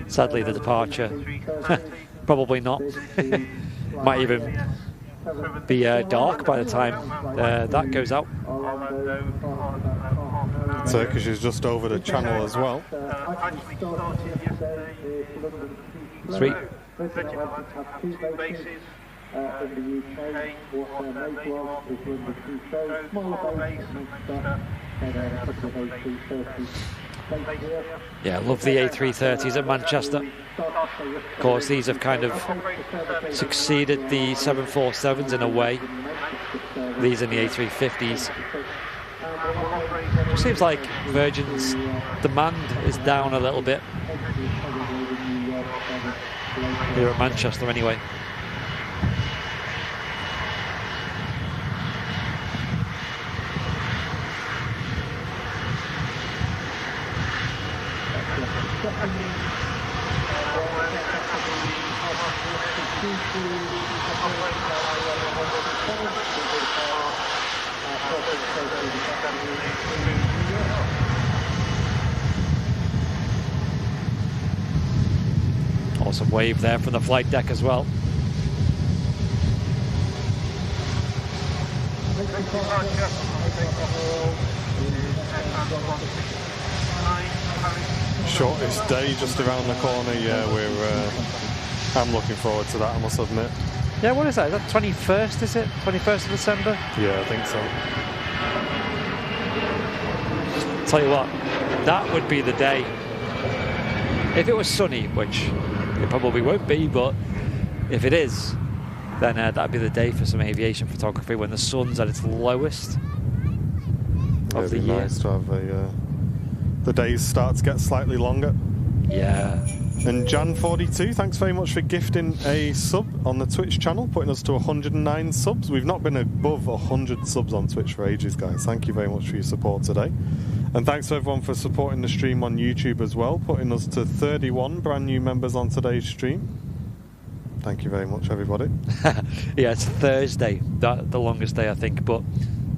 Sadly, the departure, probably not. Might even be dark by the time that goes out. Turkish is just over the channel as well. Sweet. Yeah, I love the A330s at Manchester. Of course, these have kind of succeeded the 747s in a way. These are the A350s. It seems like Virgin's demand is down a little bit here at Manchester anyway. Awesome wave there from the flight deck as well. Shortest day just around the corner. Yeah, I'm looking forward to that, I must admit. Yeah, what is that? Is that 21st, is it? 21st of December? Yeah, I think so. Tell you what, that would be the day. If it was sunny, which it probably won't be, but if it is, then that'd be the day for some aviation photography when the sun's at its lowest of the year. Nice to have the days start to get slightly longer. Yeah. And Jan42, thanks very much for gifting a sub on the Twitch channel, putting us to 109 subs. We've not been above 100 subs on Twitch for ages, guys. Thank you very much for your support today. And thanks to everyone for supporting the stream on YouTube as well, putting us to 31 brand new members on today's stream. Thank you very much, everybody. Yeah, it's Thursday, the longest day, I think, but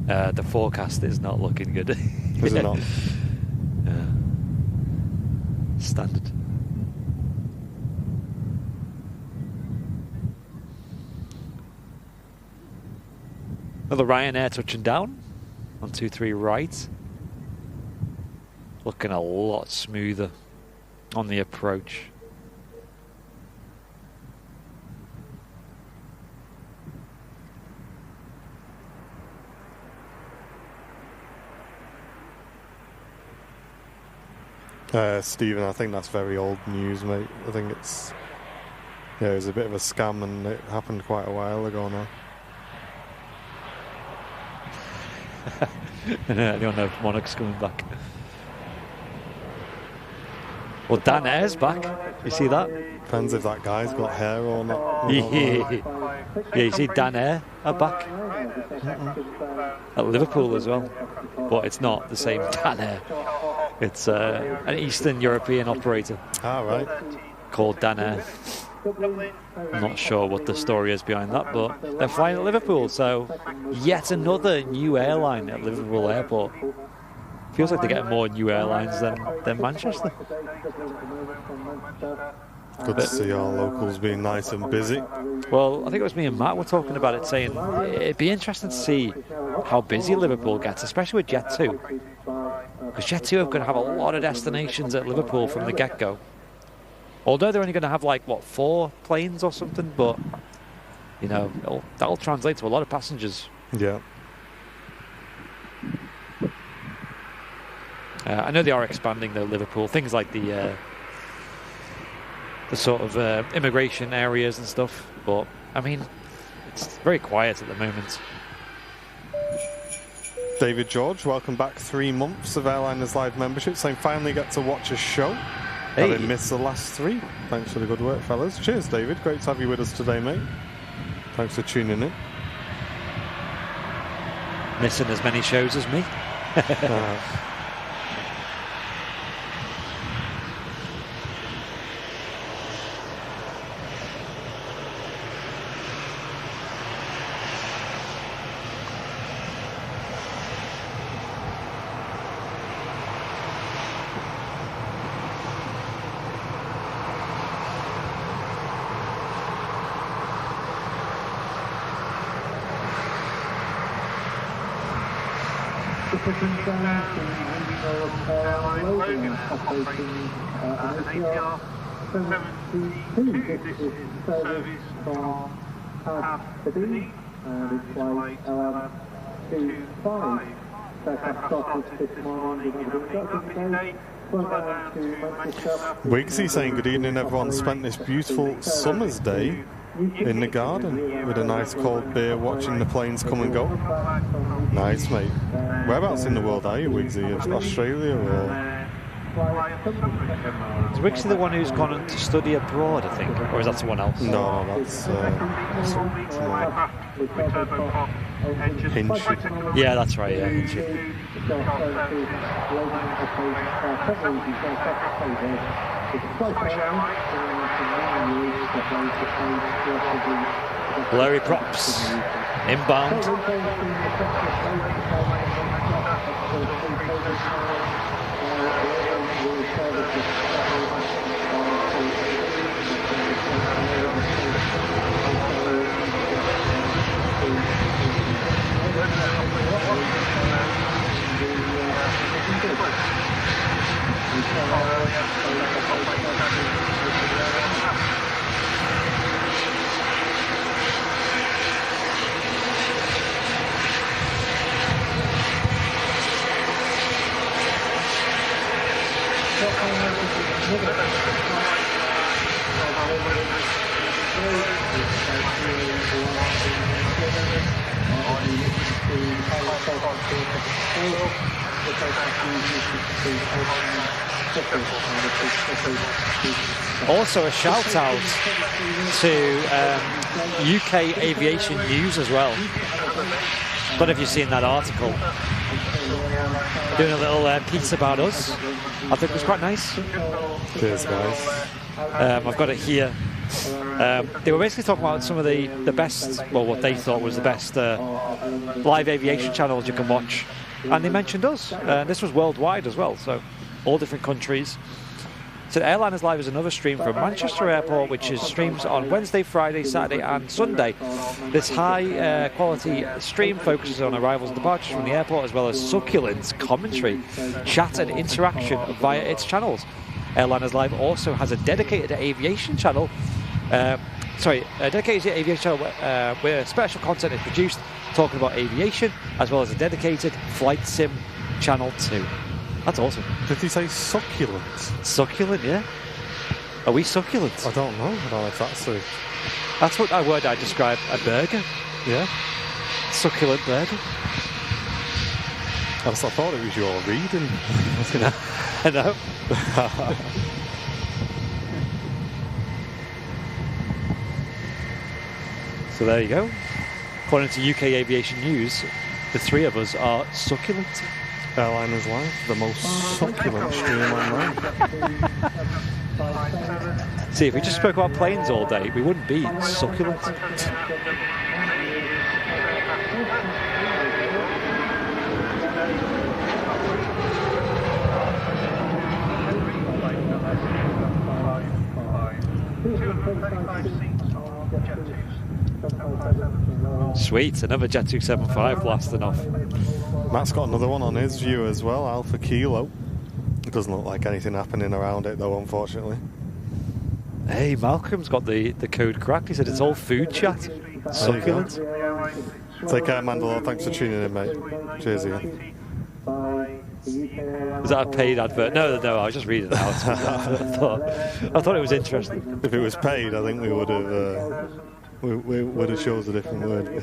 the forecast is not looking good. Is it not? Standard. Another Ryanair touching down on 23 right. Looking a lot smoother on the approach. Stephen, I think that's very old news, mate. I think it was a bit of a scam and it happened quite a while ago now. I don't know if Monarch's coming back. Well, Dan Air's back. You see that? Depends if that guy's got hair or not. Yeah, you see Dan Air are back. At Liverpool as well. But it's not the same Dan Air. It's an Eastern European operator. Ah, right. Called Dan Air. I'm not sure what the story is behind that, but they're flying at Liverpool, so yet another new airline at Liverpool Airport. Feels like they're getting more new airlines than Manchester. Good to see our locals being nice and busy. Well, I think it was me and Matt were talking about it, saying it'd be interesting to see how busy Liverpool gets, especially with Jet 2. Because Jet 2 are going to have a lot of destinations at Liverpool from the get-go. Although they're only going to have, 4 planes or something, but, that'll translate to a lot of passengers. Yeah. I know they are expanding though, Liverpool. Things like the sort of immigration areas and stuff. But I mean, it's very quiet at the moment. David George, welcome back. 3 months of Airliners Live membership, saying finally get to watch a show. Hey. Having missed the last 3. Thanks for the good work, fellas. Cheers, David. Great to have you with us today, mate. Thanks for tuning in. Missing as many shows as me. Airline Logan operating as an ATR 72. This is service from Aberdeen and it's flight 1125. Aircraft started this morning with today. Wigsy saying good evening everyone. Spent this beautiful summer's day in the garden with a nice cold beer watching the planes come and go. Nice, mate. Whereabouts in the world are you, Wigsy? Australia or? Is Wigsy the one who's gone on to study abroad, I think? Or is that someone else? No, that's Hinch. Yeah, that's right, yeah. Hinch. Blurry props. Inbound. Also a shout out to UK Aviation News as well. Don't know if you've seen that article. Doing a little piece about us. I think it was quite nice. Cheers, guys. I've got it here. They were basically talking about some of the best, well, what they thought was the best live aviation channels you can watch. And they mentioned us. This was worldwide as well, so all different countries. So Airliners Live is another stream from Manchester Airport, which is streams on Wednesday, Friday, Saturday and Sunday. This high quality stream focuses on arrivals and departures from the airport, as well as Succulent commentary, chat and interaction via its channels. Airliners Live also has a dedicated aviation channel, where special content is produced talking about aviation, as well as a dedicated flight sim channel too. That's awesome. Did he say succulent? Succulent, yeah. Are we succulent? I don't know. I don't know if that's a... That's what word I describe a burger. Yeah. Succulent burger. I thought it was your reading. I know. So there you go. According to UK Aviation News, the three of us are succulent. Airliners Live, the most succulent stream online. See, if we just spoke about planes all day, we wouldn't be succulent. Sweet, another Jet 275 blasting off. Matt's got another one on his view as well, Alpha Kilo. It doesn't look like anything happening around it though, unfortunately. Hey, Malcolm's got the code cracked. He said it's all food chat. Succulent. Take care, Mandalore. Thanks for tuning in, mate. Cheers, Ian. Is that a paid advert? No, I was just reading it out. I thought it was interesting. If it was paid, I think we would have. We would have chose a different word.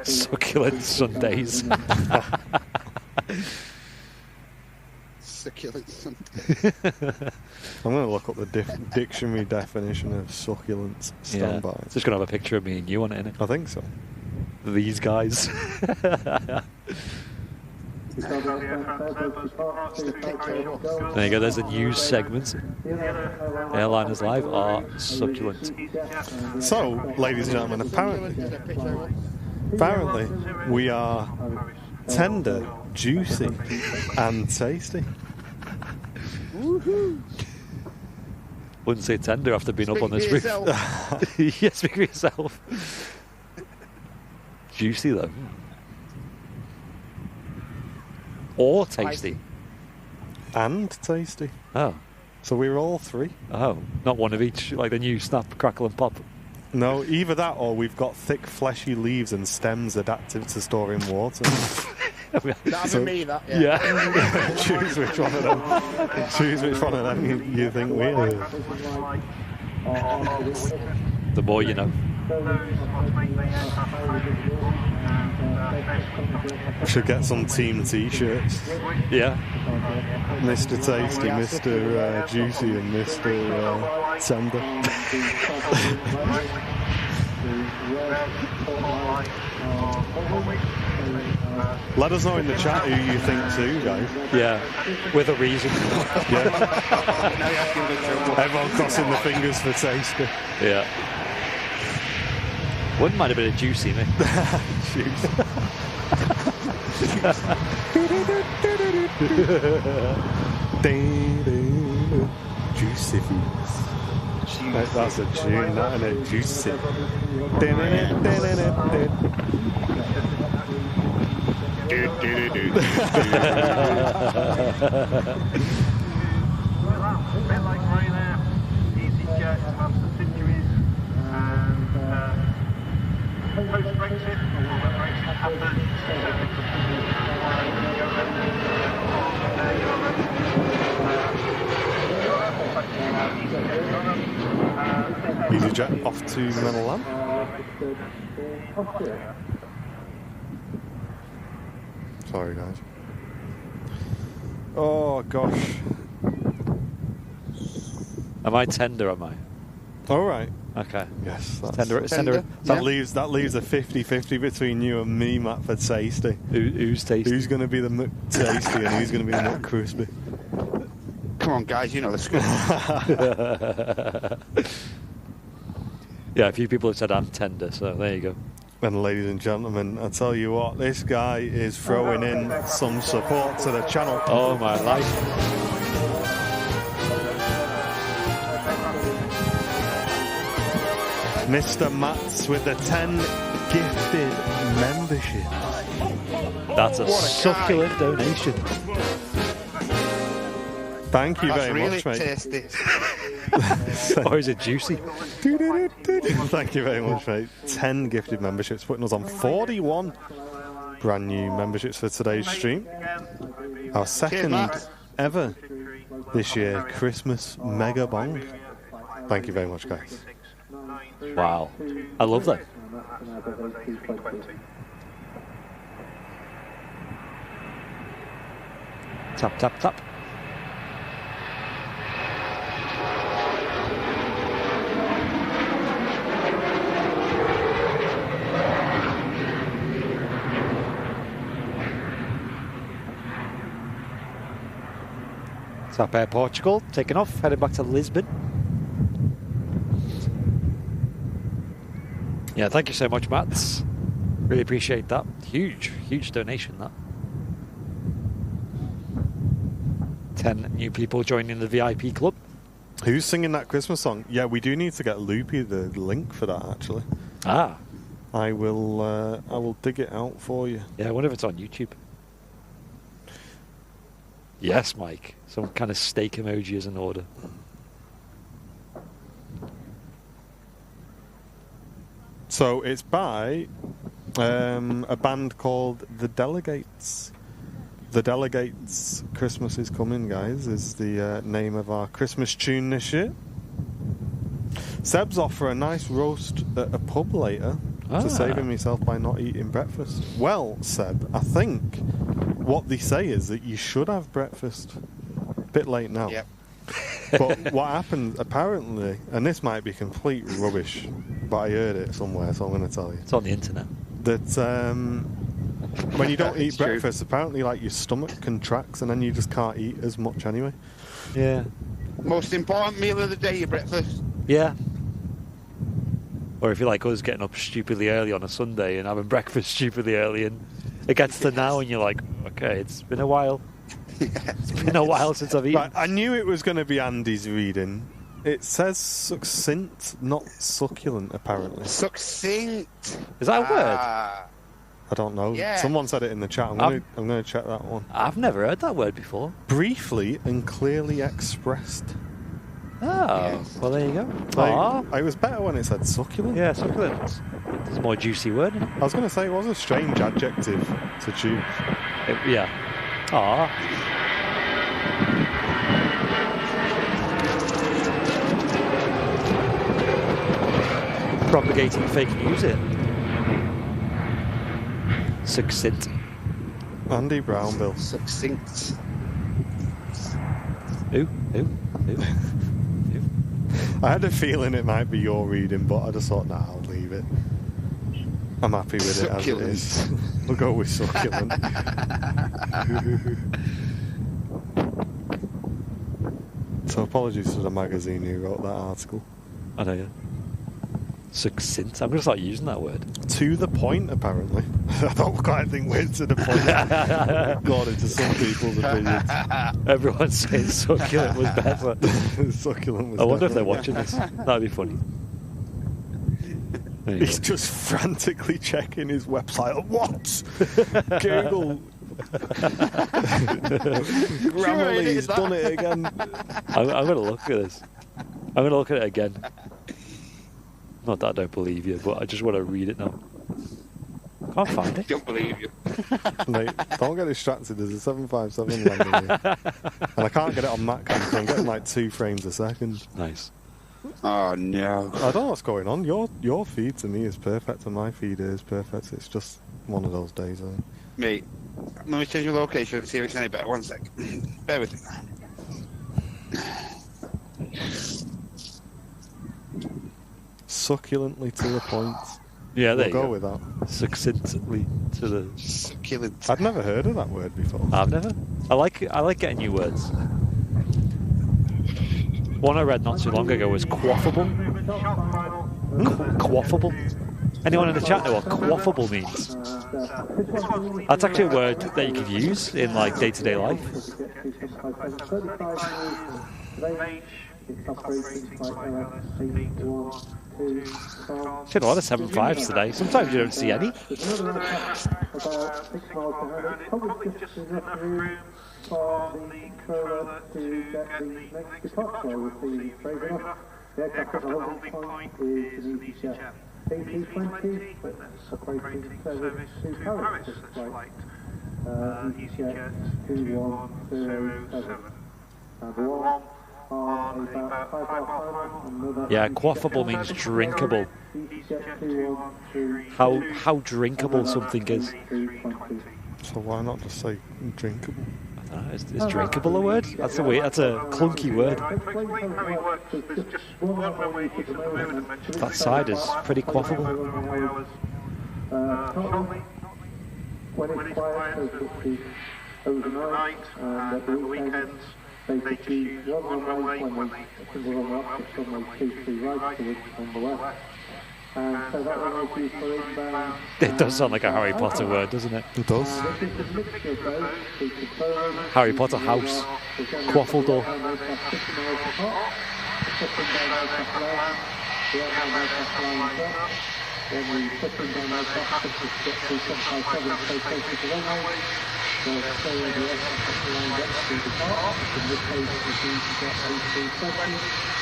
Succulent Sundays. Succulent Sundays. I'm going to look up the dictionary definition of succulents. Stand by. It's just going to have a picture of me and you on it, innit? I think so. These guys. There you go, there's a news segment. Airliners Live are succulent. So, ladies and gentlemen, apparently we are tender, juicy, and tasty. Wouldn't say tender after being up on this roof. Yes, speak for yourself. Juicy though. Or tasty. And tasty. Oh. So we were all three. Oh. Not one of each, like the new Snap, Crackle and Pop. No, either that or we've got thick, fleshy leaves and stems adapted to storing water. That'd be me, that. Yeah. Choose which one of them. Choose which one of them you think we are. The more you know. We should get some team t-shirts. Yeah. Mr. Tasty, Mr. Juicy and Mr. Tender. Let us know in the chat who you think too, guys. Yeah. With a reason. Yeah. Everyone crossing the fingers for Tasty. Yeah. Wouldn't mind a bit of juicy, mate. Juicy. Juicy foods. That's a tune, that and a juicy. Post-Brexit, Brexit happened, EasyJet off to Middleland. Sorry, guys. Oh gosh. Am I tender? Am I? All right. Okay. Yes. That's Tender. That leaves a 50-50 between you and me, Matt, for Tasty. Who's tasty? Who's going to be the Tasty and who's going to be the McCrispy? Come on, guys, you know the script. Yeah, a few people have said I'm tender, so there you go. And ladies and gentlemen, I tell you what, this guy is throwing in some support to the channel. Oh my life. Mr. Mats with the 10 gifted membership. That's a succulent donation. Thank you That's very really much, mate. tasty. Or is it juicy? Thank you very much, mate. 10 gifted memberships, putting us on 41 brand new memberships for today's stream. Our second ever this year Christmas mega bong. Thank you very much, guys. Wow. I love that. Tap, tap, tap. Tap Air Portugal, taking off, heading back to Lisbon. Yeah, thank you so much, Matt. Really appreciate that. Huge, huge donation, that. 10 new people joining the VIP club. Who's singing that Christmas song? Yeah, we do need to get Loopy the link for that, actually. Ah. I will dig it out for you. Yeah, I wonder if it's on YouTube. Yes, Mike. Some kind of steak emoji is in order. So it's by a band called The Delegates. The Delegates, Christmas is Coming, guys, is the name of our Christmas tune this year. Seb's off for a nice roast at a pub later to saving myself by not eating breakfast. Well, Seb, I think what they say is that you should have breakfast. Bit late now. Yep. But what happened, apparently, and this might be complete rubbish, but I heard it somewhere, so I'm going to tell you. It's on the internet. That when you don't eat It's true. breakfast, apparently, like, your stomach contracts and then you just can't eat as much anyway. Yeah. Most important meal of the day, your breakfast. Yeah. Or if you like us getting up stupidly early on a Sunday and having breakfast stupidly early, and it gets to now and you're like, okay, it's been a while. It's been a while since I've eaten. Right, I knew it was going to be Andy's reading. It says succinct, not succulent, apparently. Succinct. Is that a word? I don't know. Yeah. Someone said it in the chat. I'm going to check that one. I've never heard that word before. Briefly and clearly expressed. Oh, well, there you go. Like, it was better when it said succulent. Yeah, succulent. It's a more juicy word. I was going to say it was a strange adjective to choose. Yeah. Aw. Propagating fake news here. Succinct. Andy Brownbill. Succinct. Who? I had a feeling it might be your reading, but I just thought, nah, I'll leave it. I'm happy with it as it is. We'll go with succulent. So apologies to the magazine who wrote that article. I know, yeah. Succinct. I'm going to start using that word. To the point, apparently. I don't quite think we're to the point. According to some people's opinions. Everyone's saying succulent was better. Succulent was I wonder if they're definitely- watching this. That'd be funny. There you He's go. just frantically checking his website. What? Google. Grammarly's done it again. I'm going to look at this. I'm going to look at it again. Not that I don't believe you, but I just want to read it now. Can't find it. Don't believe you. Mate, don't get distracted. There's a 757 landing here. And I can't get it on Matcam, so I'm getting like 2 frames a second. Nice. Oh no. I don't know what's going on. Your feed to me is perfect and my feed is perfect. It's just one of those days. I think. Mate, let me change your location and see if it's any better. 1 sec. Bear with me. Succulently to the point. Yeah, there We'll you go with that. Succinctly to the... Succulent. I'd never heard of that word before. I've never. I like getting new words. One I read not too long ago was quaffable. Quaffable. Anyone in the chat know what quaffable means? That's actually a word that you could use in like day-to-day life. Seen a lot of 7.5s today. Sometimes you don't see any. Probably just enough room for the controller to get the next departure with the phrase enough. The aircraft holding point is an EasyJet A320 with operating service to Paris this flight. EasyJet 2107. Number 1 on about 5 hours time. Another Yeah, quaffable means drinkable. EasyJet 213. How drinkable something is. 320. So why not just say drinkable? I don't know, is drinkable a word? That's a clunky word. Explain how it works. There's just one way to the moment. That side is pretty quaffable. When it's quiet, they put the overnight, and at the weekends, they just use one runway when they single runway up, it's runway 23 right to which on the left. And so that runway is used for inbound. It does sound like a Harry Potter word, doesn't it? It does. This is a mixture of both. The controllers, Harry Potter house. Quaffledore. and aircraft 50 miles apart, pushing down aircraft line, the airline aircraft lines up. Then we pushing down aircraft to get to 757 so close to the runway. So the aircraft lines up to depart, in this case the EasyJet A320.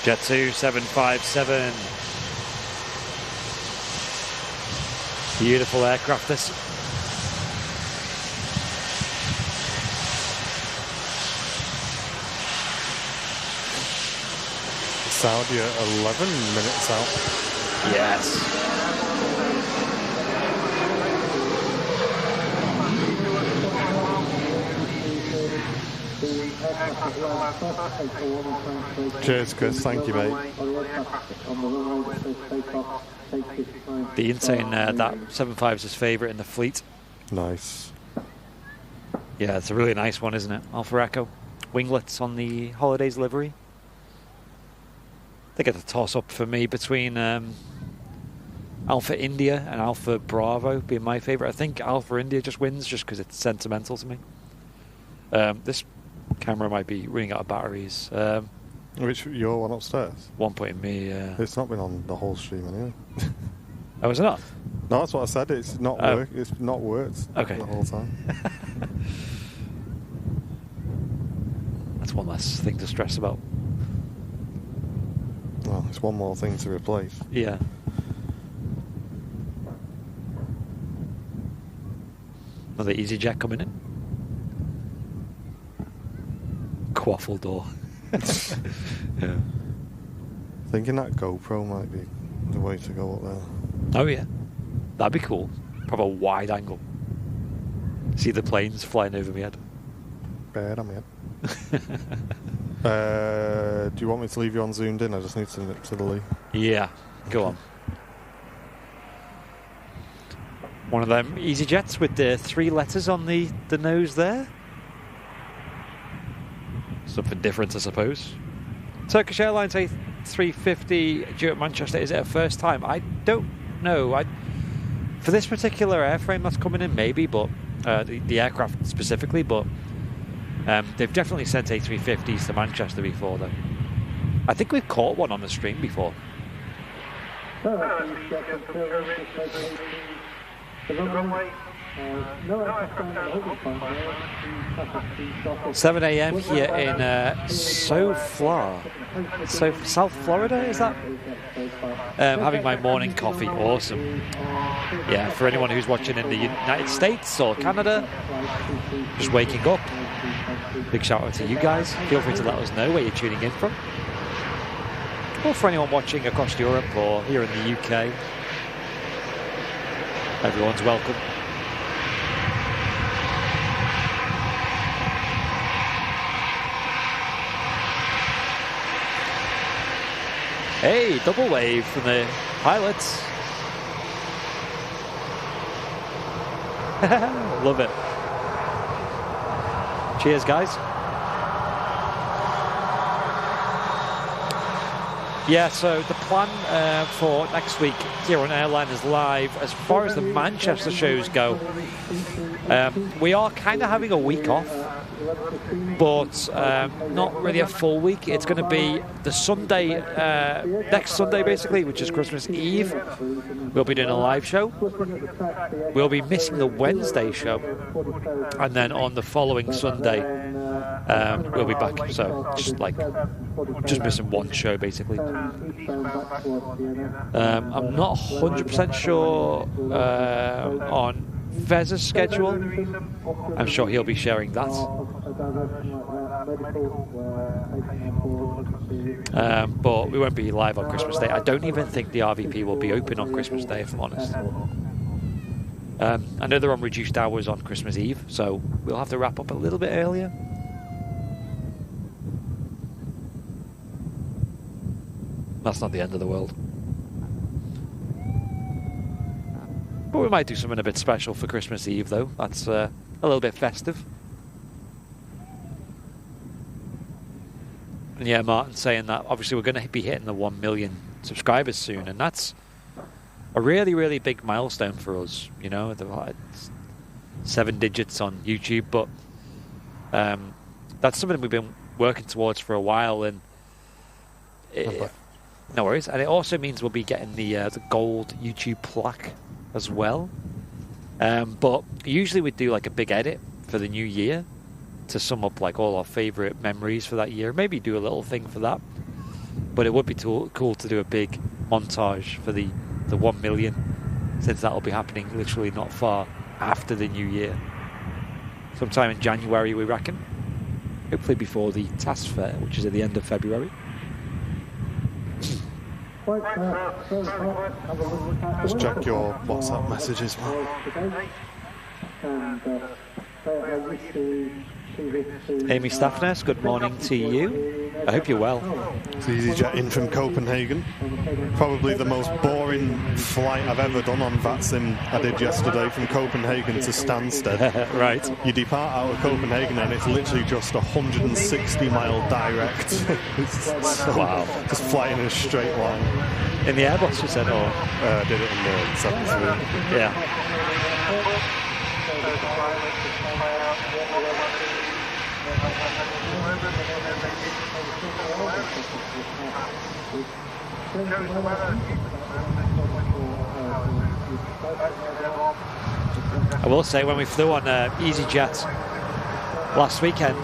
Jet 2757. Beautiful aircraft this. Saudi at 11 minutes out. Yes. Cheers, Chris. Thank you, mate. The insane that 75 is his favourite in the fleet. Nice. Yeah, it's a really nice one, isn't it? Alpha Echo. Winglets on the Holidays livery. They get the toss up for me between Alpha India and Alpha Bravo being my favourite. I think Alpha India just wins just because it's sentimental to me. This camera might be running out of batteries. Which, your one upstairs? One point me. It's not been on the whole stream anyway. Oh, is it not? No, that's what I said. It's not It's not worked okay. The whole time. That's one less thing to stress about. Well, it's one more thing to replace. Yeah. Another EasyJet coming in. Quaffle door. Yeah. Thinking that GoPro might be the way to go up there. Oh yeah, that'd be cool. Proper wide angle. See the planes flying over my head. Bad, I'm in. Do you want me to leave you on zoomed in? I just need to nip to the lee. Yeah, go on. One of them EasyJets with the 3 letters on the nose there. Something different, I suppose. Turkish Airlines A350 due at Manchester. Is it a first time? I don't know. For this particular airframe that's coming in, maybe, but the aircraft specifically, but they've definitely sent A350s to Manchester before, though. I think we've caught one on the stream before. 7 a.m. here in South Florida, is that? Having my morning coffee, awesome. Yeah, for anyone who's watching in the United States or Canada, just waking up, big shout out to you guys. Feel free to let us know where you're tuning in from. Or for anyone watching across Europe or here in the UK, everyone's welcome. Hey, double wave from the pilots. Love it. Cheers, guys. Yeah, so the plan for next week here on Airline is Live, as far as the Manchester shows go, we are kind of having a week off, but not really a full week. It's going to be the Sunday, next Sunday basically, which is Christmas Eve. We'll be doing a live show. We'll be missing the Wednesday show, and then on the following Sunday, we'll be back. So just missing one show basically. I'm not 100% sure on Vez's schedule. I'm sure he'll be sharing that. But we won't be live on Christmas Day. I don't even think the RVP will be open on Christmas Day, if I'm honest. I know they're on reduced hours on Christmas Eve, so we'll have to wrap up a little bit earlier. That's not the end of the world. But we might do something a bit special for Christmas Eve, though. That's a little bit festive. And yeah, Martin saying that obviously we're going to be hitting the 1 million subscribers soon, and that's a really, really big milestone for us. You know, it's 7 digits on YouTube, but that's something we've been working towards for a while, and no worries. And it also means we'll be getting the gold YouTube plaque as well. But usually we do like a big edit for the new year to sum up like all our favourite memories for that year. Maybe do a little thing for that. But it would be cool to do a big montage for the 1 million, since that'll be happening literally not far after the new year. Sometime in January, we reckon. Hopefully before the task fair, which is at the end of February. Just check your WhatsApp messages, Amy Staffness, good morning to you. I hope you're well. It's EasyJet in from Copenhagen. Probably the most boring flight I've ever done on VATSIM. I did yesterday from Copenhagen to Stansted. Right. You depart out of Copenhagen and it's literally just 160-mile direct. Wow. Just flying in a straight line. In the Airbus, you said, or? Did it in the 73. Yeah. I will say, when we flew on EasyJet last weekend,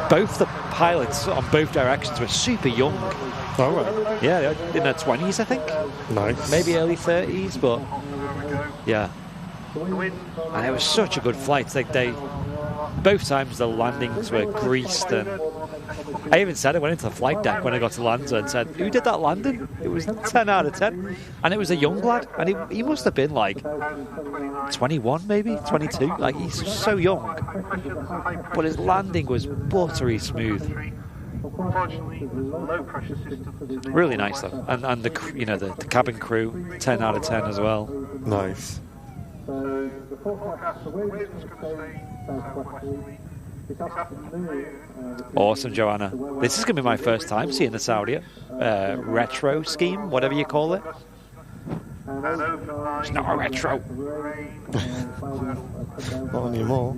both the pilots on both directions were super young. Oh, right. Yeah, in their 20s, I think. Nice. Maybe early 30s, but yeah. And it was such a good flight. Like both times the landings were greased, and I even said, I went into the flight deck when I got to Lanza and said, who did that landing? It was 10 out of 10. And it was a young lad, and he must have been like 21 maybe, 22. Like, he's so young. But his landing was buttery smooth. Really nice though. And the the cabin crew, 10 out of 10 as well. Nice. Awesome, Joanna. This is going to be my first time seeing the Saudi retro scheme, whatever you call it. It's not a retro. Not anymore.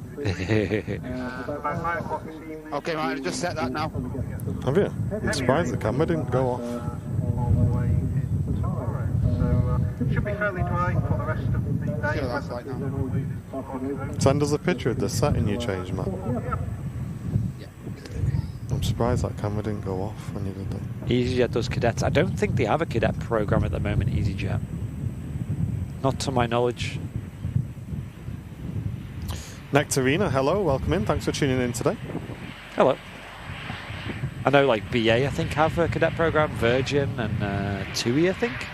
Okay, right, I just set that now. Have you? I'm surprised the camera didn't go off. Should be fairly dry for the rest of the day. Yeah, that's right now. Send us a picture of the setting you changed, Matt. Yeah. I'm surprised that camera didn't go off when you did that. EasyJet does cadets. I don't think they have a cadet program at the moment, EasyJet. Not to my knowledge. Nectarina, hello, welcome in. Thanks for tuning in today. Hello. I know like BA, I think, have a cadet program, Virgin and TUI, I think.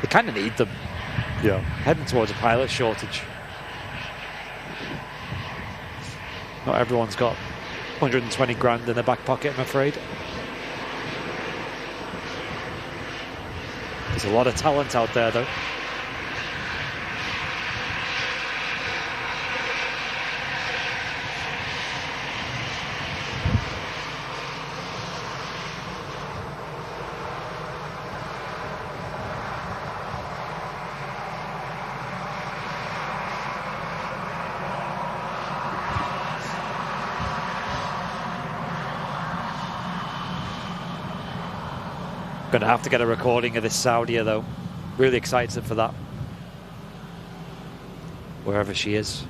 They kind of need them. Yeah. Heading towards a pilot shortage. Not everyone's got 120 grand in their back pocket, I'm afraid. There's a lot of talent out there, though. Gonna have to get a recording of this Saudia though. Really excited for that. Wherever she is.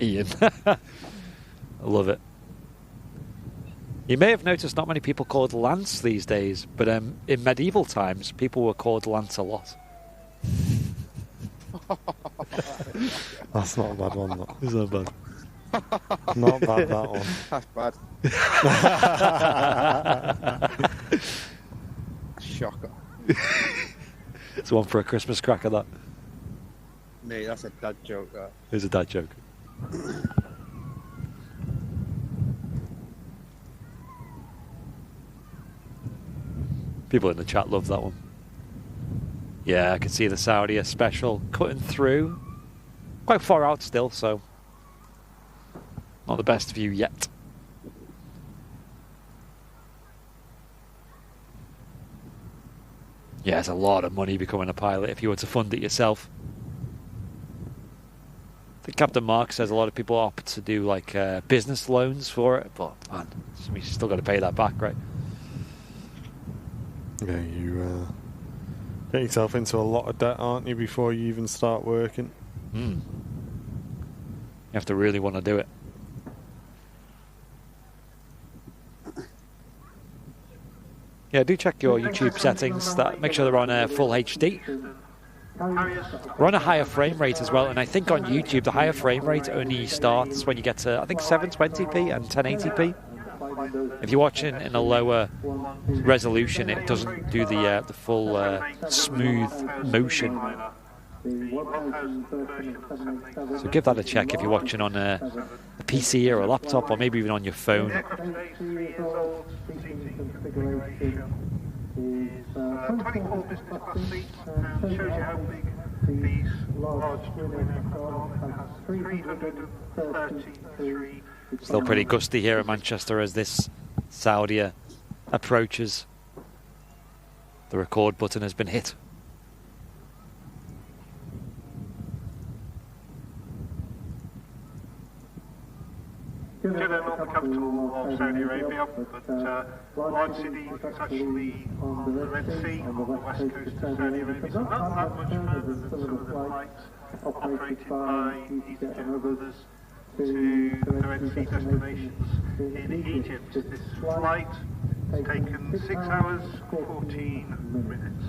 Ian. I love it. You may have noticed not many people called Lance these days, but in medieval times people were called Lancelot. That's not a bad one, that. It's not bad. Not bad, that one. That's bad. Shocker. It's one for a Christmas cracker, that. Mate, that's a dad joke, that. It's a dad joke. People in the chat love that one. Yeah, I can see the Saudia special cutting through. Quite far out still, so not the best view yet. Yeah, it's a lot of money becoming a pilot if you were to fund it yourself. I think Captain Mark says a lot of people opt to do like business loans for it, but man, you still got to pay that back, right? Yeah, you get yourself into a lot of debt, aren't you, before you even start working? You have to really want to do it. Yeah, do check your YouTube settings. Make sure they're on full HD. We're on a higher frame rate as well, and I think on YouTube the higher frame rate only starts when you get to, I think, 720p and 1080p. If you're watching in a lower resolution, it doesn't do the full smooth motion. So give that a check if you're watching on a PC or a laptop, or maybe even on your phone. 24 business class seats, and shows you how big these large twin aircraft has 333. Still pretty gusty here at Manchester as this Saudi approaches. The record button has been hit. Jeddah, not the capital of Saudi Arabia, but large city, it's actually on the Red Sea, on the west coast of Saudi Arabia, so not that much further than some of the flights operated by EasyJet and others to the Red Sea destinations in Egypt. This flight has taken 6 hours, 14 minutes.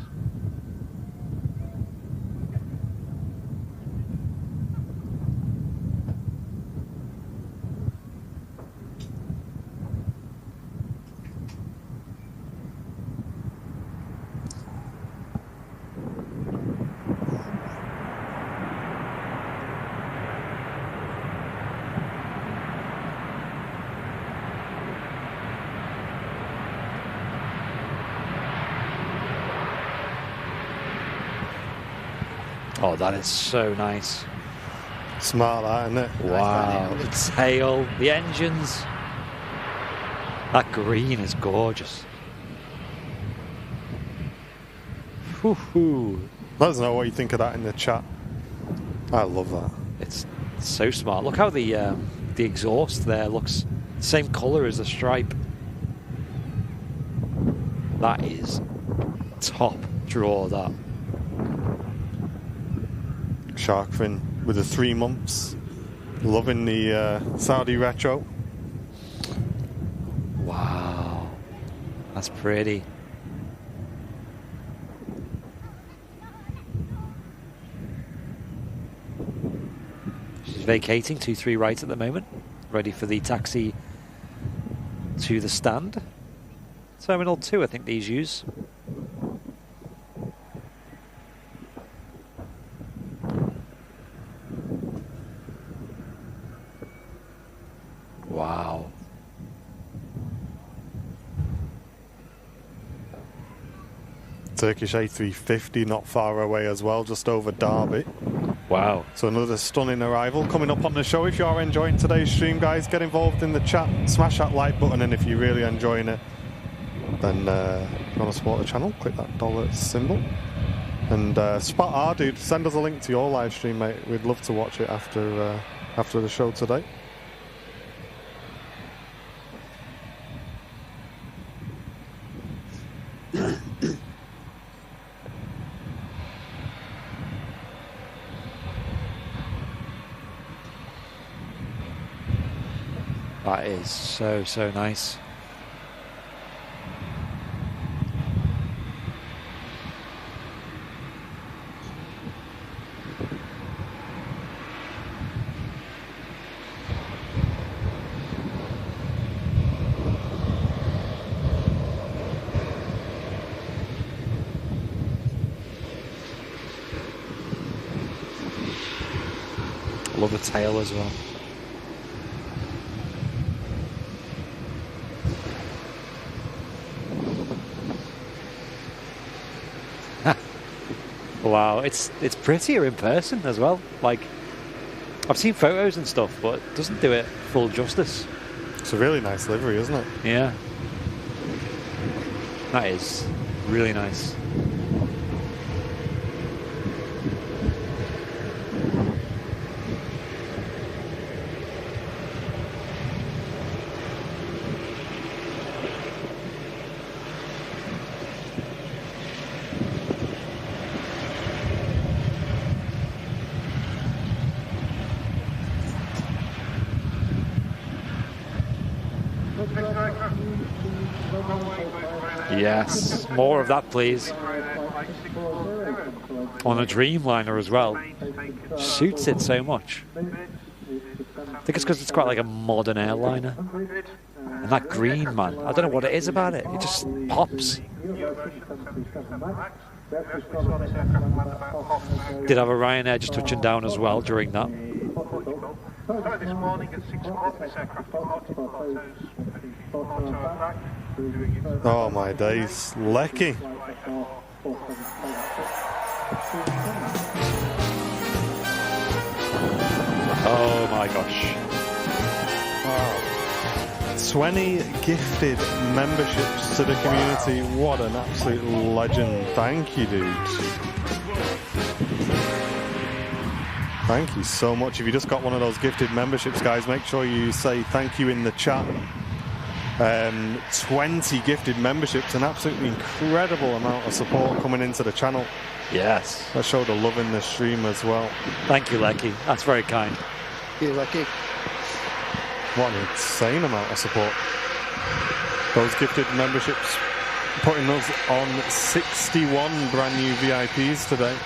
Oh, that is so nice. Smart, that, isn't it? Wow, the tail, the engines. That green is gorgeous. Woohoo! Let us know what you think of that in the chat. I love that. It's so smart. Look how the exhaust there looks the same colour as the stripe. That is top draw, that. Shark fin with the 3 months. Loving the Saudi retro. Wow, that's pretty. She's vacating 23 right at the moment, ready for the taxi to the stand. Terminal 2, I think these use. Wow. Turkish A350 not far away as well, just over Derby. Wow. So another stunning arrival coming up on the show. If you are enjoying today's stream, guys, get involved in the chat. Smash that like button, and if you're really enjoying it, then if you want to support the channel, click that dollar symbol. And spot our dude, send us a link to your live stream, mate. We'd love to watch it after the show today. That is so, so nice. Love the tail as well. Wow, it's prettier in person as well. Like, I've seen photos and stuff, but it doesn't do it full justice. It's a really nice livery, isn't it? Yeah. That is really nice. Yes, more of that, please. On a Dreamliner as well. Suits it so much. I think it's because it's quite like a modern airliner. And that green, man, I don't know what it is about it. It just pops. Did have a Ryanair just touching down as well during that. This morning at 6 o'clock, this aircraft departed auto attack. Oh my days, Lecky. Oh my gosh. Wow. 20 gifted memberships to the community. What an absolute legend. Thank you, dudes. Thank you so much. If you just got one of those gifted memberships, guys, make sure you say thank you in the chat. 20 gifted memberships, an absolutely incredible amount of support coming into the channel. Yes. That showed the love in the stream as well. Thank you, Lecky. That's very kind. You're lucky. What an insane amount of support. Those gifted memberships putting us on 61 brand new VIPs today.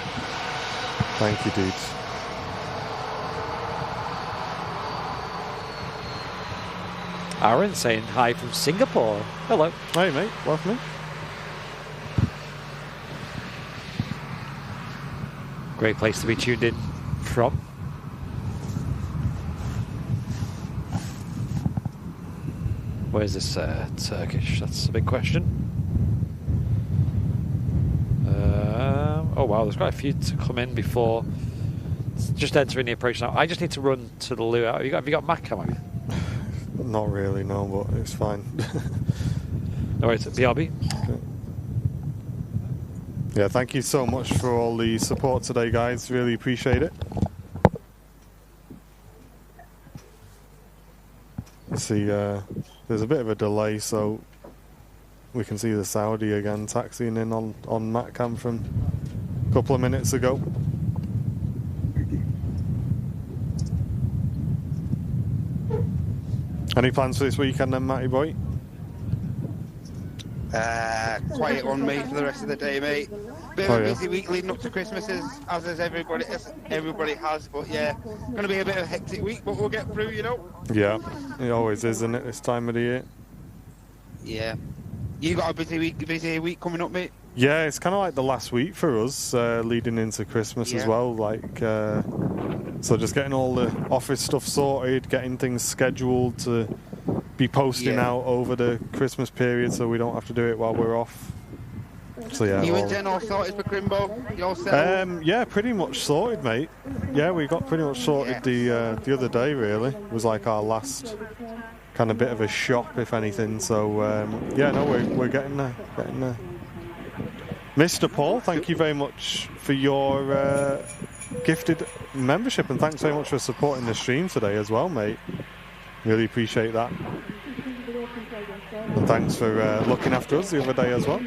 Thank you, dudes. Aaron saying hi from Singapore. Hello. Hey, mate. Welcome in. Great place to be tuned in from. Where's this Turkish? That's a big question. Oh wow, there's quite a few to come in before. It's just entering the approach now. I just need to run to the loo. Have you got Mac cam? Have you? Not really, no, but it's fine. No worries, BRB. Okay. Yeah, thank you so much for all the support today, guys. Really appreciate it. See, there's a bit of a delay, so we can see the Saudi again taxiing in on Matcam from a couple of minutes ago. Any plans for this weekend then, Matty boy? Quiet on me for the rest of the day, mate. Bit of a busy week leading up to Christmas, as everybody has. But yeah, going to be a bit of a hectic week, but we'll get through, you know. Yeah, it always is, isn't it, this time of the year? Yeah. You got a busy week coming up, mate? Yeah, it's kind of like the last week for us, leading into Christmas as well. Like, so just getting all the office stuff sorted, getting things scheduled to be posting out over the Christmas period, so we don't have to do it while we're off. So yeah. You and Jen all sorted for Crimbo? You all settled? Yeah, pretty much sorted, mate. Yeah, we got pretty much sorted the other day. Really, it was like our last kind of bit of a shop, if anything. So yeah, no, we're getting there. Mr. Paul, thank you very much for your gifted membership, and thanks very much for supporting the stream today as well, mate. Really appreciate that. And thanks for looking after us the other day as well.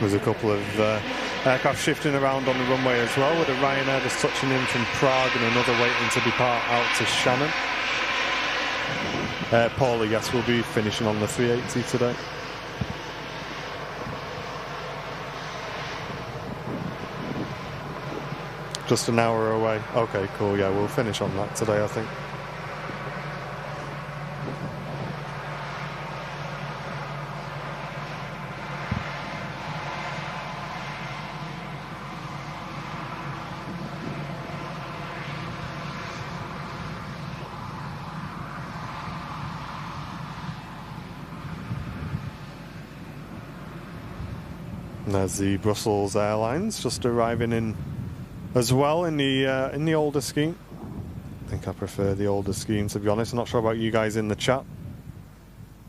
There's a couple of aircraft shifting around on the runway as well, with a Ryanair just touching in from Prague and another waiting to depart out to Shannon. Paula, yes, we'll be finishing on the 380 today. Just an hour away. Okay, cool. Yeah, we'll finish on that today, I think. And there's the Brussels Airlines just arriving in as well in the older scheme. I think I prefer the older scheme, to be honest. I'm not sure about you guys in the chat.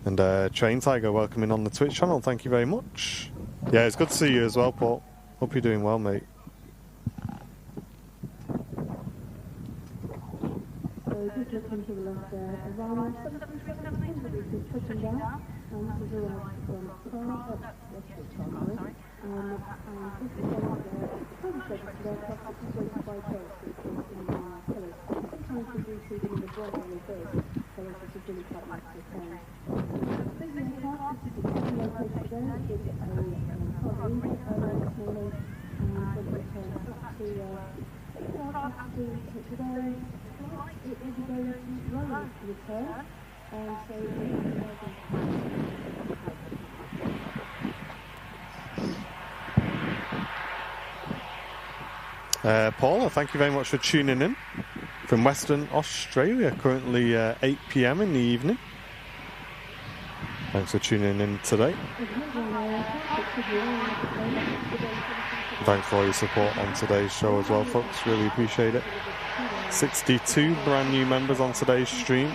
And Train Tiger, welcoming on the Twitch channel. Thank you very much. Yeah, it's good to see you as well, Paul. Hope you're doing well, mate. to the left there. Around 737 degrees is touching down. This is all from Prague, that's the Charlie. And this is one of the service aircraft, which is rated by Paris, which is in Paris. Sometimes we do see them in the Bronx reverse, so this is really quite nice to attend. This aircraft, this is the second location today, it did a cargo intake earlier this morning, and when it returns back to today, it will be going to slowly return, and so Paula, thank you very much for tuning in from Western Australia. Currently 8 p.m. in the evening. Thanks for tuning in today. Thanks for all your support on today's show as well, folks. Really appreciate it. 62 brand new members on today's stream.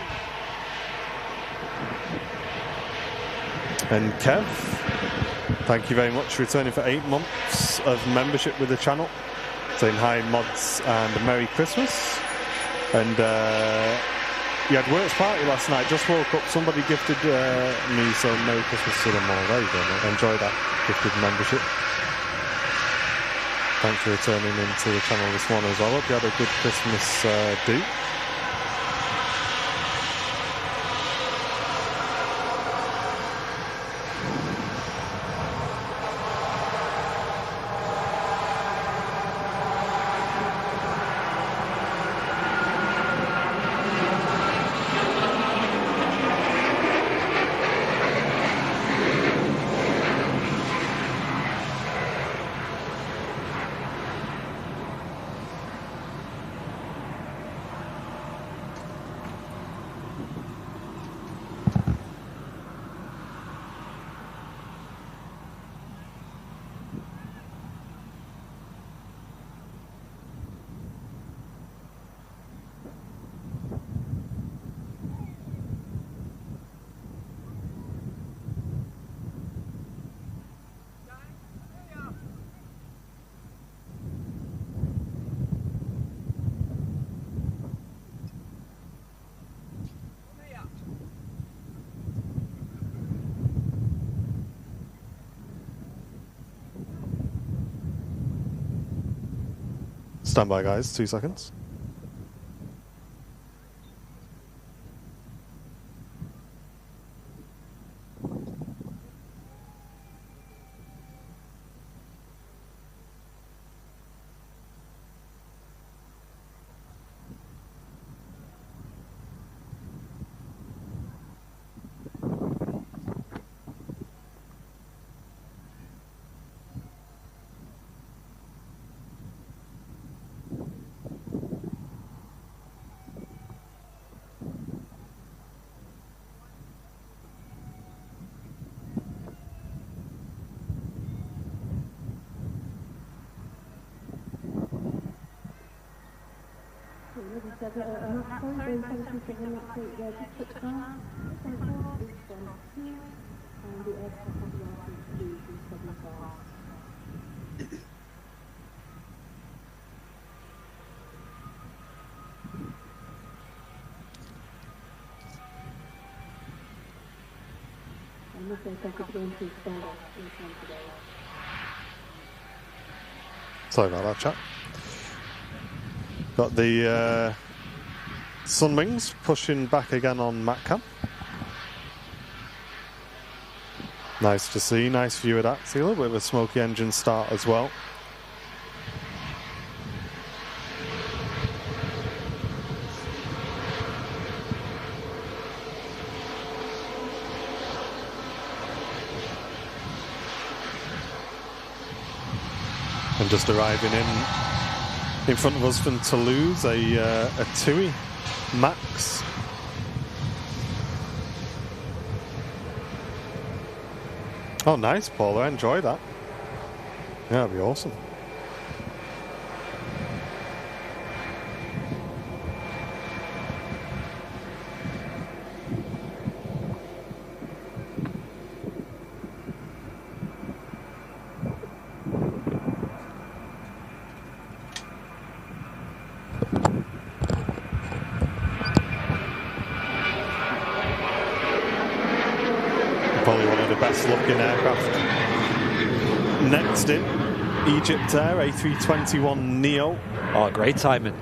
And Kev, thank you very much for returning for 8 months of membership with the channel. Saying hi, mods, and a Merry Christmas. And you had works party last night. Just woke up. Somebody gifted me some Merry Christmas to them all. There you go, mate. Enjoy that gifted membership. Thanks for returning into the channel this morning as well. Hope you had a good Christmas do. Stand by, guys. 2 seconds. Sorry about that, chat. Got the Sunwings pushing back again on MatCam. Nice to see, nice view of that. See a little bit of a smoky engine start as well. And just arriving in front of us from Toulouse, a TUI Max. Oh, nice, Paul. I enjoy that. Yeah, that'd be awesome. Probably one of the best looking aircraft. Next in, Egypt Air A321neo. Oh, great timing.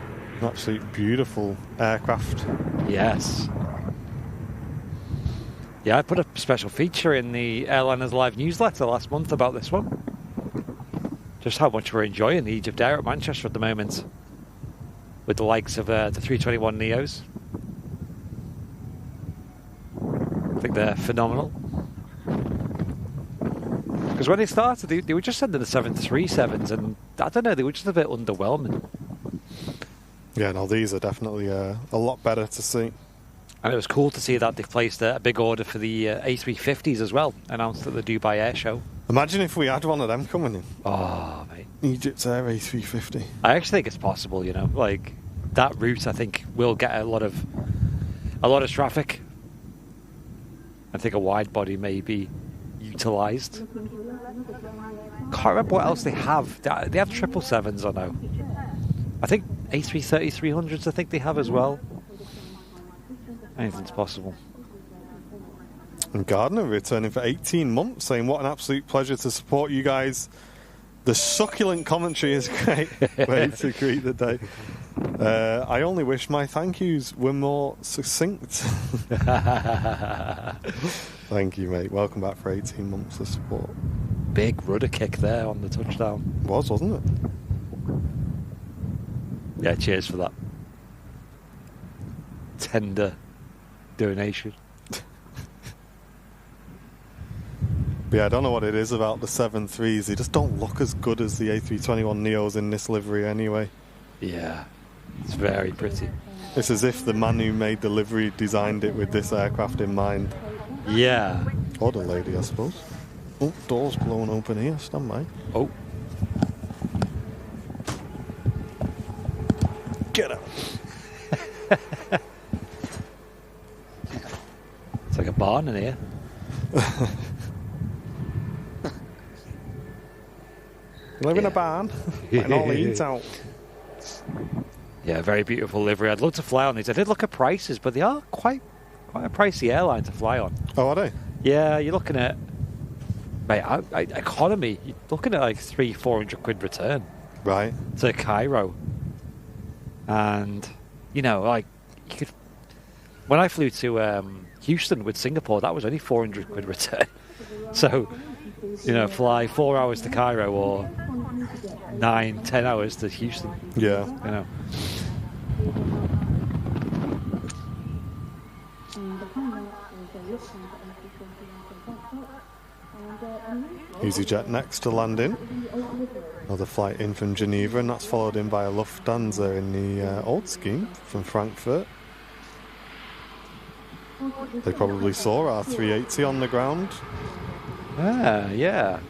Absolutely beautiful aircraft. Yes. Yeah, I put a special feature in the Airliners Live newsletter last month about this one. Just how much we're enjoying the Egypt Air at Manchester at the moment, with the likes of the 321neos. I think they're phenomenal. Because when they started, they were just sending the 737s, and I don't know, they were just a bit underwhelming. Yeah, no, these are definitely a lot better to see. And it was cool to see that they've placed a big order for the A350s as well, announced at the Dubai Air Show. Imagine if we had one of them coming in. Oh, mate. Egypt Air A350. I actually think it's possible, you know, like that route. I think will get a lot of traffic. I think a wide body may be utilised. Can't remember what else they have. They have 777s, I know. I think A330-300s. I think they have as well. Anything's possible. And Gardner returning for 18 months, saying, what an absolute pleasure to support you guys. The Succulent commentary is great. Way to greet the day. I only wish my thank yous were more succinct. Thank you, mate. Welcome back for 18 months of support. Big rudder kick there on the touchdown. Wasn't it? Yeah, cheers for that. Tender donation. But yeah, I don't know what it is about the 7.3s. They just don't look as good as the A321neos in this livery anyway. Yeah, it's very pretty. It's as if the man who made the livery designed it with this aircraft in mind. Yeah. Or the lady, I suppose. Oh, door's blown open here. Stand by. Oh. Get out. It's like a barn in here. Live in a barn and all eat out. Yeah, very beautiful livery. I'd love to fly on these. I did look at prices, but they are quite a pricey airline to fly on. Oh, are they? Yeah, you're looking at, mate, economy. You're looking at like 300-400 quid return. Right. To Cairo. And you know, like you could. When I flew to Houston with Singapore, that was only 400 quid return. So, you know, fly 4 hours to Cairo or 9-10 hours to Houston. Yeah. You know. EasyJet next to land in. Another flight in from Geneva, and that's followed in by a Lufthansa in the old scheme from Frankfurt. They probably saw our 380 on the ground. Ah, yeah.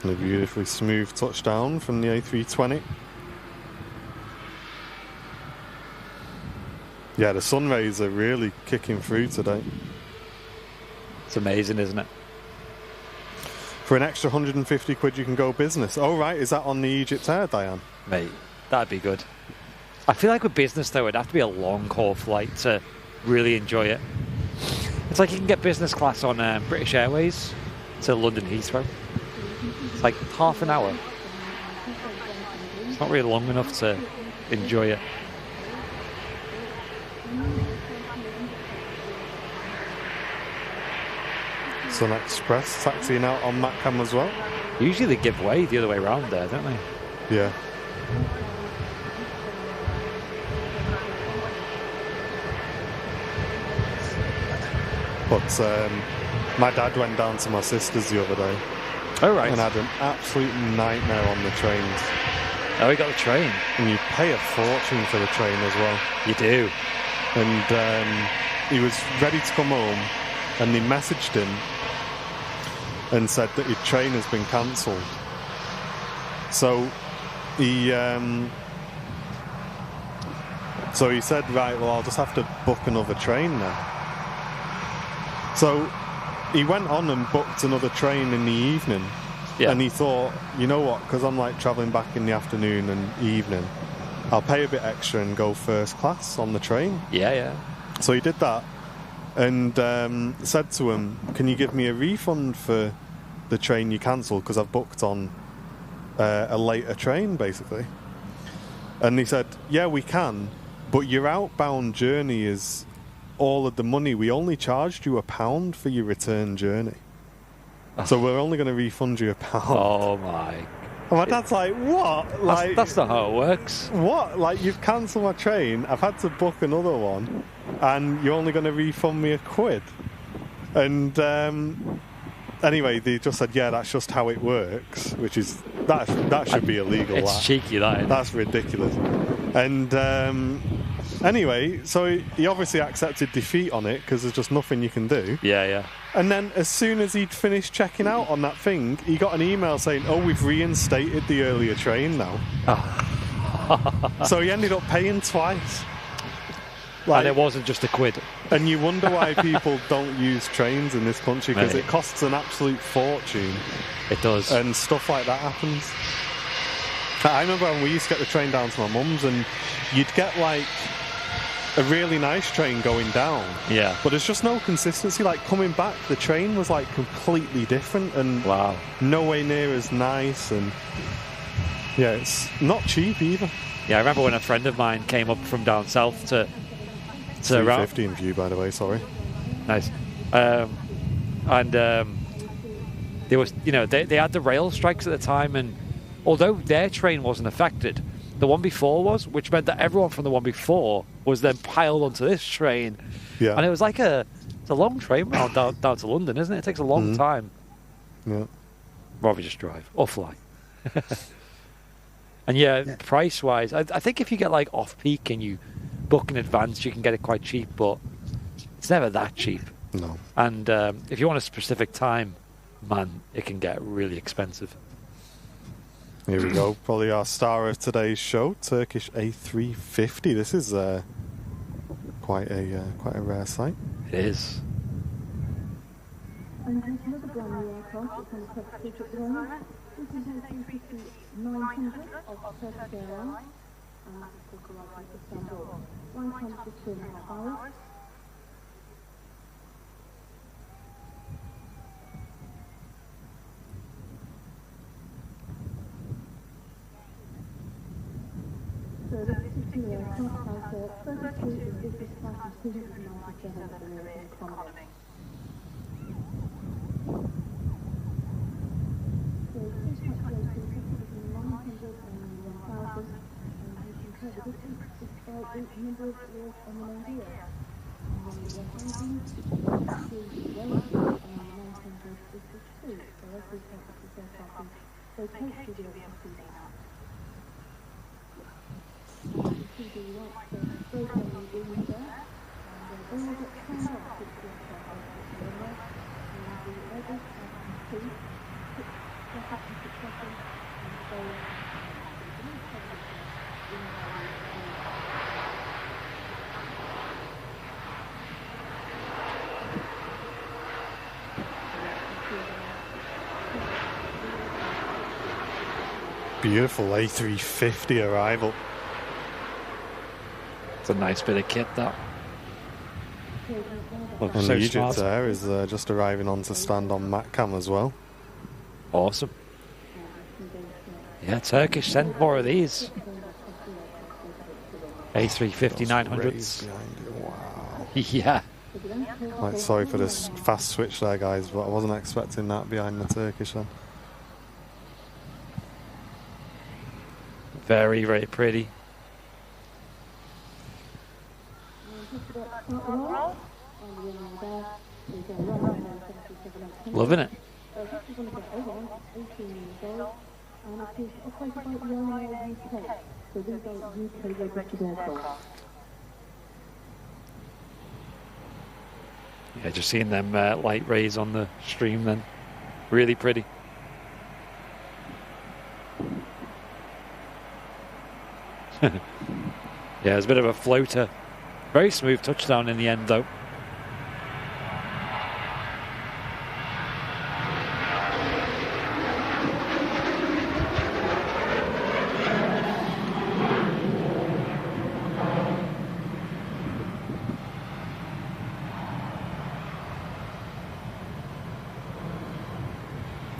And a beautifully smooth touchdown from the A320. Yeah, the sun rays are really kicking through today. It's amazing, isn't it? For an extra 150 quid you can go business. Oh right, is that on the Egypt Air, Diane? Mate, that'd be good. I feel like with business though, it'd have to be a long haul flight to really enjoy it. It's like you can get business class on British Airways to London Heathrow. It's like half an hour. It's not really long enough to enjoy it. Sun Express taxiing out on Matcam as well. Usually they give way the other way around there, don't they? Yeah. But my dad went down to my sister's the other day. Oh, right. And had an absolute nightmare on the trains. Oh, he got the train. And you pay a fortune for the train as well. You do. And he was ready to come home, and they messaged him and said that his train has been cancelled. So he said, right, well, I'll just have to book another train now. So he went on and booked another train in the evening. Yeah. And he thought, you know what, because I'm like travelling back in the afternoon and evening, I'll pay a bit extra and go first class on the train. Yeah, yeah. So he did that, and said to him, "Can you give me a refund for the train you cancelled? Because I've booked on a later train, basically." And he said, "Yeah, we can, but your outbound journey is all of the money. We only charged you £1 for your return journey, so we're only going to refund you £1." Oh my! And my dad's like, "What? Like That's not how it works. what? Like you've cancelled my train. I've had to book another one, and you're only going to refund me £1." And anyway, they just said, "Yeah, that's just how it works," which is that should be illegal. It's cheeky, that is. That's ridiculous. And anyway, so he obviously accepted defeat on it because there's just nothing you can do. Yeah. And then as soon as he'd finished checking out on that thing, he got an email saying, "Oh, we've reinstated the earlier train now." So he ended up paying twice. And it wasn't just £1. And you wonder why people don't use trains in this country, because Right. it costs an absolute fortune. It does. And stuff like that happens. I remember when we used to get the train down to my mum's, and you'd get like a really nice train going down. Yeah. But there's just no consistency. Like coming back, the train was like completely different and Wow. nowhere near as nice. And yeah, it's not cheap either. Yeah, I remember when a friend of mine came up from down south to around. 350 in view, by the way. Sorry. Nice. There was, they had the rail strikes at the time, and although their train wasn't affected, the one before was, which meant that everyone from the one before was then piled onto this train. Yeah. And it was like it's a long train round down to London, isn't it? It takes a long time. Yeah. Rather just drive or fly. And yeah, price-wise, I think if you get like off-peak and you book in advance, you can get it quite cheap, but it's never that cheap. No. And if you want a specific time, man, it can get really expensive. Here we go. Probably our star of today's show, Turkish A350. This is quite a rare sight. It is. And here's another brand new aircraft that's on the top seat at the moment. This is A350-900 of Turkish Airlines. And this is supposed to arrive in Istanbul. Flight time for 2.5 hours. So this particular aircraft has 32 in business class and 297 in economy. So this calculation is 900 and 1,000, and you can cover the distance despite the number of years on the main year. And then the left engine, the range, and the 900 is the 2. So every purpose is aircraft is rotates with the other season. You see the lights straight on the wings there, and then all get turned off with the aircraft and the others have two, step up into second, and so Beautiful A350 arrival. It's a nice bit of kit, that. Looks And so Egypt smart. there is just arriving on to stand on MatCam as well. Awesome. Yeah, Turkish, send more of these. A350 900s. Wow. Yeah. Right, sorry for this fast switch there, guys, but I wasn't expecting that behind the Turkish then. Very, very pretty. Loving it. Yeah, just seeing them light rays on the stream then. Really pretty. Yeah, it's a bit of a floater. Very smooth touchdown in the end, though.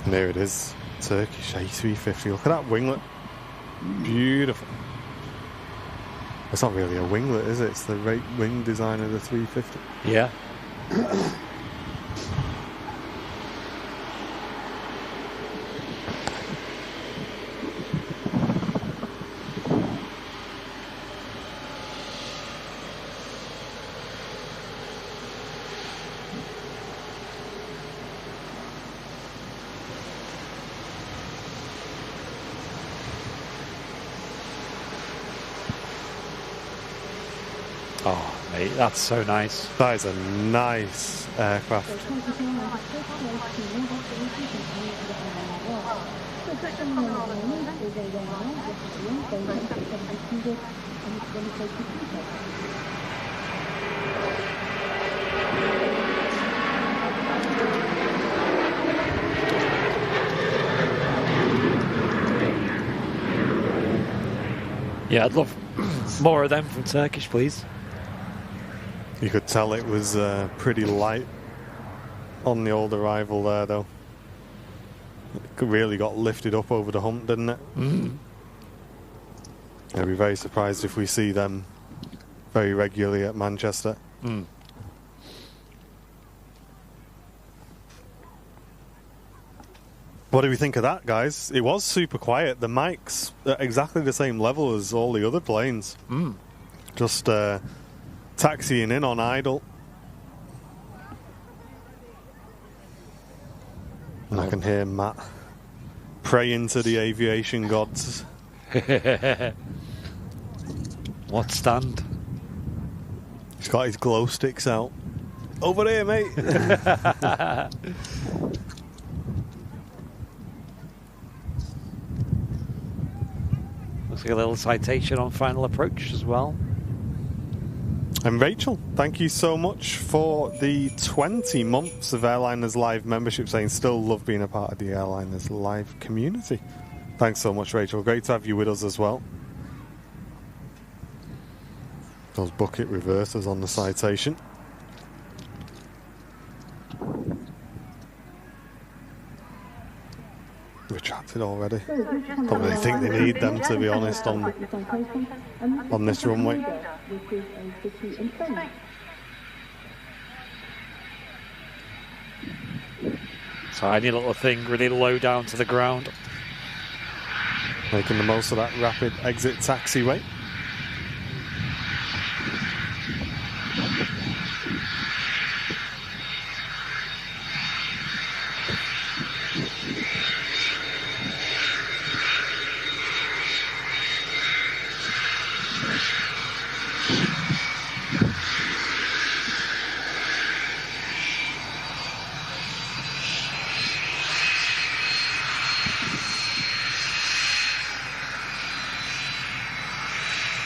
And there it is, Turkish A350. Look at that winglet. Beautiful. It's not really a winglet, is it? It's the right wing design of the 350. Yeah. Oh, mate, that's so nice. That is a nice aircraft. Yeah, I'd love more of them from Turkish, please. You could tell it was pretty light on the old arrival there, though. It really got lifted up over the hump, didn't it? I'd be very surprised if we see them very regularly at Manchester. What do we think of that, guys? It was super quiet. The mic's at exactly the same level as all the other planes. Just taxiing in on idle. And I can hear Matt praying to the aviation gods. What stand? He's got his glow sticks out. Over here, mate. Looks like a little citation on final approach as well. And Rachel, thank you so much for the 20 months of Airliners Live membership, saying still love being a part of the Airliners Live community. Thanks so much, Rachel. Great to have you with us as well. Those bucket reversers on the citation. Retracted already. Probably think they need them, to be honest, on this runway. Tiny little thing, really low down to the ground. Making the most of that rapid exit taxiway.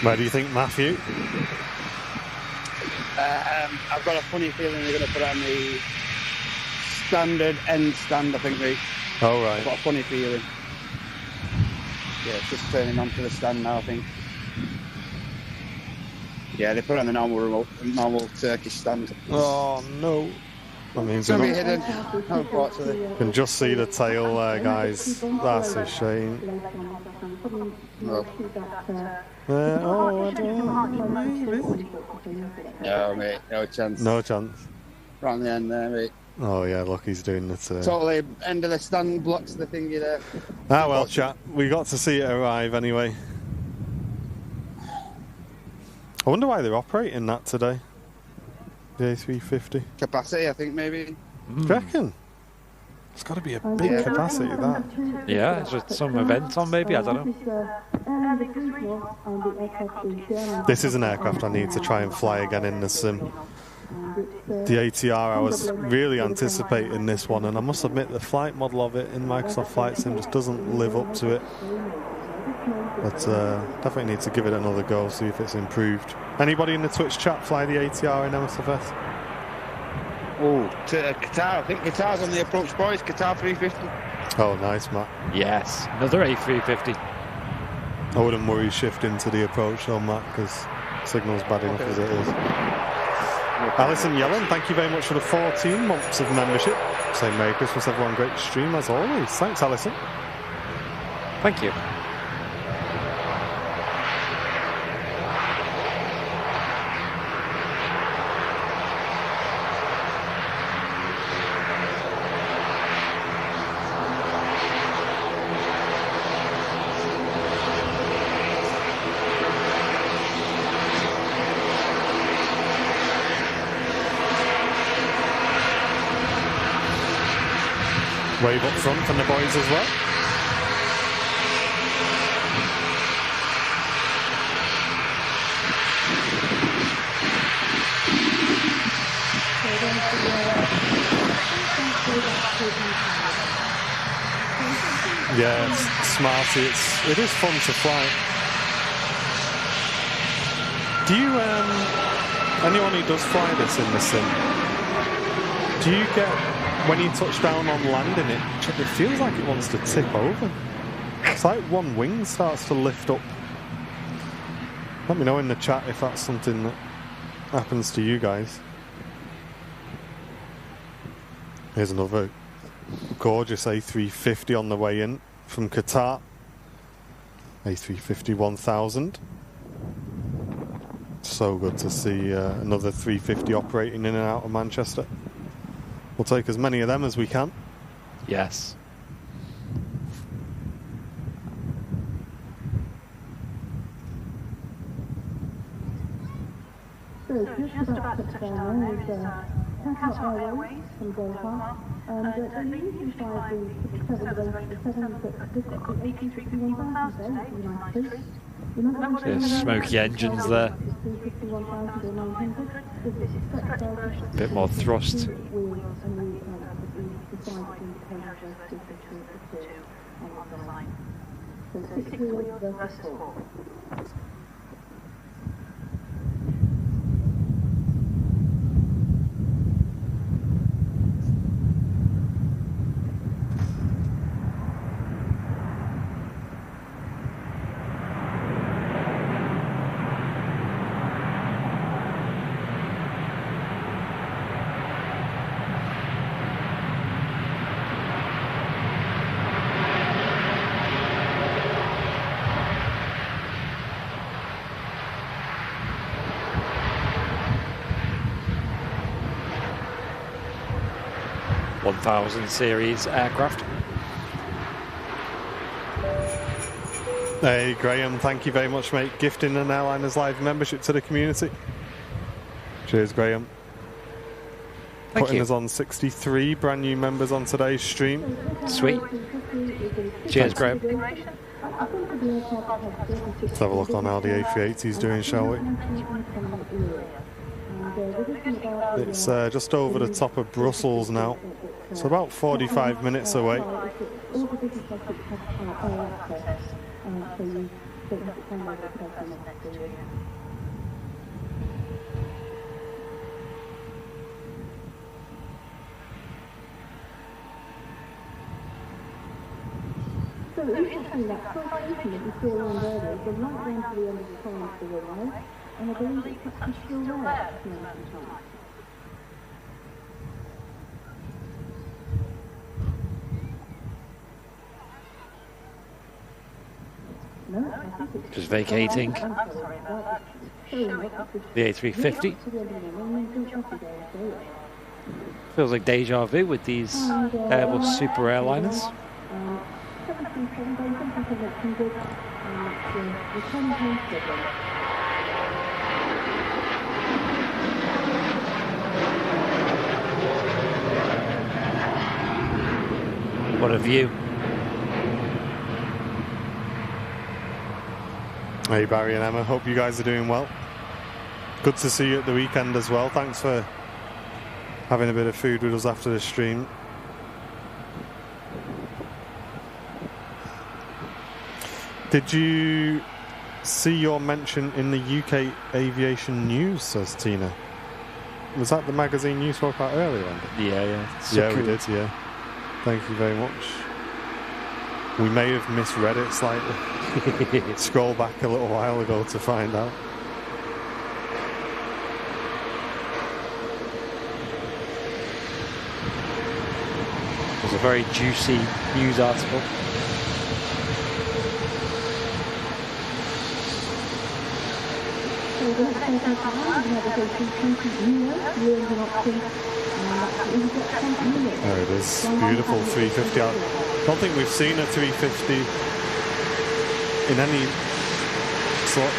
Where do you think, Matthew? I've got a funny feeling they're going to put it on the standard end stand, I think, mate. Oh, right. I've got a funny feeling. Yeah, it's just turning onto the stand now, I think. Yeah, they put it on the normal Turkish stand. Oh, no. That means It's going to be we hidden, unfortunately. can just see the tail there, guys. That's a shame. No. Oh, I don't maybe. No, mate, no chance. No chance. Right on the end there, mate. Oh, yeah, look, he's doing it. Totally end of the stand blocks the thingy there. Ah, well, chat. We got to see it arrive anyway. I wonder why they're operating that today. The A350. Capacity, I think, maybe. Do you reckon? It's got to be a big capacity, that. Yeah, is there some event on maybe? I don't know. This is an aircraft I need to try and fly again in the sim. The ATR, I was really anticipating this one, and I must admit the flight model of it in Microsoft Flight Sim just doesn't live up to it. But definitely need to give it another go, see if it's improved. Anybody in the Twitch chat fly the ATR in MSFS? Oh, to Qatar. I think Qatar's on the approach, boys. Qatar 350. Oh, nice, Matt. Yes, another A350. I wouldn't worry shifting to the approach though, Matt, because signal's bad enough as it is. Alison Yellen, thank you very much for the 14 months of membership. Say Merry Christmas, everyone. Great stream as always. Thanks, Alison. Thank you. Wave up front from the boys as well. Yeah, it's smarty. It is fun to fly. Do you, anyone who does fly this in the sim, do you get, when you touch down on landing it feels like it wants to tip over. It's like one wing starts to lift up. Let me know in the chat if that's something that happens to you guys. Here's another gorgeous A350 on the way in from Qatar. A350 1000. So good to see another 350 operating in and out of Manchester. We'll take as many of them as we can. Yes. So just about to touch down is Qatar Airways from Doha. They usually fly the 787, but they've got the A350-1000 today in the United States. There's smoky engines there. A bit more thrust. Series aircraft. Hey Graham, thank you very much, mate. Gifting an Airliners Live membership to the community. Cheers, Graham. Putting us on 63 brand new members on today's stream. Sweet. Cheers, Graham. Let's have a look on how the A380's doing, shall we? It's just over the top of Brussels now. It's about 45 minutes away. So interesting that confirmation that you saw around earlier, the right down to the end of the time to the runway, and I believe it's actually still there at this moment in time. Just vacating the A350. Feels like deja vu with these Airbus super airliners. What a view. Hey Barry and Emma, hope you guys are doing well. Good to see you at the weekend as well. Thanks for having a bit of food with us after the stream. Did you see your mention in the UK Aviation News, says Tina? Was that the magazine you spoke about earlier, Andy? Yeah. Yeah, we did, yeah. Thank you very much. We may have misread it slightly. Scroll back a little while ago to find out. a very juicy news article. There it is, beautiful 350. I don't think we've seen a 350 in any sort,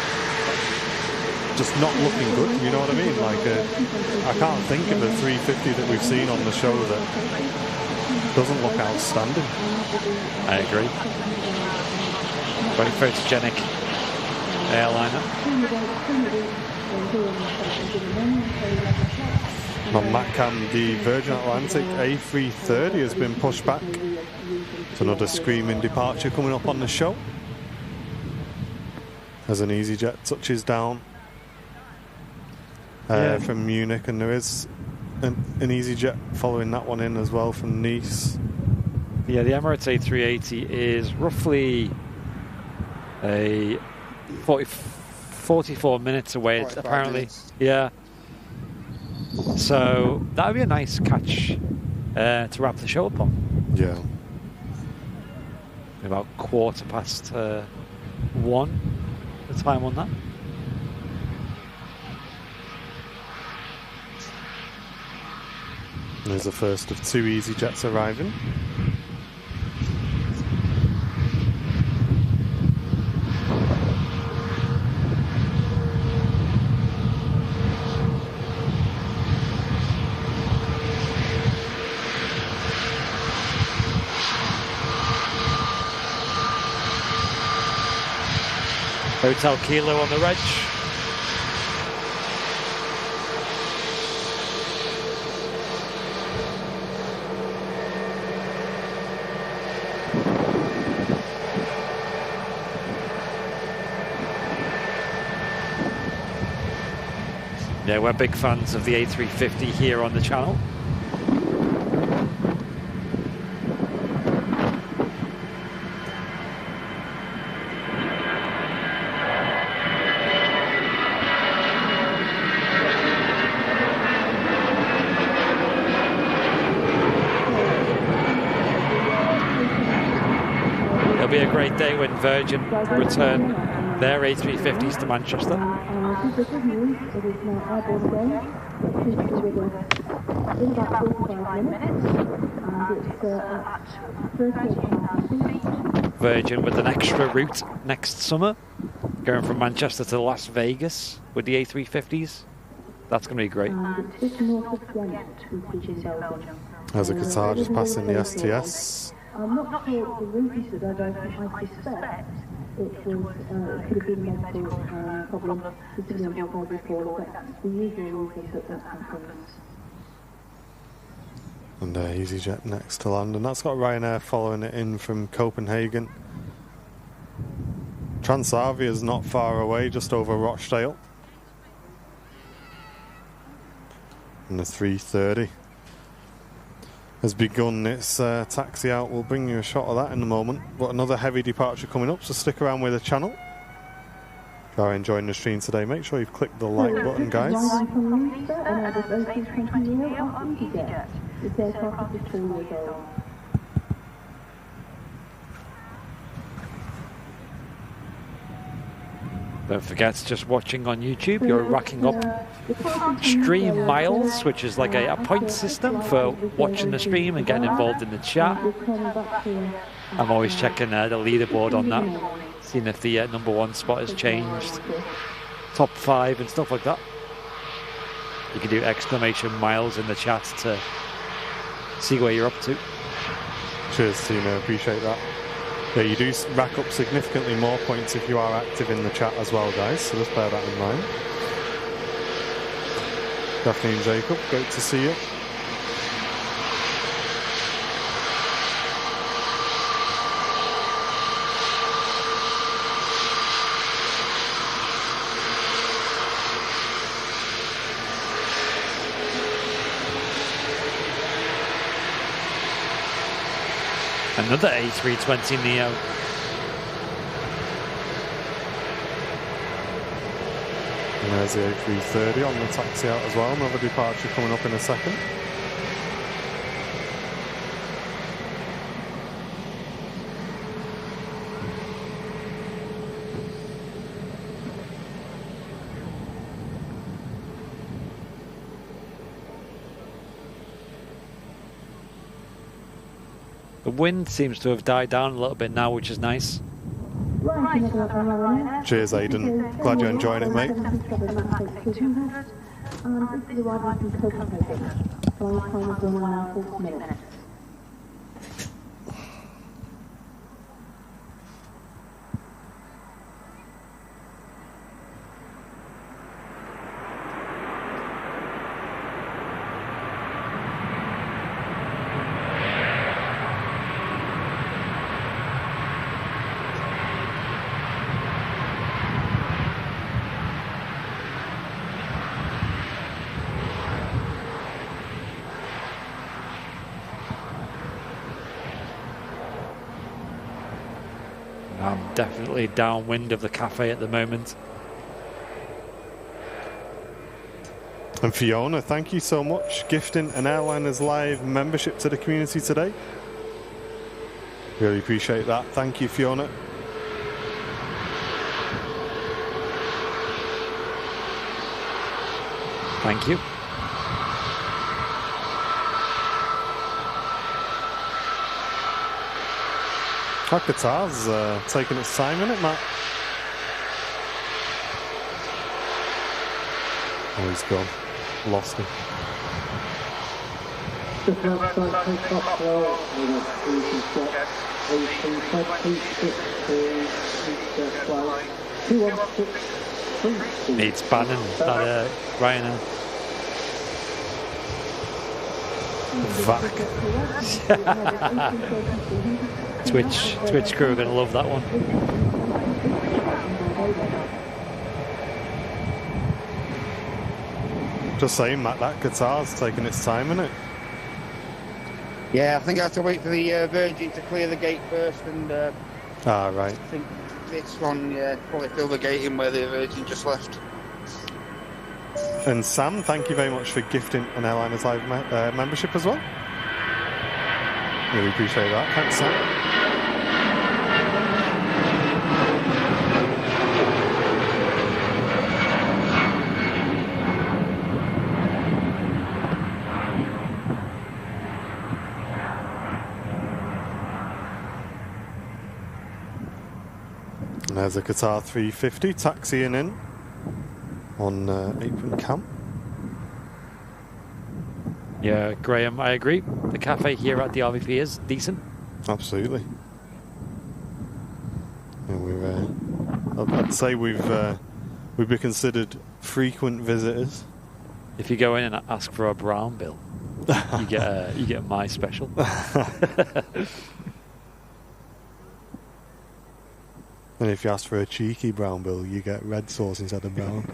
just not looking good, you know what I mean? Like, I can't think of a 350 that we've seen on the show that doesn't look outstanding. I agree. Very photogenic airliner. On MatCam, the Virgin Atlantic A330 has been pushed back. It's another screaming departure coming up on the show as an EasyJet touches down from Munich, and there is an EasyJet following that one in as well from Nice. Yeah, the Emirates A380 is roughly a 44 minutes away, apparently. Minutes. Yeah. So that would be a nice catch to wrap the show up on. Yeah. About 1:15 the time on that. There's the first of 2 EasyJets arriving. Hotel Kilo on the reg. Yeah, we're big fans of the A350 here on the channel. It'll be a great day when Virgin return their A350s to Manchester. The good news, it is now airborne again. It should be with us in about 45 minutes, and it's at 38 Virgin with an extra route next summer, going from Manchester to Las Vegas with the A350s. That's going to be great. It's north of Ghent, which is in Belgium. As a Qatar just passing the STS. I'm not sure the route is, I suspect it was, it could have been a medical problem, considering what I've before, but the usual route is that happens. And EasyJet next to land, and that's got Ryanair following it in from Copenhagen. Transavia's not far away, just over Rochdale. And the 330 has begun its taxi out. We'll bring you a shot of that in a moment. But another heavy departure coming up, so stick around with the channel. If you are enjoying the stream today, make sure you've clicked the like button, guys. Don't forget, just watching on YouTube, you're racking up stream miles, which is like a point system for watching the stream and getting involved in the chat. I'm always checking the leaderboard on that, seeing if the #1 spot has changed, top 5 and stuff like that. You can do exclamation miles in the chat to see where you're up to. Cheers, Tina, appreciate that. Yeah, you do rack up significantly more points if you are active in the chat as well, guys, so just bear that in mind. Daphne and Jacob, great to see you. Another A320neo. And there's the A330 on the taxi out as well. Another departure coming up in a second. The wind seems to have died down a little bit now, which is nice. Cheers, Aidan. Glad you're enjoying it, mate. I'm definitely downwind of the cafe at the moment. And Fiona, thank you so much. Gifting an Airliners Live membership to the community today. Really appreciate that. Thank you, Fiona. Thank you. That guitar's taking its time, isn't it, Matt? Oh, he's gone. Lost him. Needs banning that Ryanair. Vac. Twitch crew are going to love that one. Just saying, Matt, that guitar's taking its time, isn't it? Yeah, I think I have to wait for the Virgin to clear the gate first, and Right. I think this one, probably fill the gate in where the Virgin just left. And Sam, thank you very much for gifting an Airliners Live membership as well. Really appreciate that. Thanks, Sam. And there's a Qatar 350 taxiing in on Apron Camp. Yeah, Graham, I agree. The cafe here at the RVP is decent. Absolutely. And I'd say we've been considered frequent visitors. If you go in and ask for a brown bill, you get my special. And if you ask for a cheeky brown bill, you get red sauce instead of brown.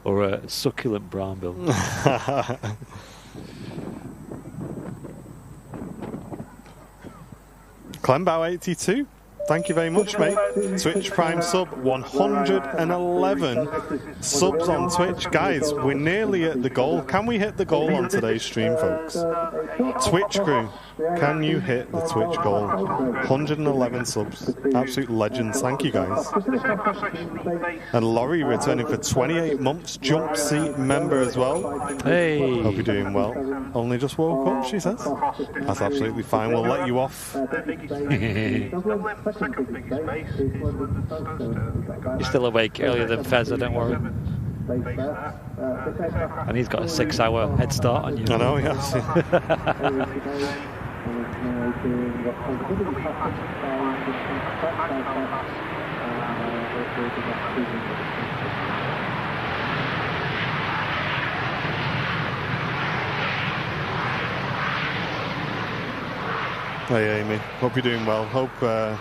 Or a succulent brown bill. Clembow82, thank you very much, mate. Twitch Prime sub, 111 subs on Twitch. Guys, we're nearly at the goal. Can we hit the goal on today's stream, folks? Twitch crew, can you hit the Twitch goal? 111 subs. Absolute legends. Thank you, guys. And Laurie returning for 28 months. Jump seat member as well. Hey. Hope you're doing well. Only just woke up, she says. That's absolutely fine. We'll let you off. You're still awake earlier than Fezza, don't worry. And he's got a 6-hour head start on you. I know, yes. Hey Amy, hope you're doing well. Hope you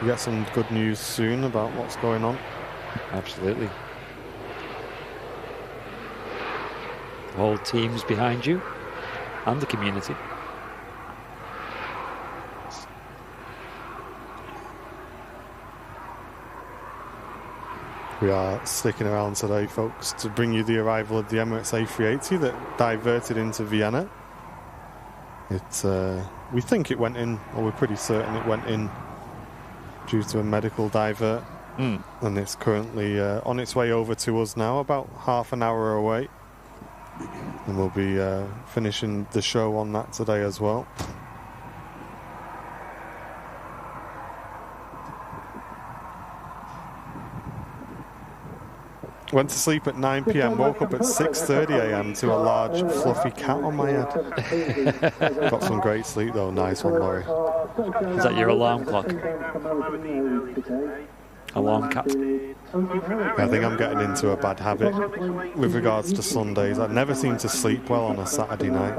get some good news soon about what's going on. Absolutely. The whole team's behind you and the community. We are sticking around today, folks, to bring you the arrival of the Emirates A380 that diverted into Vienna. We think it went in, or we're pretty certain it went in due to a medical divert. And it's currently on its way over to us now, about half an hour away. And we'll be finishing the show on that today as well. Went to sleep at 9 p.m, woke up at 6:30 a.m. to a large fluffy cat on my head. Got some great sleep though, nice one, Laurie. Is that your alarm clock? Alarm cat? I think I'm getting into a bad habit with regards to Sundays. I never seem to sleep well on a Saturday night.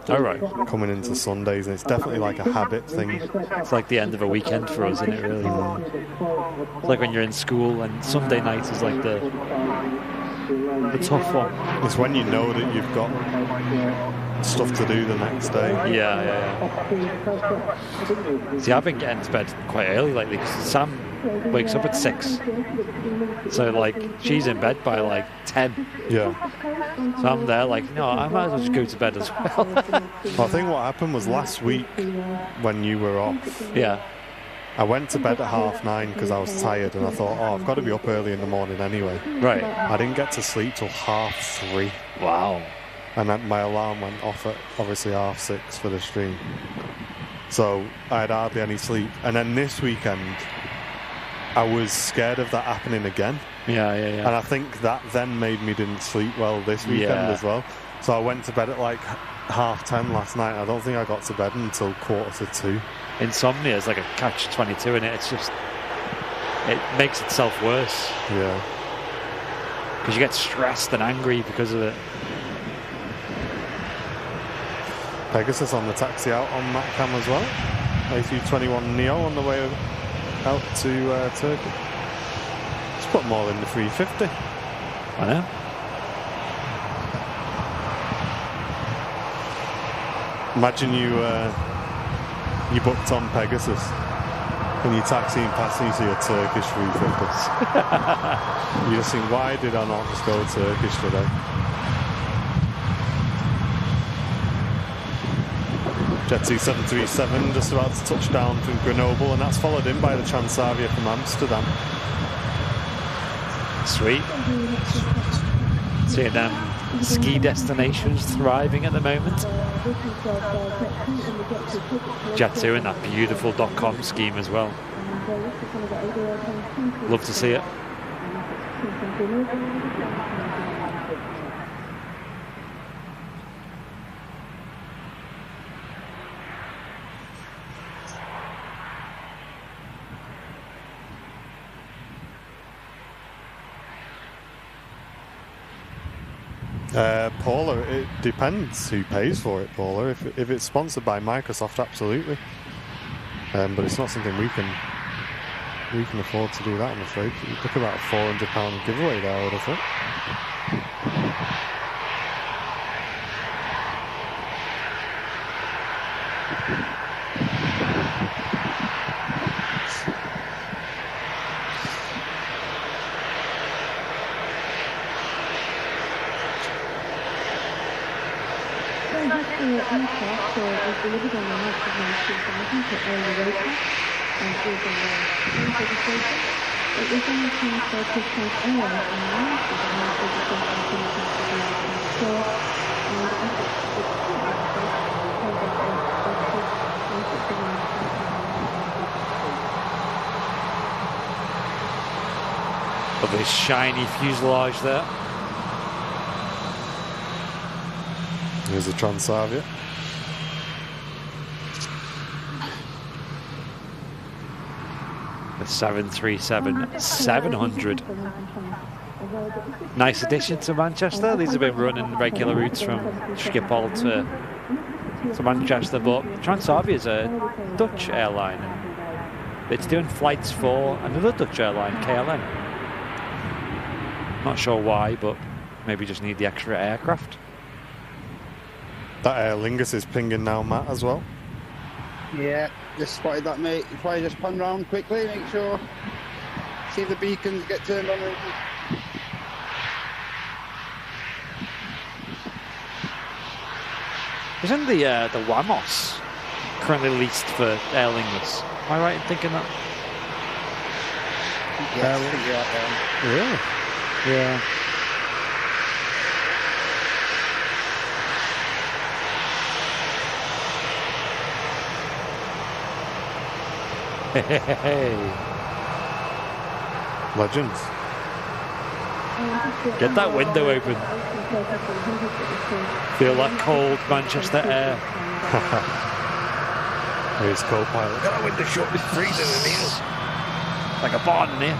Oh, right. Coming into Sundays, and it's definitely like a habit thing. It's like the end of a weekend for us, isn't it, really? It's like when you're in school and Sunday night is like the tough one. It's when you know that you've got stuff to do the next day. Yeah. See, I've been getting to bed quite early lately because Sam wakes up at 6. So, like, she's in bed by, like, 10. Yeah. So I'm there like, no, I might as well just go to bed as well. I think what happened was last week when you were off. Yeah. I went to bed at 9:30 because I was tired and I thought, I've got to be up early in the morning anyway. Right. I didn't get to sleep till 3:30. Wow. And then my alarm went off at obviously 6:30 for the stream. So I had hardly any sleep. And then this weekend, I was scared of that happening again. Yeah. And I think that then made me didn't sleep well this weekend as well. So I went to bed at like 10:30 last night. I don't think I got to bed until 1:45. Insomnia is like a catch-22 in it. It's just, it makes itself worse. Yeah. Because you get stressed and angry because of it. Pegasus on the taxi out on Matcam as well. A321 Neo on the way out to Turkey. Let's put them all in the 350. I know. Imagine you booked on Pegasus and you're taxiing past and you see a Turkish 350. You just think, why did I not just go Turkish today? Jet 737 just about to touch down from Grenoble, and that's followed in by the Transavia from Amsterdam. Sweet. Seeing them ski destinations thriving at the moment. Jet2 in that beautiful .com scheme as well. Love to see it. Paula, it depends who pays for it, Paula. If it's sponsored by Microsoft, absolutely. But it's not something we can afford to do that, I'm afraid. You look about a £400 giveaway there, I would have thought. Aircraft was delivered on the 9th of May 2000 to Air Europa and is in the registration. It was then transferred to Coast Airline on the 9th of May 2004 and Of this shiny fuselage there. Here's a Transavia. The 737-700. Nice addition to Manchester. These have been running regular routes from Schiphol to Manchester, but Transavia is a Dutch airline. It's doing flights for another Dutch airline, KLM. Not sure why, but maybe just need the extra aircraft. That Aer Lingus is pinging now, Matt, as well. Yeah, just spotted that, mate. If I just pan round quickly, make sure, see if the beacons get turned on. Isn't the Wamos currently leased for Aer Lingus? Am I right in thinking that? Yeah, Really? Yeah. Hey. Legends. Get that window open. Feel that cold Manchester air. Here's co-pilot. Get that window shut. It's freezing in here. Like a barn in here.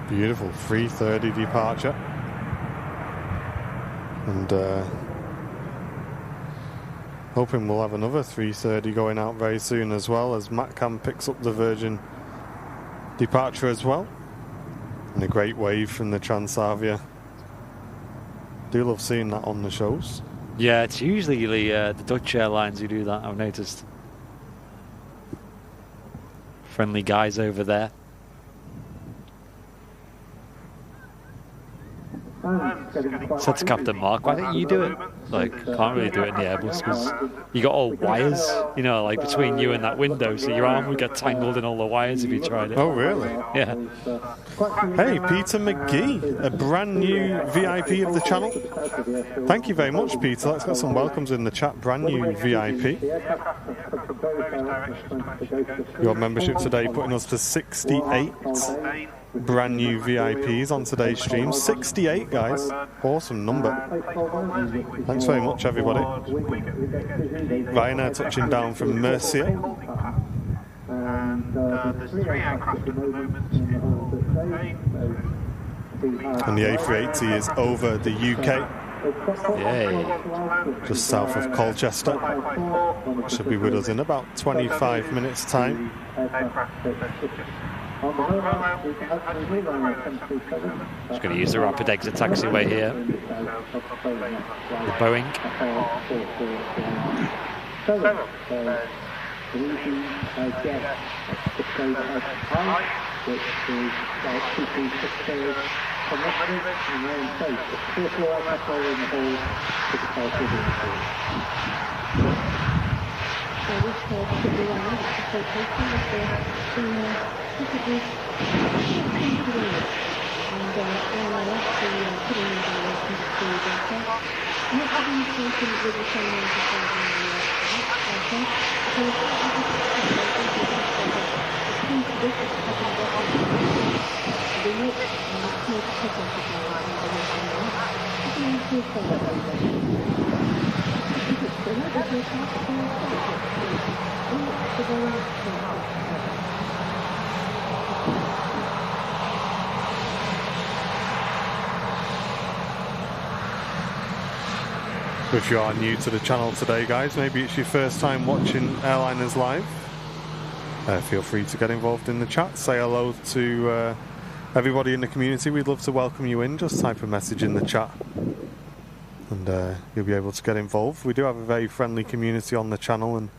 Beautiful 3:30 departure, and hoping we'll have another 3:30 going out very soon as well, as Matcam picks up the Virgin departure as well, and a great wave from the Transavia. Do love seeing that on the shows. Yeah, it's usually the Dutch airlines who do that, I've noticed. Friendly guys over there. So that's Captain Mark. Why don't you do it? Like, can't really do it in the Airbus because you got all wires, you know, like between you and that window, so your arm would get tangled in all the wires if you tried it. Oh, really? Yeah. Hey, Peter McGee, a brand new VIP of the channel. Thank you very much, Peter. Let's get some welcomes in the chat. Brand new VIP. Your membership today putting us to 68 brand new VIPs on today's stream. 68, guys. Awesome number. Thanks very much, everybody. Ryanair touching down from Murcia. There's 3 aircraft at the moment in the whole And the A380 is over the UK. Yay. Just south of Colchester. Should be with us in about 25 minutes time. Just going to use the rapid exit taxiway here. The Boeing. If you are new to the channel today, guys, maybe it's your first time watching Airliners Live, feel free to get involved in the chat. Say hello to everybody in the community. We'd love to welcome you in. Just type a message in the chat and you'll be able to get involved. We do have a very friendly community on the channel, and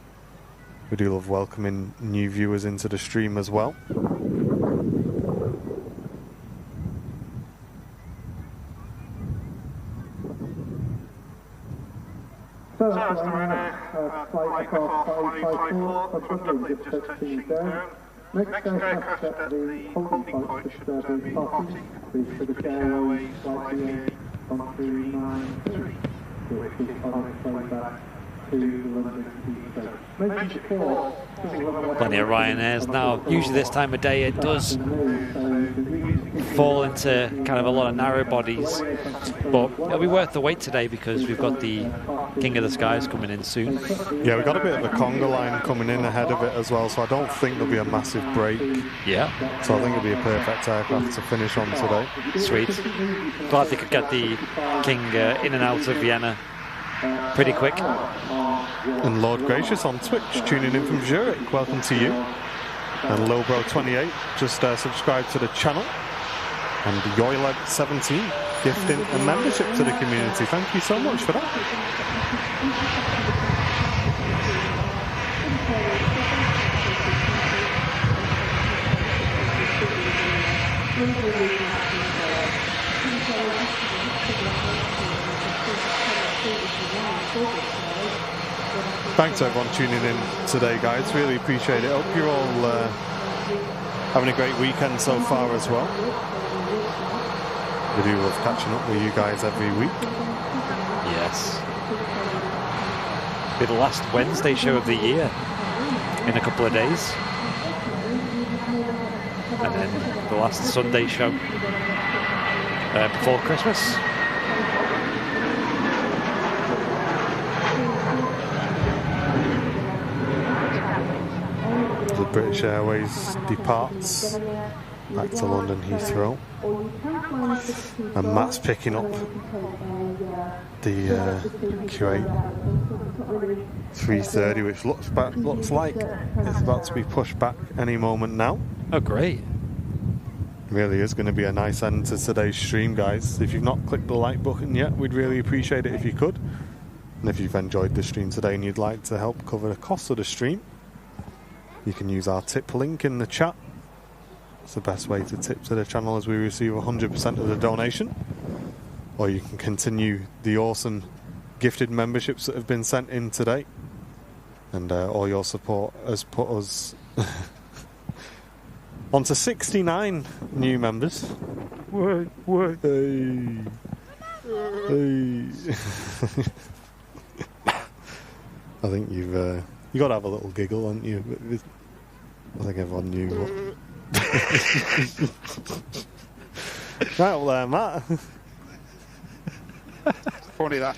we do love welcoming new viewers into the stream as well. So, flight across 554 for Dublin, just touching down. Next aircraft at the holding point should be parking with British Airways Flight 1393, which is on its way back to London Heathrow. Mentioned before, Plenty of Ryanairs now. Usually this time of day it does fall into kind of a lot of narrow bodies, but it'll be worth the wait today because we've got the King of the Skies coming in soon. Yeah, we've got a bit of a conga line coming in ahead of it as well, so I don't think there'll be a massive break. Yeah. So I think it'll be a perfect aircraft to finish on today. Sweet. Glad they could get the King in and out of Vienna pretty quick. And Lord Gracious on Twitch, tuning in from Zurich, welcome to you. And Lowbro28, just subscribe to the channel. And Yoiled17, gifting a membership to the community. Thank you so much for that. Thanks everyone tuning in today, guys. Really appreciate it. Hope you're all having a great weekend so far as well. We do love catching up with you guys every week. Yes. Be the last Wednesday show of the year in a couple of days. And then the last Sunday show before Christmas. The British Airways departs back to London Heathrow, and Matt's picking up the Q8 330, which looks like it's about to be pushed back any moment now. Oh, great. Really is going to be a nice end to today's stream, guys. If you've not clicked the like button yet, we'd really appreciate it if you could. And if you've enjoyed the stream today and you'd like to help cover the cost of the stream, you can use our tip link in the chat. It's the best way to tip to the channel, as we receive 100% of the donation. Or you can continue the awesome gifted memberships that have been sent in today. And all your support has put us onto 69 new members. What? Hey. Hey. I think you got to have a little giggle, haven't you? I think everyone knew what. Right up there, Matt. Funny that.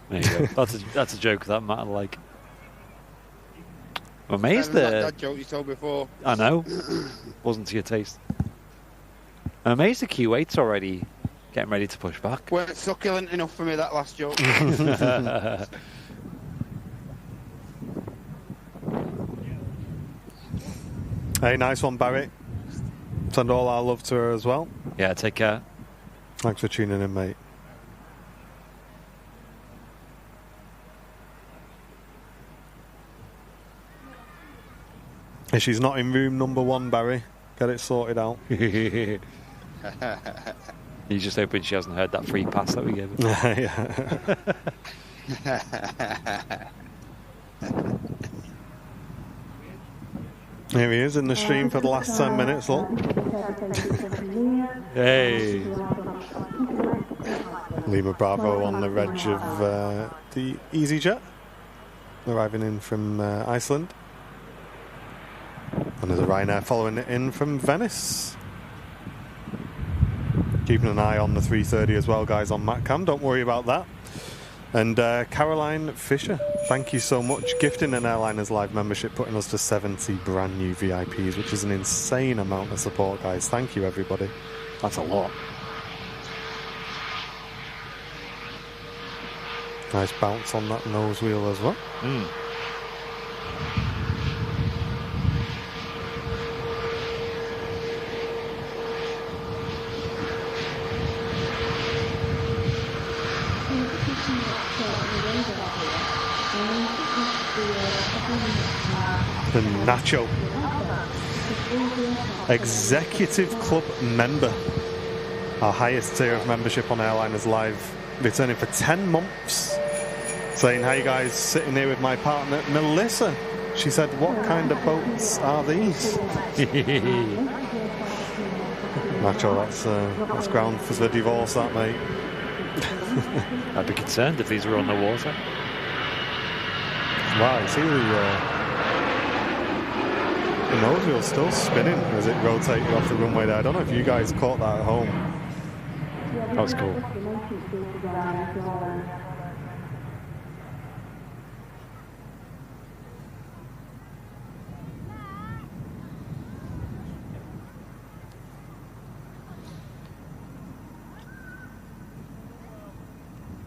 There you go. That's a joke that Matt will like. I'm amazed that joke you told before. I know. Wasn't to your taste. I'm amazed the Q8's already getting ready to push back. Weren't succulent enough for me, that last joke. Hey, nice one, Barry. Send all our love to her as well. Yeah, take care. Thanks for tuning in, mate. If she's not in room number 1, Barry, get it sorted out. He's just hoping she hasn't heard that free pass that we gave her. Here he is in the stream for the last 10 minutes, look. Hey. Lima Bravo on the reg of the EasyJet, arriving in from Iceland. And there's a Ryanair following it in from Venice. Keeping an eye on the 330 as well, guys, on MatCam. Don't worry about that. And Caroline Fisher, thank you so much. Gifting an Airliners Live membership, putting us to 70 brand new VIPs, which is an insane amount of support, guys. Thank you, everybody. That's a lot. Nice bounce on that nose wheel as well. The Nacho, Executive Club member, our highest tier of membership on Airliners Live, returning for 10 months, saying, "Hey guys, sitting here with my partner Melissa." She said, "What kind of boats are these?" Nacho, that's ground for the divorce, that, mate. I'd be concerned if these were on the water. Wow, see the nose wheel's still spinning as it rotates off the runway there. I don't know if you guys caught that at home. That was cool.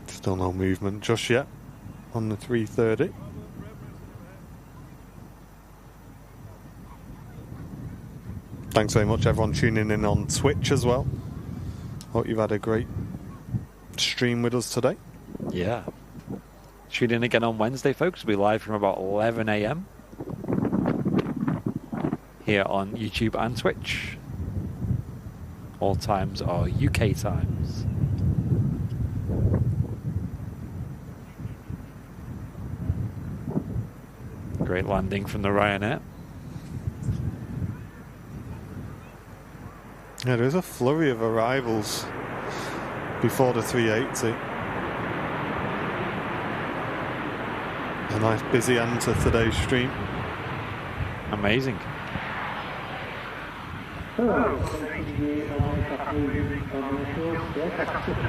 Still no movement just yet on the 330. Thanks very much everyone tuning in on Twitch as well. Hope you've had a great stream with us today. Yeah. Tune in again on Wednesday, folks. We'll be live from about 11 a.m. here on YouTube and Twitch. All times are UK times. Great landing from the Ryanair. Yeah, there is a flurry of arrivals before the 380. A nice busy end to today's stream. Amazing.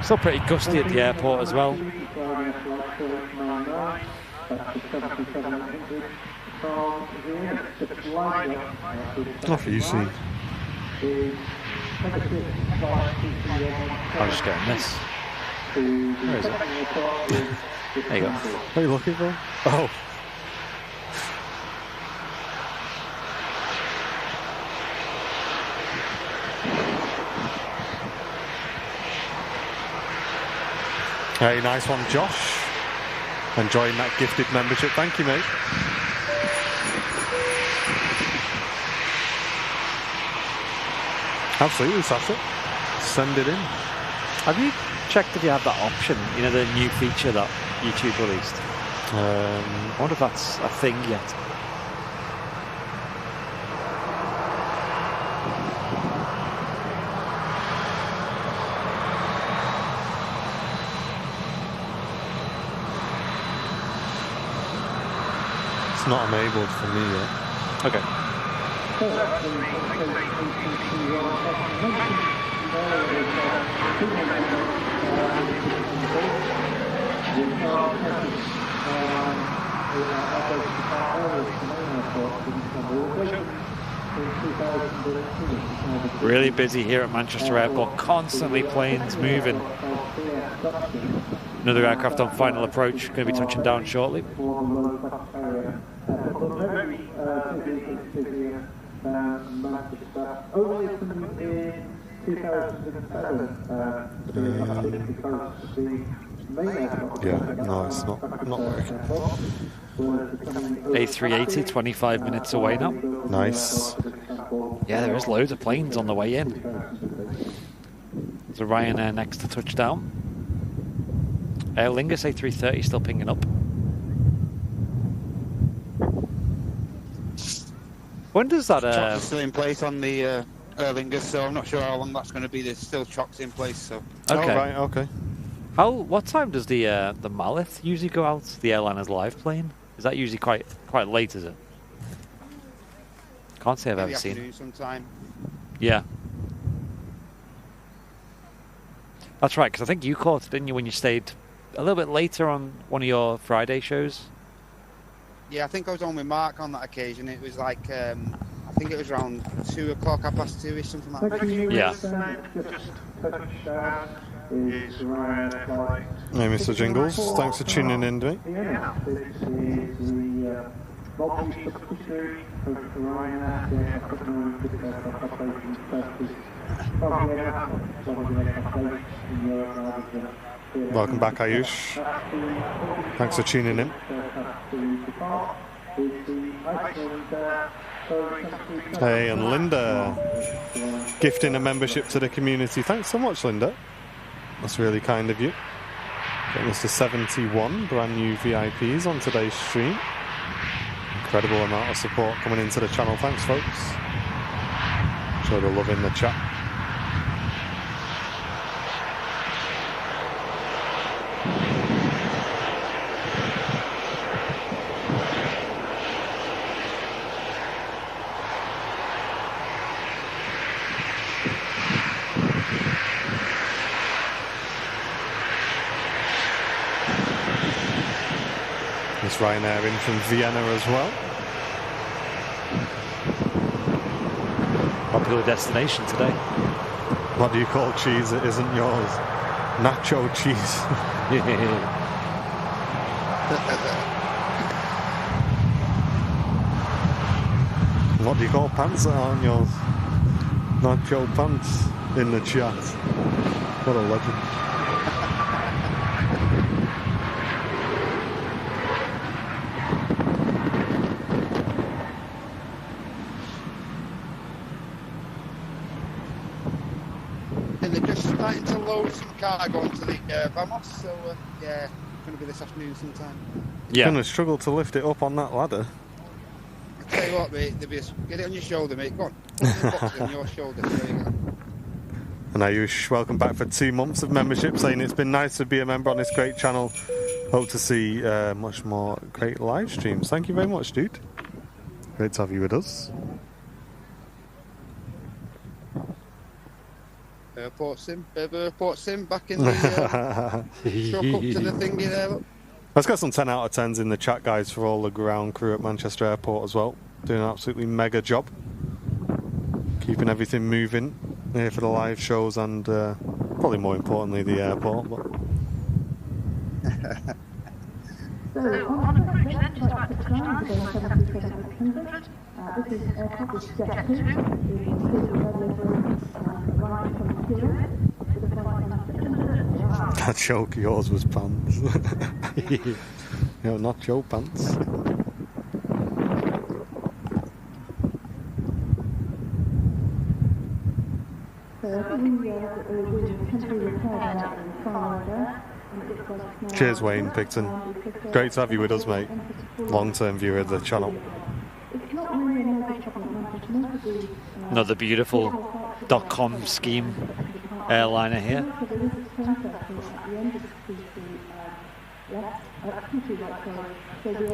Still pretty gusty at the airport as well. Aviation. I'm just getting this. Where is it? There you go. What are you looking for? Oh. Hey, nice one, Josh. Enjoying that gifted membership. Thank you, mate. Absolutely, Sasha. Send it in. Have you checked if you have that option? You know, the new feature that YouTube released? I wonder if that's a thing yet. It's not enabled for me yet. Okay. Really busy here at Manchester Airport, constantly planes moving. Another aircraft on final approach, going to be touching down shortly. Yeah, no, it's not working. A380, 25 minutes away now. Nice. Yeah, there is loads of planes on the way in. There's a Ryanair next to touchdown. Aer Lingus A330 still pinging up. When does that... Chocks is still in place on the Aer Lingus, so I'm not sure how long that's going to be. There's still chocks in place, so... Okay. Oh, right, okay. What time does the Malith usually go out? The airliner's live plane? Is that usually quite late, is it? Can't say I've ever seen it. Sometime. Yeah. That's right, because I think you caught it, didn't you, when you stayed a little bit later on one of your Friday shows? Yeah, I think I was on with Mark on that occasion. It was like, I think it was around 2 o'clock, 2:30, something like that. Yeah. Hey, Mr. Jingles, thanks for tuning in, mate. Welcome back, Ayush. Thanks for tuning in. Hey, and Linda, gifting a membership to the community. Thanks so much, Linda. That's really kind of you. Getting us to 71 brand new VIPs on today's stream. Incredible amount of support coming into the channel. Thanks, folks. Show the love in the chat. This Ryanair in from Vienna as well. Popular destination today. What do you call cheese that isn't yours? Nacho cheese. What do you call pants that aren't yours? Nacho pants in the chat. What a legend. Starting to load some cargo onto the Vamos, so yeah, going to be this afternoon sometime. Yeah. Going to struggle to lift it up on that ladder. you what, mate. Get it on your shoulder, mate. Go on. Put the box on your shoulder. There you go. And Ayush, welcome back for 2 months of membership, saying it's been nice to be a member on this great channel. Hope to see much more great live streams. Thank you very much, dude. Great to have you with us. Airport sim, back in the truck up to the thingy there. Look. Let's get some 10 out of 10s in the chat, guys, for all the ground crew at Manchester Airport as well. Doing an absolutely mega job. Keeping everything moving here for the live shows and probably more importantly the airport. But So, on approach then, just about 6 times, again 737-800. This is aircraft with Jet 2, the arriving from the Kira, with a flight on that joke, yours was pants. No, not Joe pants. Cheers, Wayne Picton. Great to have you with us, mate. Long-term viewer of the channel. Another beautiful .com scheme airliner here.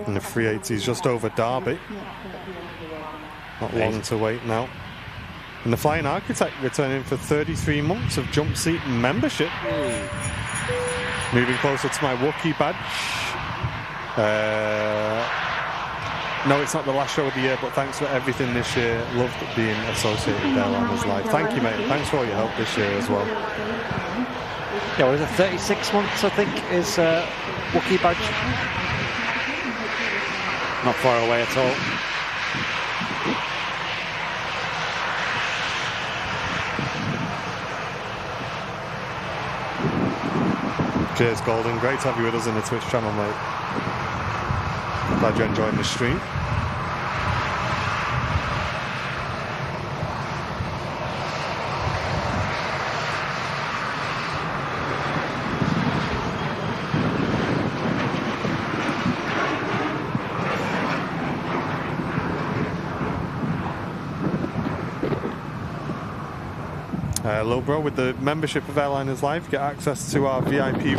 And the 380 is just over Derby. Not long to wait now. And the Flying Architect returning for 33 months of jump seat membership. Moving closer to my Wookiee badge. No, it's not the last show of the year, but thanks for everything this year. Loved being associated with Airliners Live. Thank you, mate. Thanks for all your help this year as well. Yeah, what is it, 36 months, I think, is Wookiee badge. Not far away at all. Cheers, Golden. Great to have you with us in the Twitch channel, mate. Glad you're enjoying the stream. Hello, bro. With the membership of Airliners Live, you get access to our VIP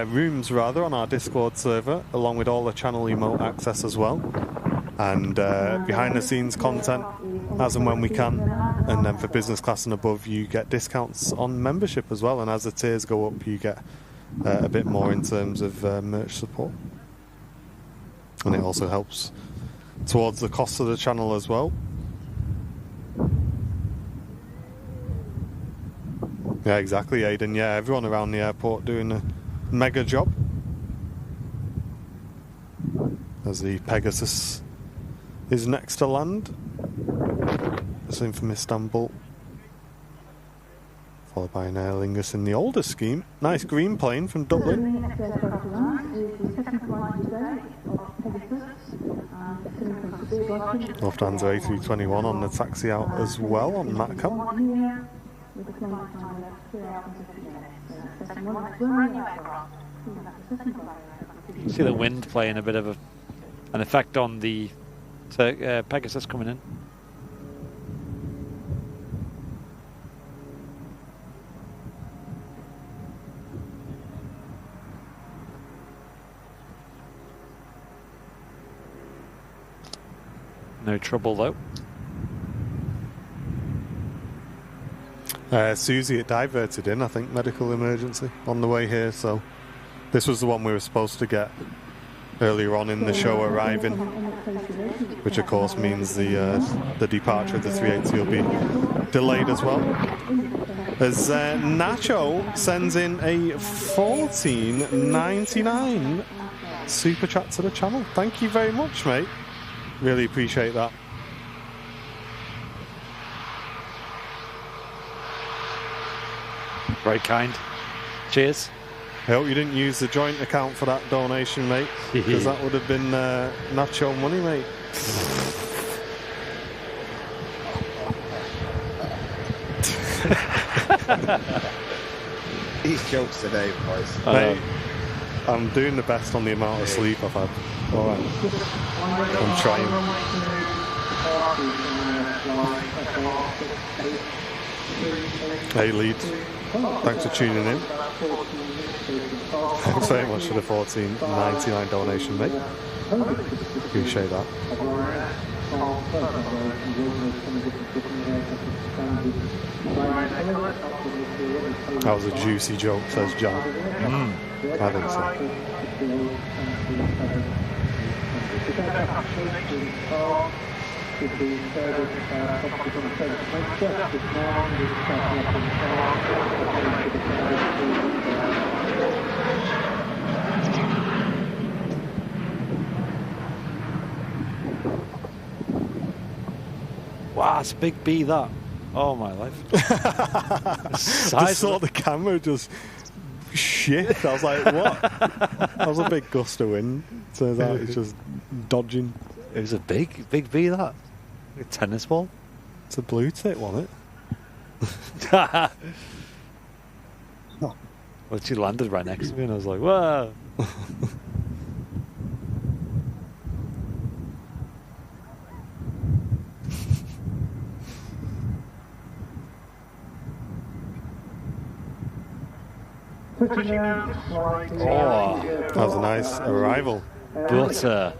rooms on our Discord server, along with all the channel emote access as well, and behind-the-scenes content as and when we can. And then for business class and above, you get discounts on membership as well. And as the tiers go up, you get a bit more in terms of merch support, and it also helps towards the cost of the channel as well. Yeah, exactly, Aidan. Yeah, everyone around the airport doing a mega job. As the Pegasus is next to land. Same from Istanbul. Followed by an Aer Lingus in the older scheme. Nice green plane from Dublin. Lufthansa A321 on the taxi out as well on Matcam. You see the wind playing a bit of an effect on the Pegasus coming in. No trouble though. Susie, it diverted in, I think, medical emergency on the way here, so this was the one we were supposed to get earlier on in the show arriving, which of course means the departure of the 380 will be delayed as well. As Nacho sends in a $14.99 super chat to the channel. Thank you very much, mate. Really appreciate that. Very kind. Cheers. I hope you didn't use the joint account for that donation, mate, because that would have been Nacho money, mate. These jokes today, boys. Mate, I'm doing the best on the amount of sleep I've had. Alright. I'm trying. Hey Leeds, thanks for tuning in. Thanks very much for the $14.99 donation, mate. Appreciate that. That was a juicy joke, says John. I think so. Wow, it's a big bee, that. Oh, my life. Just saw the camera just shit. I was like, what? That was a big gust of wind. Turns out it's just dodging. It was a big bee, that. A tennis ball. It's a blue tit, wasn't it? Well, she landed right next to me, and I was like, whoa. Oh, that was a nice arrival. Butter.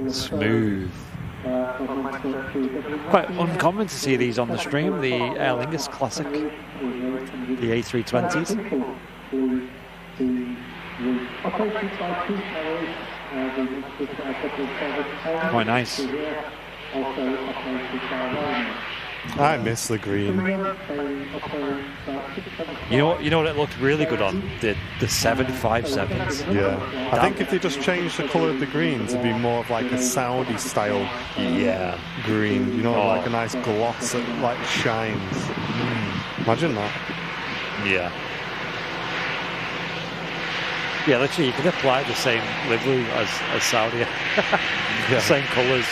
Smooth. Quite uncommon to see these on the stream, the Aer Lingus Classic, the A320s. Quite nice. I miss the green. You know what it looked really good on? The 757s. Yeah. I think if they just changed the colour of the green to be more of like a Saudi style green, you know, like a nice gloss that like shines. Imagine that. Yeah. Yeah, literally you could apply the same livery as Saudi. Yeah. Same colours.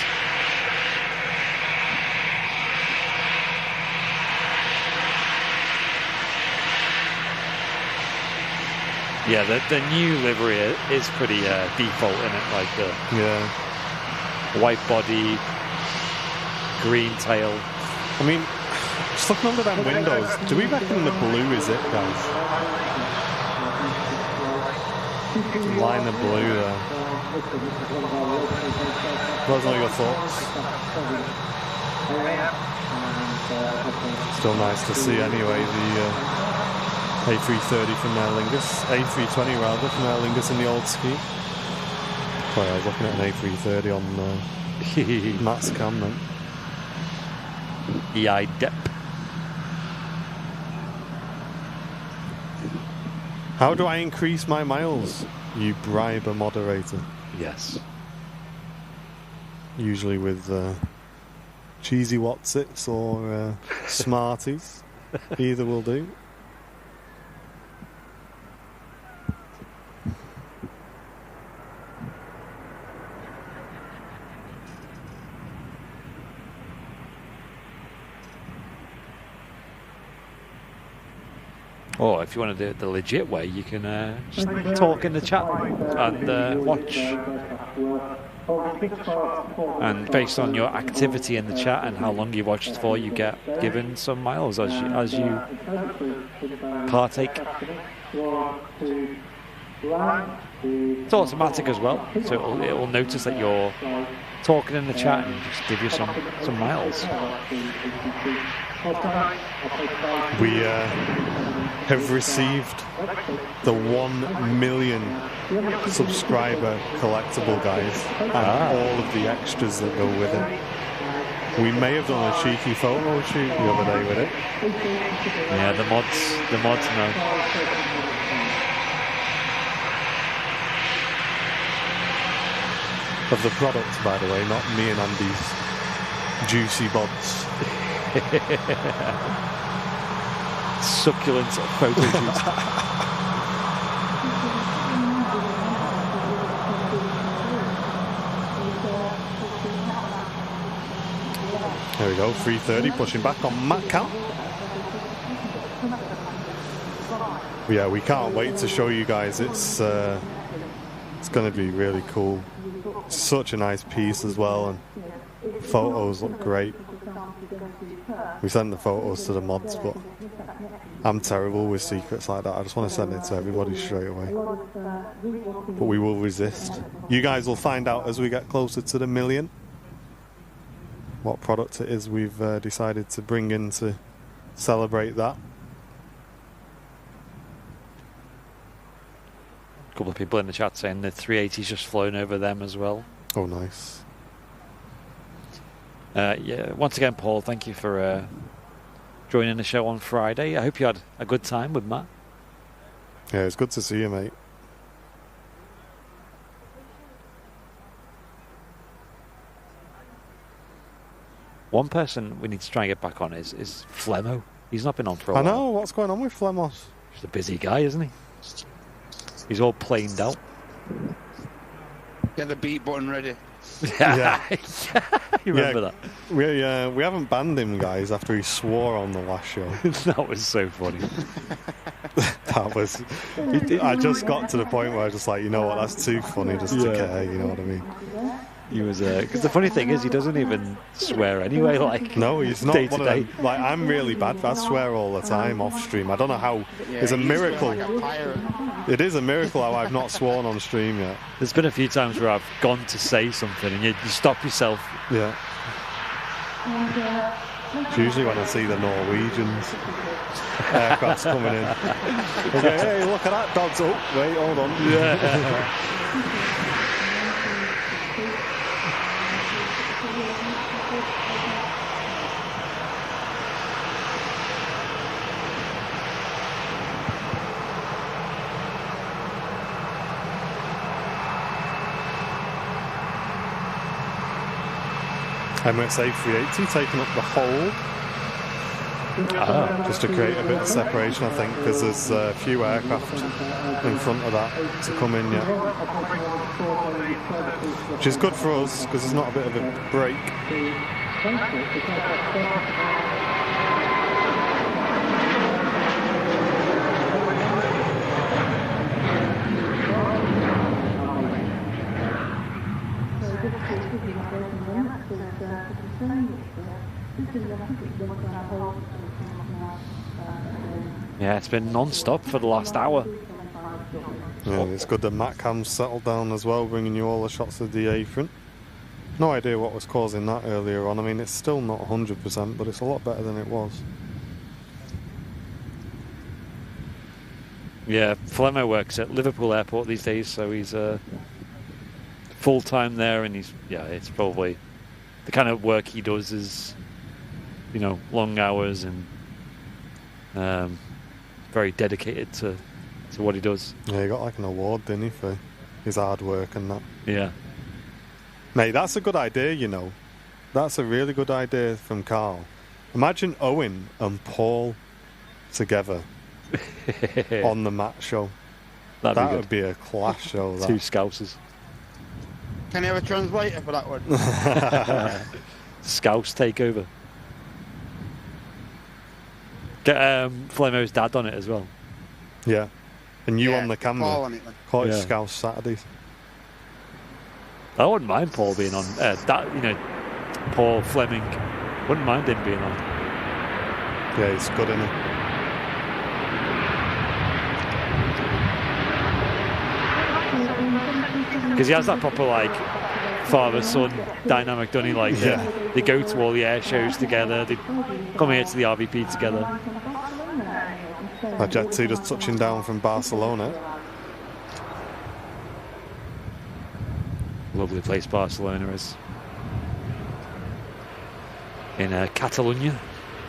Yeah, the new livery is pretty default in it, like the white body, green tail. I mean, just looking under them windows, do we reckon the blue is it, guys? Line of blue there. Those are your thoughts. Still nice to see anyway, the A330 from Aer Lingus, A320 rather, from Aer Lingus in the old ski. Sorry, I was looking at an A330 on Matt's cam then. EI-DEP. How do I increase my miles? You bribe a moderator. Yes. Usually with cheesy Watsits or Smarties. Either will do. Or if you want to do it the legit way, you can just talk in the chat and watch. And based on your activity in the chat and how long you watched for, you get given some miles as you partake. It's automatic as well, so it will notice that you're talking in the chat and just give you some miles. We have received the 1 million subscriber collectible, guys, and all of the extras that go with it. We may have done a cheeky photo shoot the other day with it. Yeah, the mods know. Of the product, by the way, not me and Andy's juicy bods. Succulent photo shoot. There we go, 330 pushing back on Matcam. Yeah, we can't wait to show you guys. It's going to be really cool. Such a nice piece as well, and photos look great. We send the photos to the mods, but I'm terrible with secrets like that. I just want to send it to everybody straight away. But we will resist. You guys will find out as we get closer to the 1 million what product it is we've decided to bring in to celebrate that. A couple of people in the chat saying the 380's just flown over them as well. Oh, nice. Yeah, once again, Paul, thank you for joining the show on Friday. I hope you had a good time with Matt. Yeah, it's good to see you, mate. One person we need to try and get back on is Flemmo. He's not been on for a while. I know, what's going on with Flemos? He's a busy guy, isn't he? He's all planed out. Get the beat button ready. Yeah. You remember that? We haven't banned him, guys, after he swore on the last show. That was so funny. That was... I just got to the point where I was just like, you know what, that's too funny just to care, you know what I mean? He was because the funny thing is he doesn't even swear anyway. Like no, he's not day one to of day. them. Like I'm really bad. I swear all the time off stream. I don't know how. It's a miracle. It is a miracle how I've not sworn on stream yet. There's been a few times where I've gone to say something and you stop yourself. Yeah. It's usually when I see the Norwegians aircrafts coming in. Okay, hey, look at that dog's. Oh, wait, hold on. Yeah. Emirates A380 taking up the whole. Just to create a bit of separation, I think, because there's a few aircraft in front of that to come in yet. Which is good for us, because there's not a bit of a break. Yeah, it's been non-stop for the last hour. Yeah, it's good that Matcam's settled down as well, bringing you all the shots of the apron. No idea what was causing that earlier on. I mean, it's still not 100%, but it's a lot better than it was. Yeah, Flemmo works at Liverpool Airport these days, so he's full-time there, and it's probably the kind of work he does is, you know, long hours and very dedicated to what he does. Yeah, he got like an award, didn't he, for his hard work and that. Yeah. Mate, that's a good idea, you know. That's a really good idea from Carl. Imagine Owen and Paul together on the Matt show. That would be a class show. That. Two Scousers. Can you have a translator for that one? Scouse takeover. Get Flemmo's dad on it as well. Yeah. And you on the camera. Paul on it, then. Call it Scouse Saturdays. I wouldn't mind Paul being on. Paul Fleming. Wouldn't mind him being on. Yeah, he's good, isn't he? Because he has that proper, like, father-son dynamic, doesn't he? Like, they go to all the air shows together. They come here to the RVP together. Jet 2 just touching down from Barcelona. Lovely place Barcelona is. In Catalonia,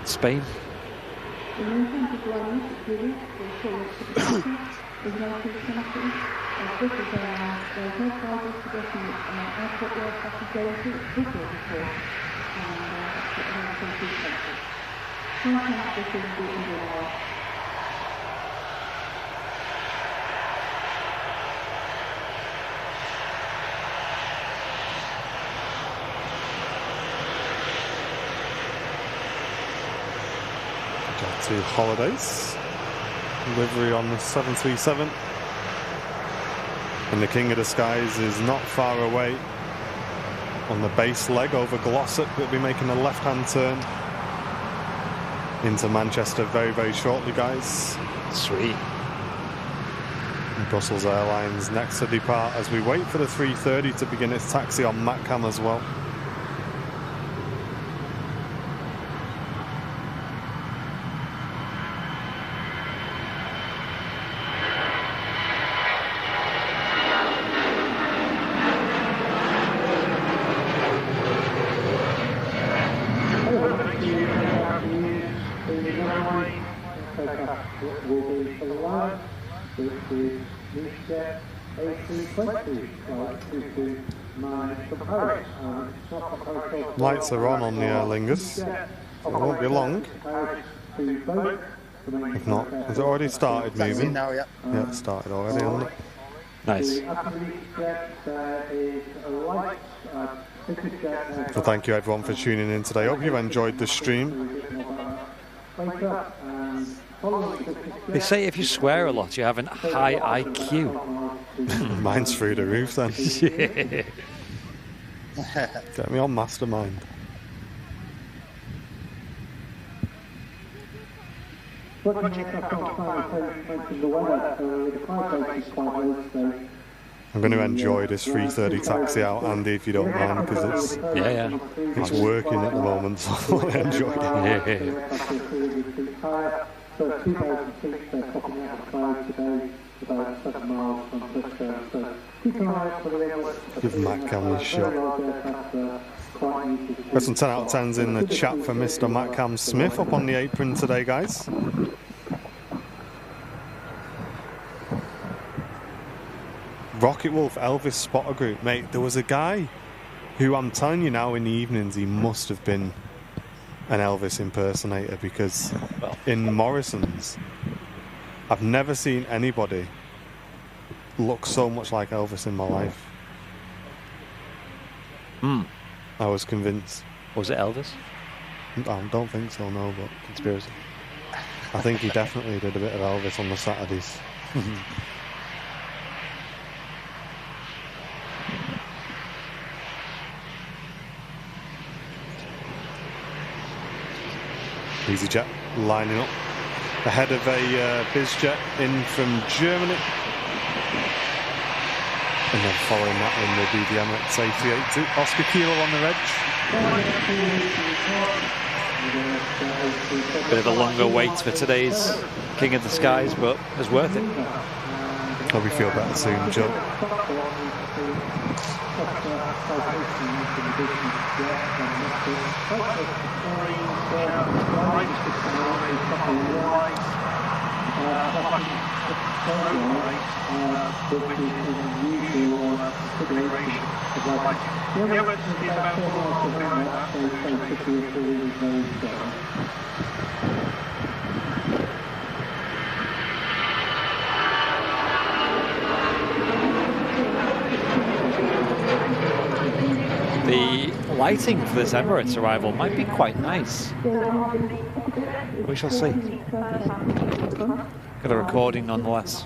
Spain. to Holidays. Livery on the 737. And the King of the Skies is not far away on the base leg over Glossop. We'll be making a left-hand turn into Manchester very, very shortly, guys. Sweet. And Brussels Airlines next to depart as we wait for the 330 to begin its taxi on Matcam as well. Lights are on the Aer Lingus. It won't be long. If not, has it already started moving? Now, yeah. Yeah, it started already, hasn't it? Nice. So thank you everyone for tuning in today. Hope you've enjoyed the stream. They say if you swear a lot, you have an high IQ. Mine's through the roof then. Yeah. Get me on Mastermind. I'm going to enjoy this 3:30 taxi out, Andy, if you don't mind, because it's working at the moment, so I want to enjoy it. Yeah. So 2,000 seats, they're topping out the cloud today, about 7 miles from Bristol. So keep an eye out for the Emirates. Give Matcam a shot. Got some 10 out of 10s in the chat for Mr. Matcam Smith up on the apron today, guys. Rocket Wolf Elvis Spotter Group. Mate, there was a guy who, I'm telling you now, in the evenings, he must have been an Elvis impersonator, because in Morrison's, I've never seen anybody look so much like Elvis in my life. I was convinced. Was it Elvis? I don't think so, no, but Conspiracy. I think he definitely did a bit of Elvis on the Saturdays. EasyJet lining up ahead of a BizJet in from Germany. And then following that in will be the Emirates A382. Oscar Kilo on the reg. Bit of a longer wait for today's King of the Skies, but it's worth it. Hope you feel better soon, Joe. The lighting for this Emirates arrival might be quite nice. We shall see. Got a recording nonetheless.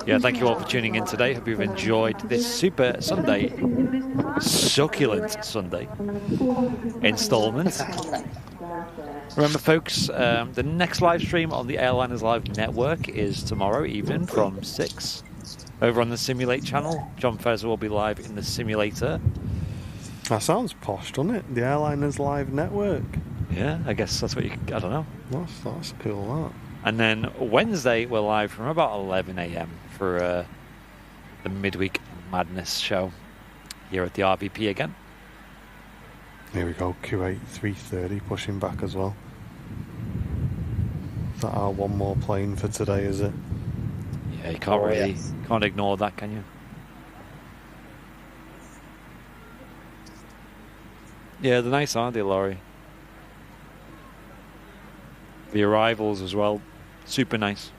Yeah, thank you all for tuning in today. Hope you've enjoyed this Super Sunday, Succulent Sunday installment. Remember, folks, the next live stream on the Airliners Live network is tomorrow evening from 6 over on the Simulate channel. John Fezzer will be live in the simulator. That sounds posh, doesn't it? The Airliners Live network. Yeah, I guess that's what you... I don't know. That's cool, that. And then Wednesday, we're live from about 11 a.m. for the Midweek Madness show here at the RVP again. Here we go, Q8 330 pushing back as well. Is that our one more plane for today, is it? Yeah, you can't really... Can't ignore that, can you? Yeah, they're nice, aren't they, Laurie? The arrivals as well, super nice.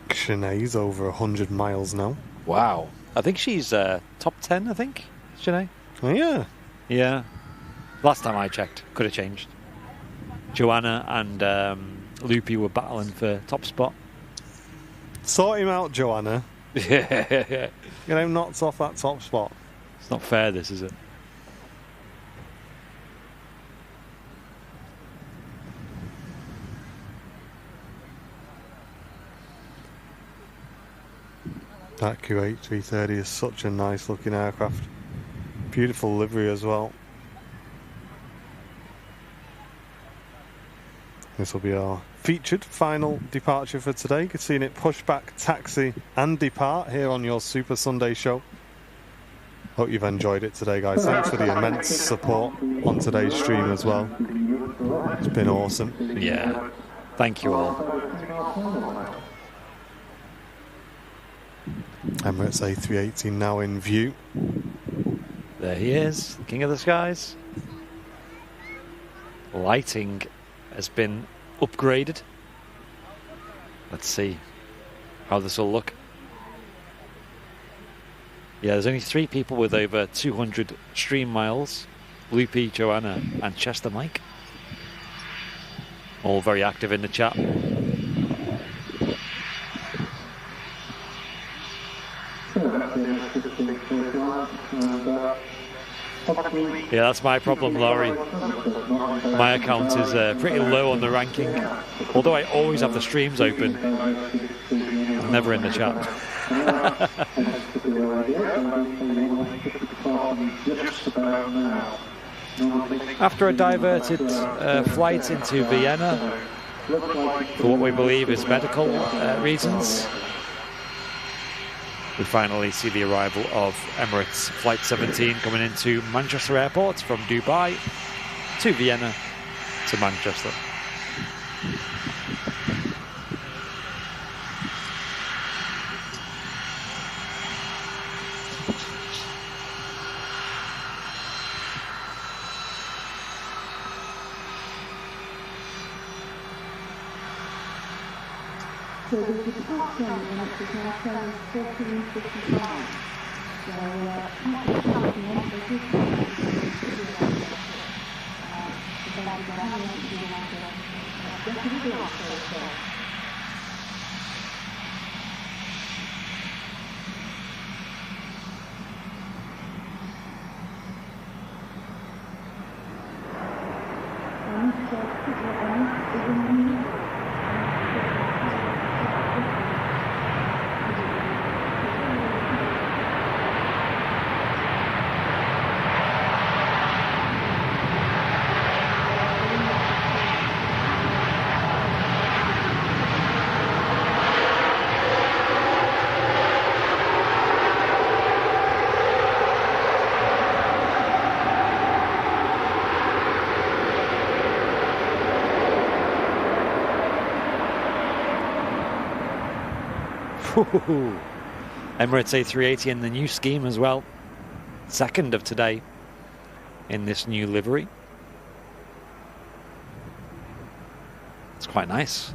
Sinead's over 100 miles now. Wow. I think she's top 10, I think, Sinead. Oh, yeah. Yeah. Last time I checked, could have changed. Joanna and Loopy were battling for top spot. Sort him out, Joanna. Get him knocked off that top spot. It's not fair, this, is it? That Q8 330 is such a nice looking aircraft. Beautiful livery as well. This will be our featured final departure for today. You've seen it push back, taxi and depart here on your Super Sunday show. Hope you've enjoyed it today, guys. Thanks for the immense support on today's stream as well. It's been awesome. Yeah. Thank you all. Emirates A380 now in view. There he is, King of the Skies. Lighting has been upgraded. Let's see how this will look. Yeah, there's only 3 people with over 200 stream miles. Loopy, Joanna and Chester Mike. All very active in the chat. Yeah, that's my problem, Laurie. My account is pretty low on the ranking. Although I always have the streams open, I'm never in the chat. After a diverted flight into Vienna, for what we believe is medical reasons, we finally see the arrival of Emirates Flight 17 coming into Manchester Airport from Dubai to Vienna to Manchester. So the departure Emirates is now showing 14:55. So Emirates A380 in the new scheme as well. Second of today in this new livery. It's quite nice.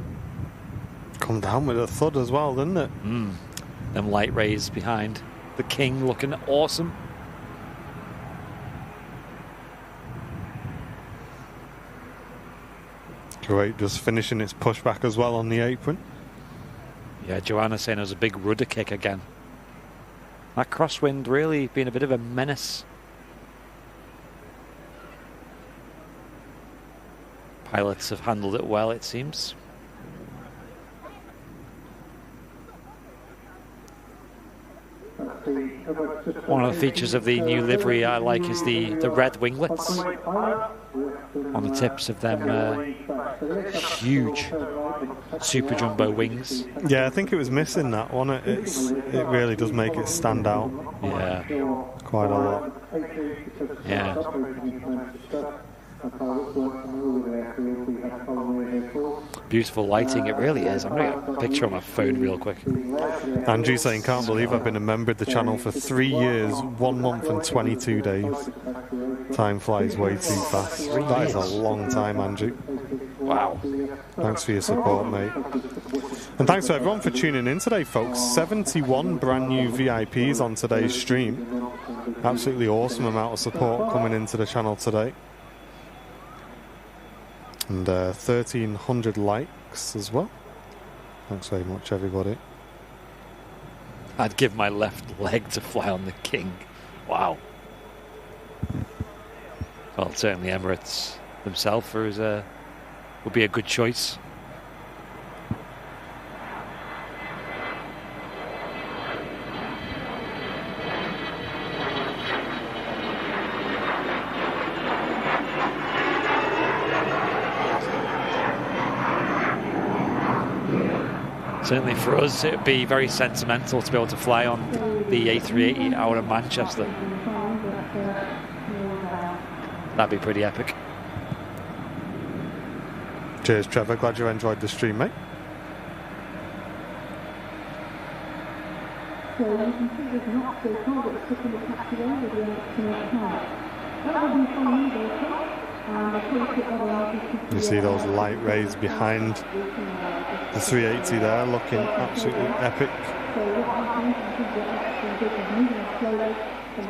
Come down with a thud as well, didn't it? Them light rays behind the King looking awesome. Kuwait just finishing its pushback as well on the apron. Yeah, Joanna saying it was a big rudder kick again. That crosswind really being a bit of a menace. Pilots have handled it well, it seems. One of the features of the new livery I like is the red winglets on the tips of them huge super jumbo wings. Yeah, I think it was missing that one. It really does make it stand out. Yeah, quite a lot. Yeah. Beautiful lighting, it really is. I'm going to get a picture on my phone real quick. Andrew saying, can't believe I've been a member of the channel for 3 years, 1 month and 22 days. Time flies way too fast. That is a long time, Andrew. Wow. Thanks for your support, mate. And thanks to everyone for tuning in today, folks. 71 brand new VIPs on today's stream. Absolutely awesome amount of support coming into the channel today. And 1,300 likes as well. Thanks very much, everybody. I'd give my left leg to fly on the King. Wow. Well, certainly Emirates themselves would be a good choice. Certainly for us, it would be very sentimental to be able to fly on the A380 out of Manchester. That'd be pretty epic. Cheers, Trevor. Glad you enjoyed the stream, mate. So you can see there's an Oxford target stuck in the taxiway with the electronic card. That will be following the you see those light rays behind the 380 there, looking absolutely epic.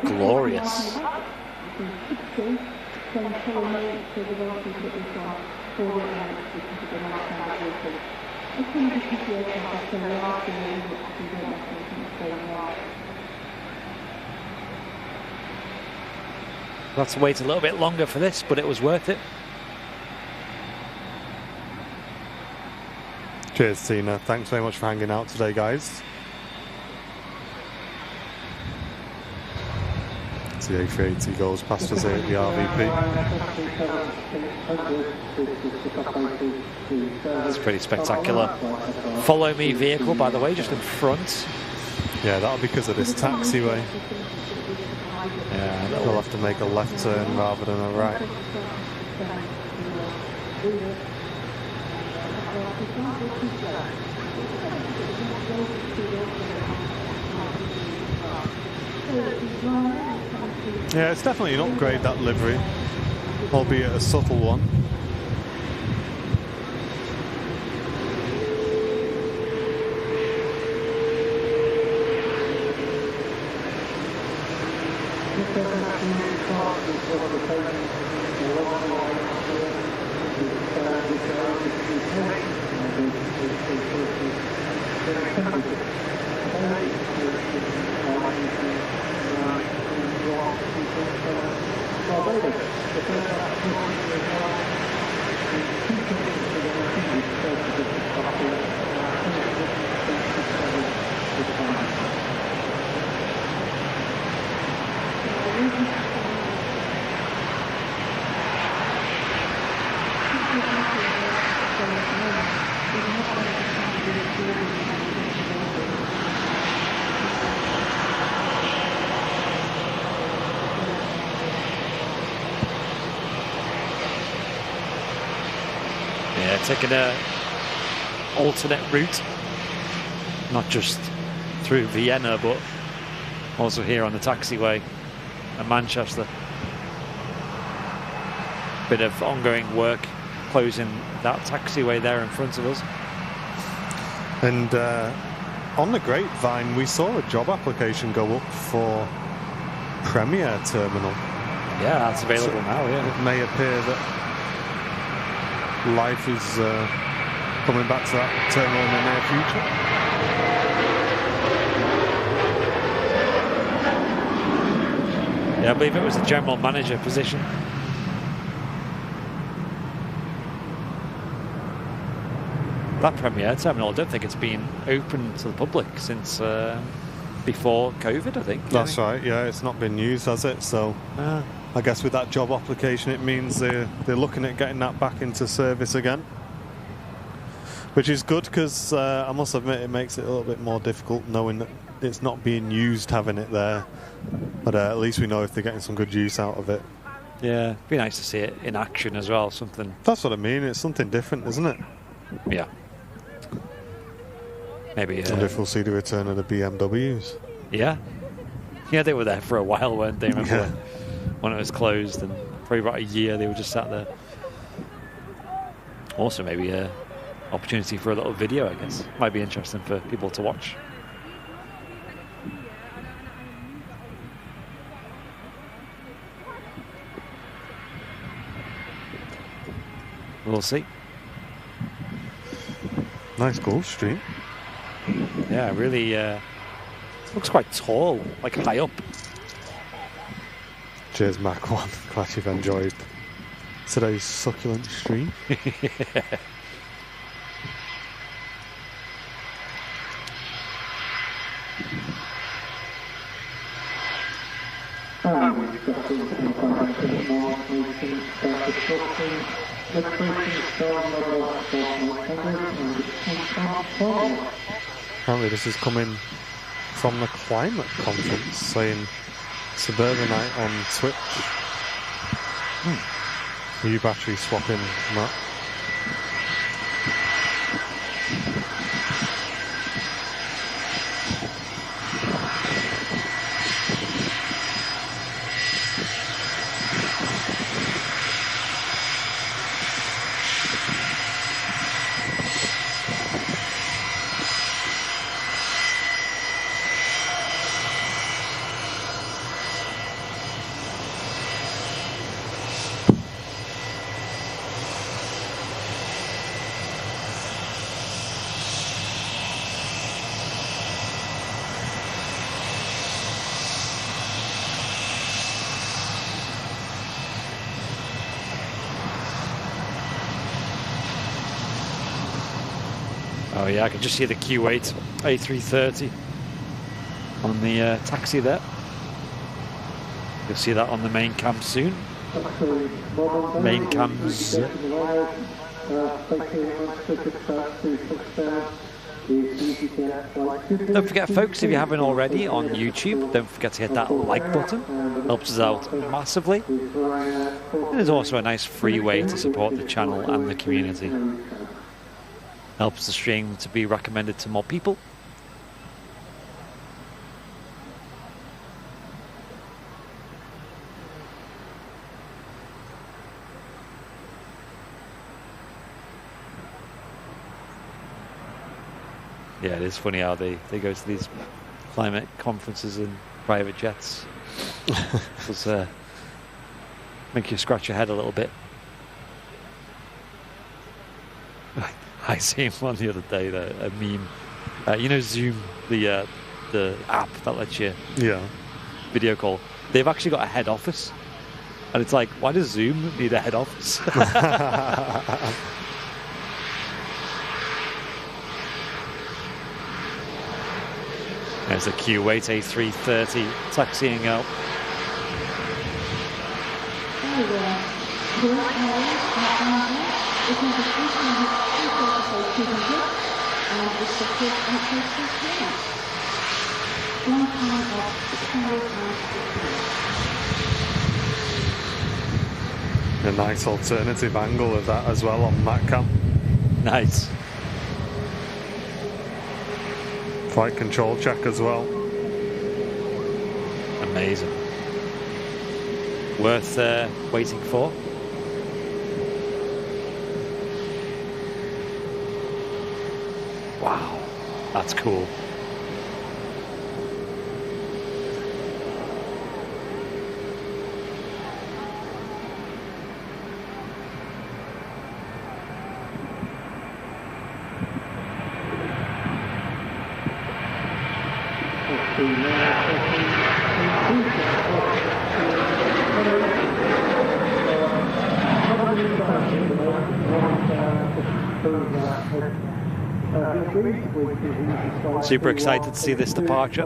Glorious. We'll have to wait a little bit longer for this, but it was worth it. Cheers, Tina. Thanks very much for hanging out today, guys. The A380 goes past us here at the RVP. It's pretty spectacular. Follow me vehicle, by the way, just in front. Yeah, that'll be because of this taxiway. Yeah, they'll have to make a left turn rather than a right. Yeah, it's definitely an upgrade, that livery, albeit a subtle one. Taking an alternate route, not just through Vienna, but also here on the taxiway at Manchester. Bit of ongoing work closing that taxiway there in front of us. And on the grapevine, we saw a job application go up for Premier Terminal. Yeah, that's available so now, yeah. It may appear that life is coming back to that terminal in the near future. Yeah, I believe it was the general manager position. That Premier Terminal, I don't think it's been open to the public since before COVID, I think. That's right, yeah, it's not been used, has it? So I guess with that job application, it means they're looking at getting that back into service again. Which is good, because I must admit it makes it a little bit more difficult knowing that it's not being used, having it there. But at least we know if they're getting some good use out of it. Yeah, it'd be nice to see it in action as well, something. That's what I mean, it's something different, isn't it? Yeah. Maybe. And if we'll see the return of the BMWs. Yeah. Yeah, they were there for a while, weren't they? Remember when it was closed, and probably about a year they were just sat there. Also, maybe opportunity for a little video, I guess. Might be interesting for people to watch. We'll see. Nice Gulf Stream. Yeah, really looks quite tall, like high up. Cheers, Mac1. Glad you've enjoyed today's Succulent stream. Apparently this is coming from the climate conference, saying Suburbanite on Twitch. Are you battery swapping, Matt? Oh yeah, I can just see the Q8 A330 on the taxi there. You'll see that on the main cam soon. Main cams. Don't forget, folks, if you haven't already on YouTube, don't forget to hit that like button. Helps us out massively. And it's also a nice free way to support the channel and the community. Helps the stream to be recommended to more people. Yeah, it is funny how they go to these climate conferences in private jets. It's make you scratch your head a little bit. I seen one the other day, a meme. You know Zoom, the app that lets you video call. They've actually got a head office, and it's like, why does Zoom need a head office? There's a Q8 A330 taxiing out. A nice alternative angle of that as well on MatCam. Nice. Flight control check as well. Amazing. Worth waiting for. Wow, that's cool. Super excited to see this departure.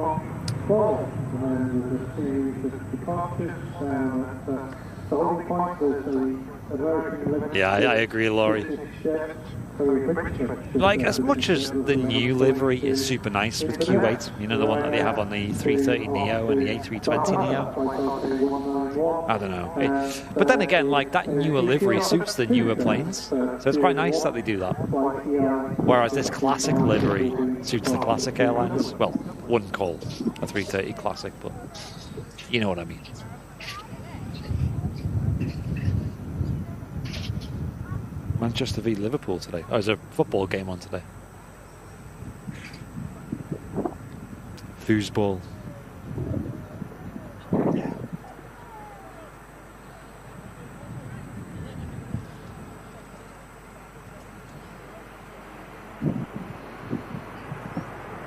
Yeah, I agree, Laurie. Like, as much as the new livery is super nice with Q8, you know, the one that they have on the 330 Neo and the A320 Neo, I don't know. But then again, like, that newer livery suits the newer planes, so it's quite nice that they do that. Whereas this classic livery suits the classic airlines. Well, wouldn't call a 330 classic, but you know what I mean. Manchester v Liverpool today. Oh, there's a football game on today. Foosball.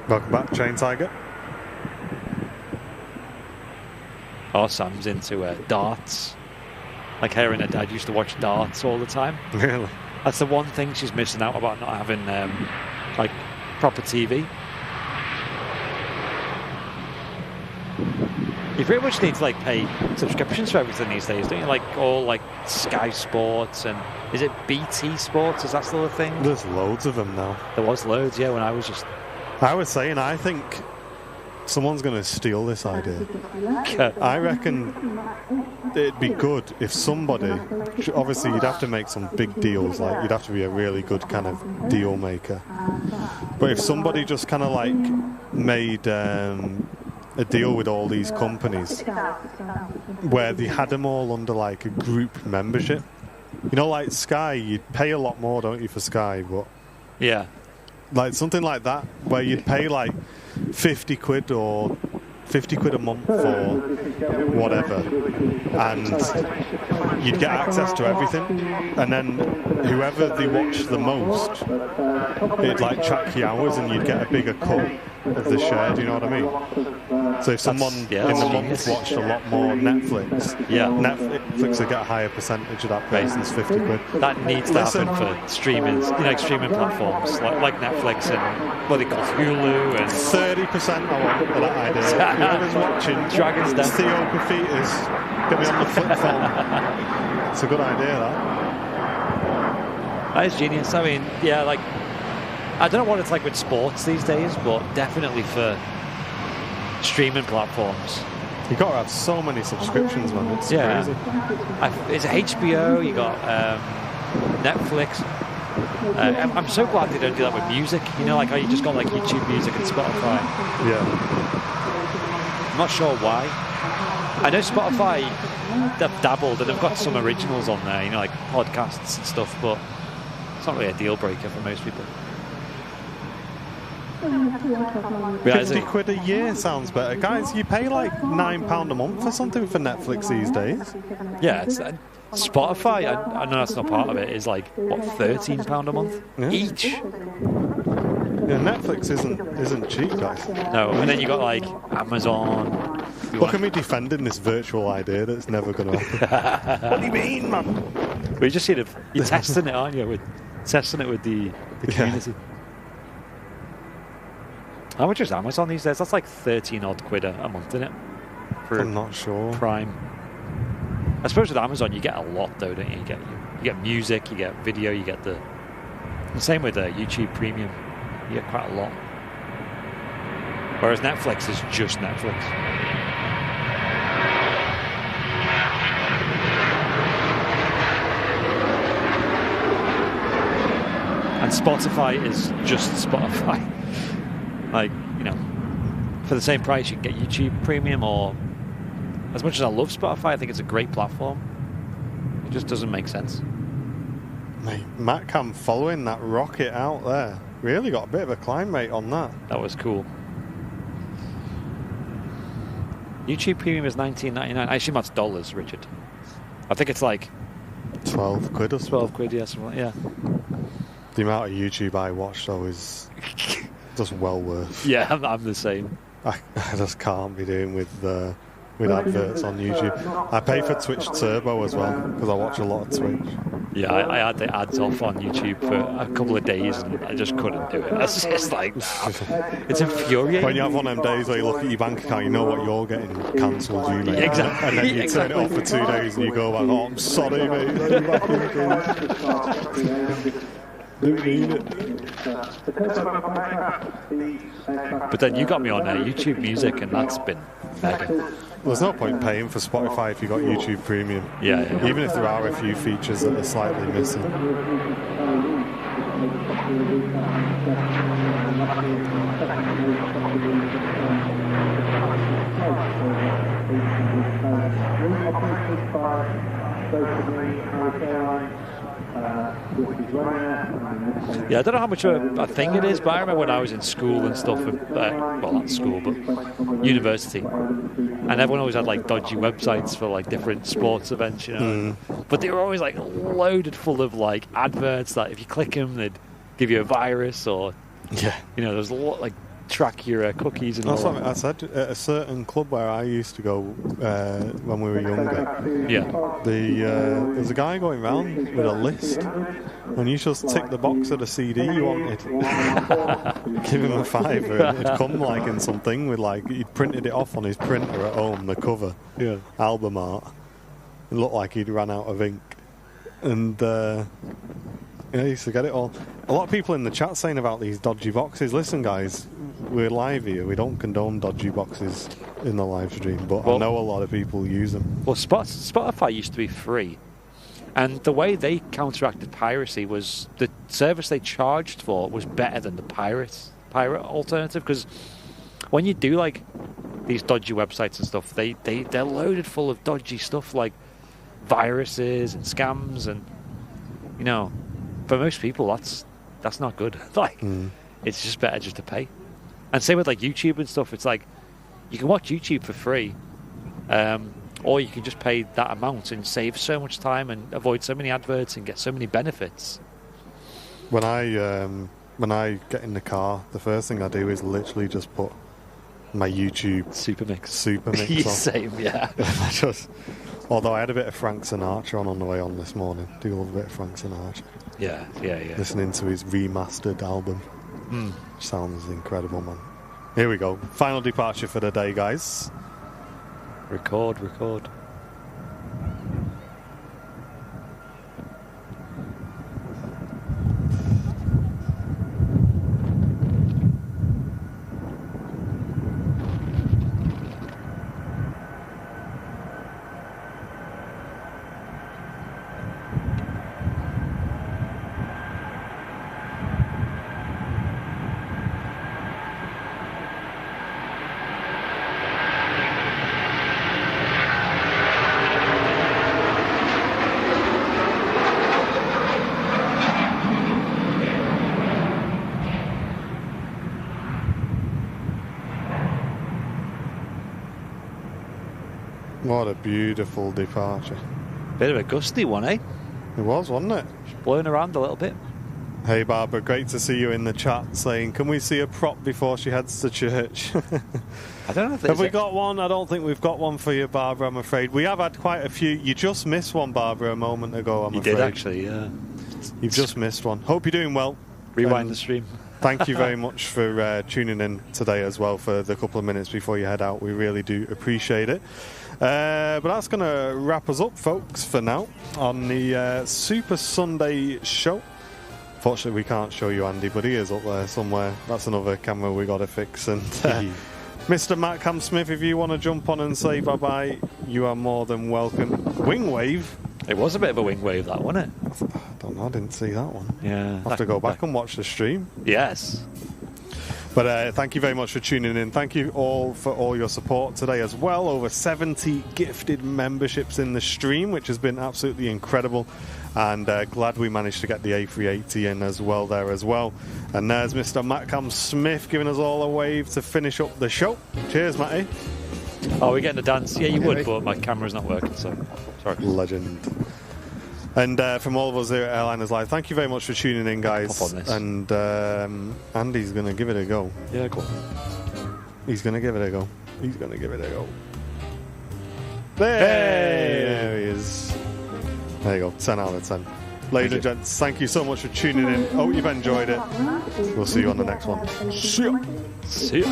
Welcome back, Chain Tiger. Oh, Sam's into darts. Like her and her dad used to watch darts all the time. Really? That's the one thing she's missing out about not having like proper TV. You pretty much need to like pay subscriptions for everything these days, don't you? Like all like Sky Sports and is it BT Sports? Is that still a thing? There's loads of them now. There was loads, yeah. When I was just, I was saying, I think someone's going to steal this idea. I reckon it'd be good if somebody, obviously you'd have to make some big deals, like you'd have to be a really good kind of deal maker. But if somebody just kind of like made a deal with all these companies where they had them all under like a group membership, you know, like Sky, you'd pay a lot more, don't you, for Sky? But yeah, like something like that where you'd pay like 50 quid or 50 quid a month for whatever, and you'd get access to everything, and then whoever they watch the most, it'd like track your hours and you'd get a bigger cut of the share, do you know what I mean? So if someone in the month watched a lot more Netflix, Netflix would get a higher percentage of that person's 50 quid. That needs to happen for streaming, you know, streaming platforms like Netflix and what they call Hulu and 30% I want for that idea. Whoever's watching Dragon's Den. Theo Grafitas, get me on the flip phone. It's a good idea, that. That is genius. I mean, yeah, like, I don't know what it's like with sports these days, but definitely for streaming platforms. You've got to have so many subscriptions, man. It's crazy. It's HBO, you got Netflix. I'm so glad they don't do that with music. You know, like how you just got like YouTube Music and Spotify. Yeah. I'm not sure why. I know Spotify, they've dabbled and they've got some originals on there, you know, like podcasts and stuff, but it's not really a deal breaker for most people. 50 quid a year sounds better. Guys, you pay like £9 a month or something for Netflix these days. Yeah, it's, Spotify, I know that's not part of it, is like, what, £13 a month? Yeah. Each? Yeah, Netflix isn't cheap, guys. No, and then you got like Amazon. Look at me defending this virtual idea that's never going to happen. What do you mean, man? We just you're testing it, aren't you? Testing it with the community. Yeah. How much is Amazon these days? That's like 13 odd quid a month, isn't it? I'm not sure. Prime. I suppose with Amazon you get a lot though, don't you? You get music, you get video, you get the same with YouTube Premium. You get quite a lot. Whereas Netflix is just Netflix. And Spotify is just Spotify. Like, you know, for the same price you can get YouTube Premium, or as much as I love Spotify, I think it's a great platform. It just doesn't make sense. Mate, Matcam following that rocket out there. Really got a bit of a climb rate on that. That was cool. YouTube Premium is $19.99. I assume that's dollars, Richard. I think it's like 12 quid or something. 12 quid, yes, yeah. The amount of YouTube I watch though is just well worth. Yeah, I'm the same. I just can't be doing with adverts on YouTube. I pay for Twitch Turbo as well because I watch a lot of Twitch. Yeah, I had the ads off on YouTube for a couple of days and I just couldn't do it. It's just like, it's infuriating. When you have one of them days where you look at your bank account, you know what you're getting cancelled, you mate. Exactly. And then you turn it off for 2 days and you go back, oh, I'm sorry, mate. Didn't mean it. But then you got me on YouTube Music and that's been mega. There's no point paying for Spotify if you got YouTube Premium. Yeah. Even if there are a few features that are slightly missing. Yeah, I don't know how much of a thing it is, but I remember when I was in school and stuff, well, not school, but university, and everyone always had like dodgy websites for like different sports events, you know. But they were always like loaded full of like adverts that if you click them, they'd give you a virus, or you know, there's a lot like track your cookies and That's all what I said at a certain club where I used to go when we were younger. There's a guy going around with a list, and you just tick the box of the CD you wanted. Give him a fiver, and it'd come like in something with like he'd printed it off on his printer at home, the cover, album art. It looked like he'd run out of ink, and I used to get it all. A lot of people in the chat saying about these dodgy boxes. Listen, guys, we're live here. We don't condone dodgy boxes in the live stream, but I know a lot of people use them. Well, Spotify used to be free, and the way they counteracted piracy was the service they charged for was better than the pirate alternative. Because when you do like these dodgy websites and stuff, they're loaded full of dodgy stuff like viruses and scams, and you know, for most people that's not good. Like it's just better just to pay. And same with like YouTube and stuff. It's like you can watch YouTube for free, or you can just pay that amount and save so much time and avoid so many adverts and get so many benefits. When I get in the car, the first thing I do is literally just put my YouTube Supermix on. Same, yeah. Although I had a bit of Frank Sinatra on the way on this morning. Do love a bit of Frank Sinatra. Yeah. Listening to his remastered album. Sounds incredible, man. Here we go. Final departure for the day, guys. Record. What a beautiful departure. Bit of a gusty one, eh? It was, wasn't it? Blowing around a little bit. Hey Barbara, great to see you in the chat saying, can we see a prop before she heads to church? I don't know if have we got one? I don't think we've got one for you, Barbara, I'm afraid. We have had quite a few. You just missed one, Barbara, a moment ago, I'm afraid. You did, actually, yeah. You've just missed one. Hope you're doing well. Rewind the stream. Thank you very much for tuning in today as well for the couple of minutes before you head out. We really do appreciate it. But that's going to wrap us up, folks, for now on the Super Sunday show. Fortunately, we can't show you Andy, but he is up there somewhere. That's another camera we got to fix. And Mr. Matt Cam-Smith, if you want to jump on and say bye-bye, you are more than welcome. Wing wave. It was a bit of a wing wave, that, wasn't it? I don't know, I didn't see that one. Yeah. I'll have to go back and watch the stream. Yes. But thank you very much for tuning in. Thank you all for all your support today as well. Over 70 gifted memberships in the stream, which has been absolutely incredible. And glad we managed to get the A380 in as well there as well. And there's Mr. Matt Cam-Smith giving us all a wave to finish up the show. Cheers, Matty. Oh, we're getting a dance. Yeah, you would, but my camera's not working, so sorry. Legend. And from all of us here at Airliners Live, thank you very much for tuning in, guys. And Andy's going to give it a go. Yeah, go on. He's going to give it a go. There he is. There you go, 10 out of 10. Ladies and gents, thank you so much for tuning in. Hope you've enjoyed it. We'll see you on the next one. See ya. See ya.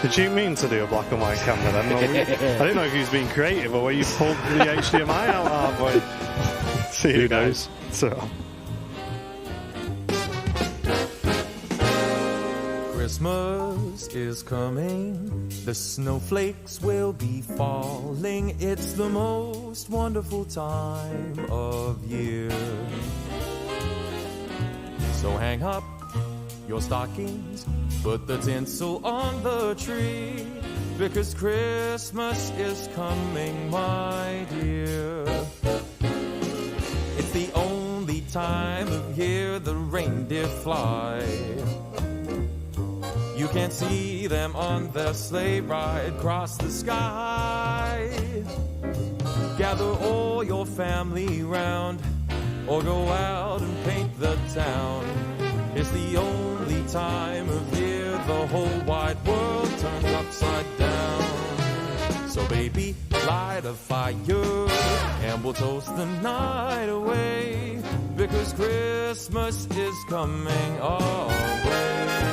Did you mean to do a black and white camera then? Or I didn't know if he was being creative or where you pulled the HDMI out halfway. See who knows. So. Christmas is coming, the snowflakes will be falling. It's the most wonderful time of year. So hang up your stockings, put the tinsel on the tree, because Christmas is coming, my dear. It's the only time of year the reindeer fly. You can see them on their sleigh ride across the sky. Gather all your family round, or go out and paint the town. It's the only time of year the whole wide world turns upside down. So baby, light a fire, and we'll toast the night away, because Christmas is coming our way.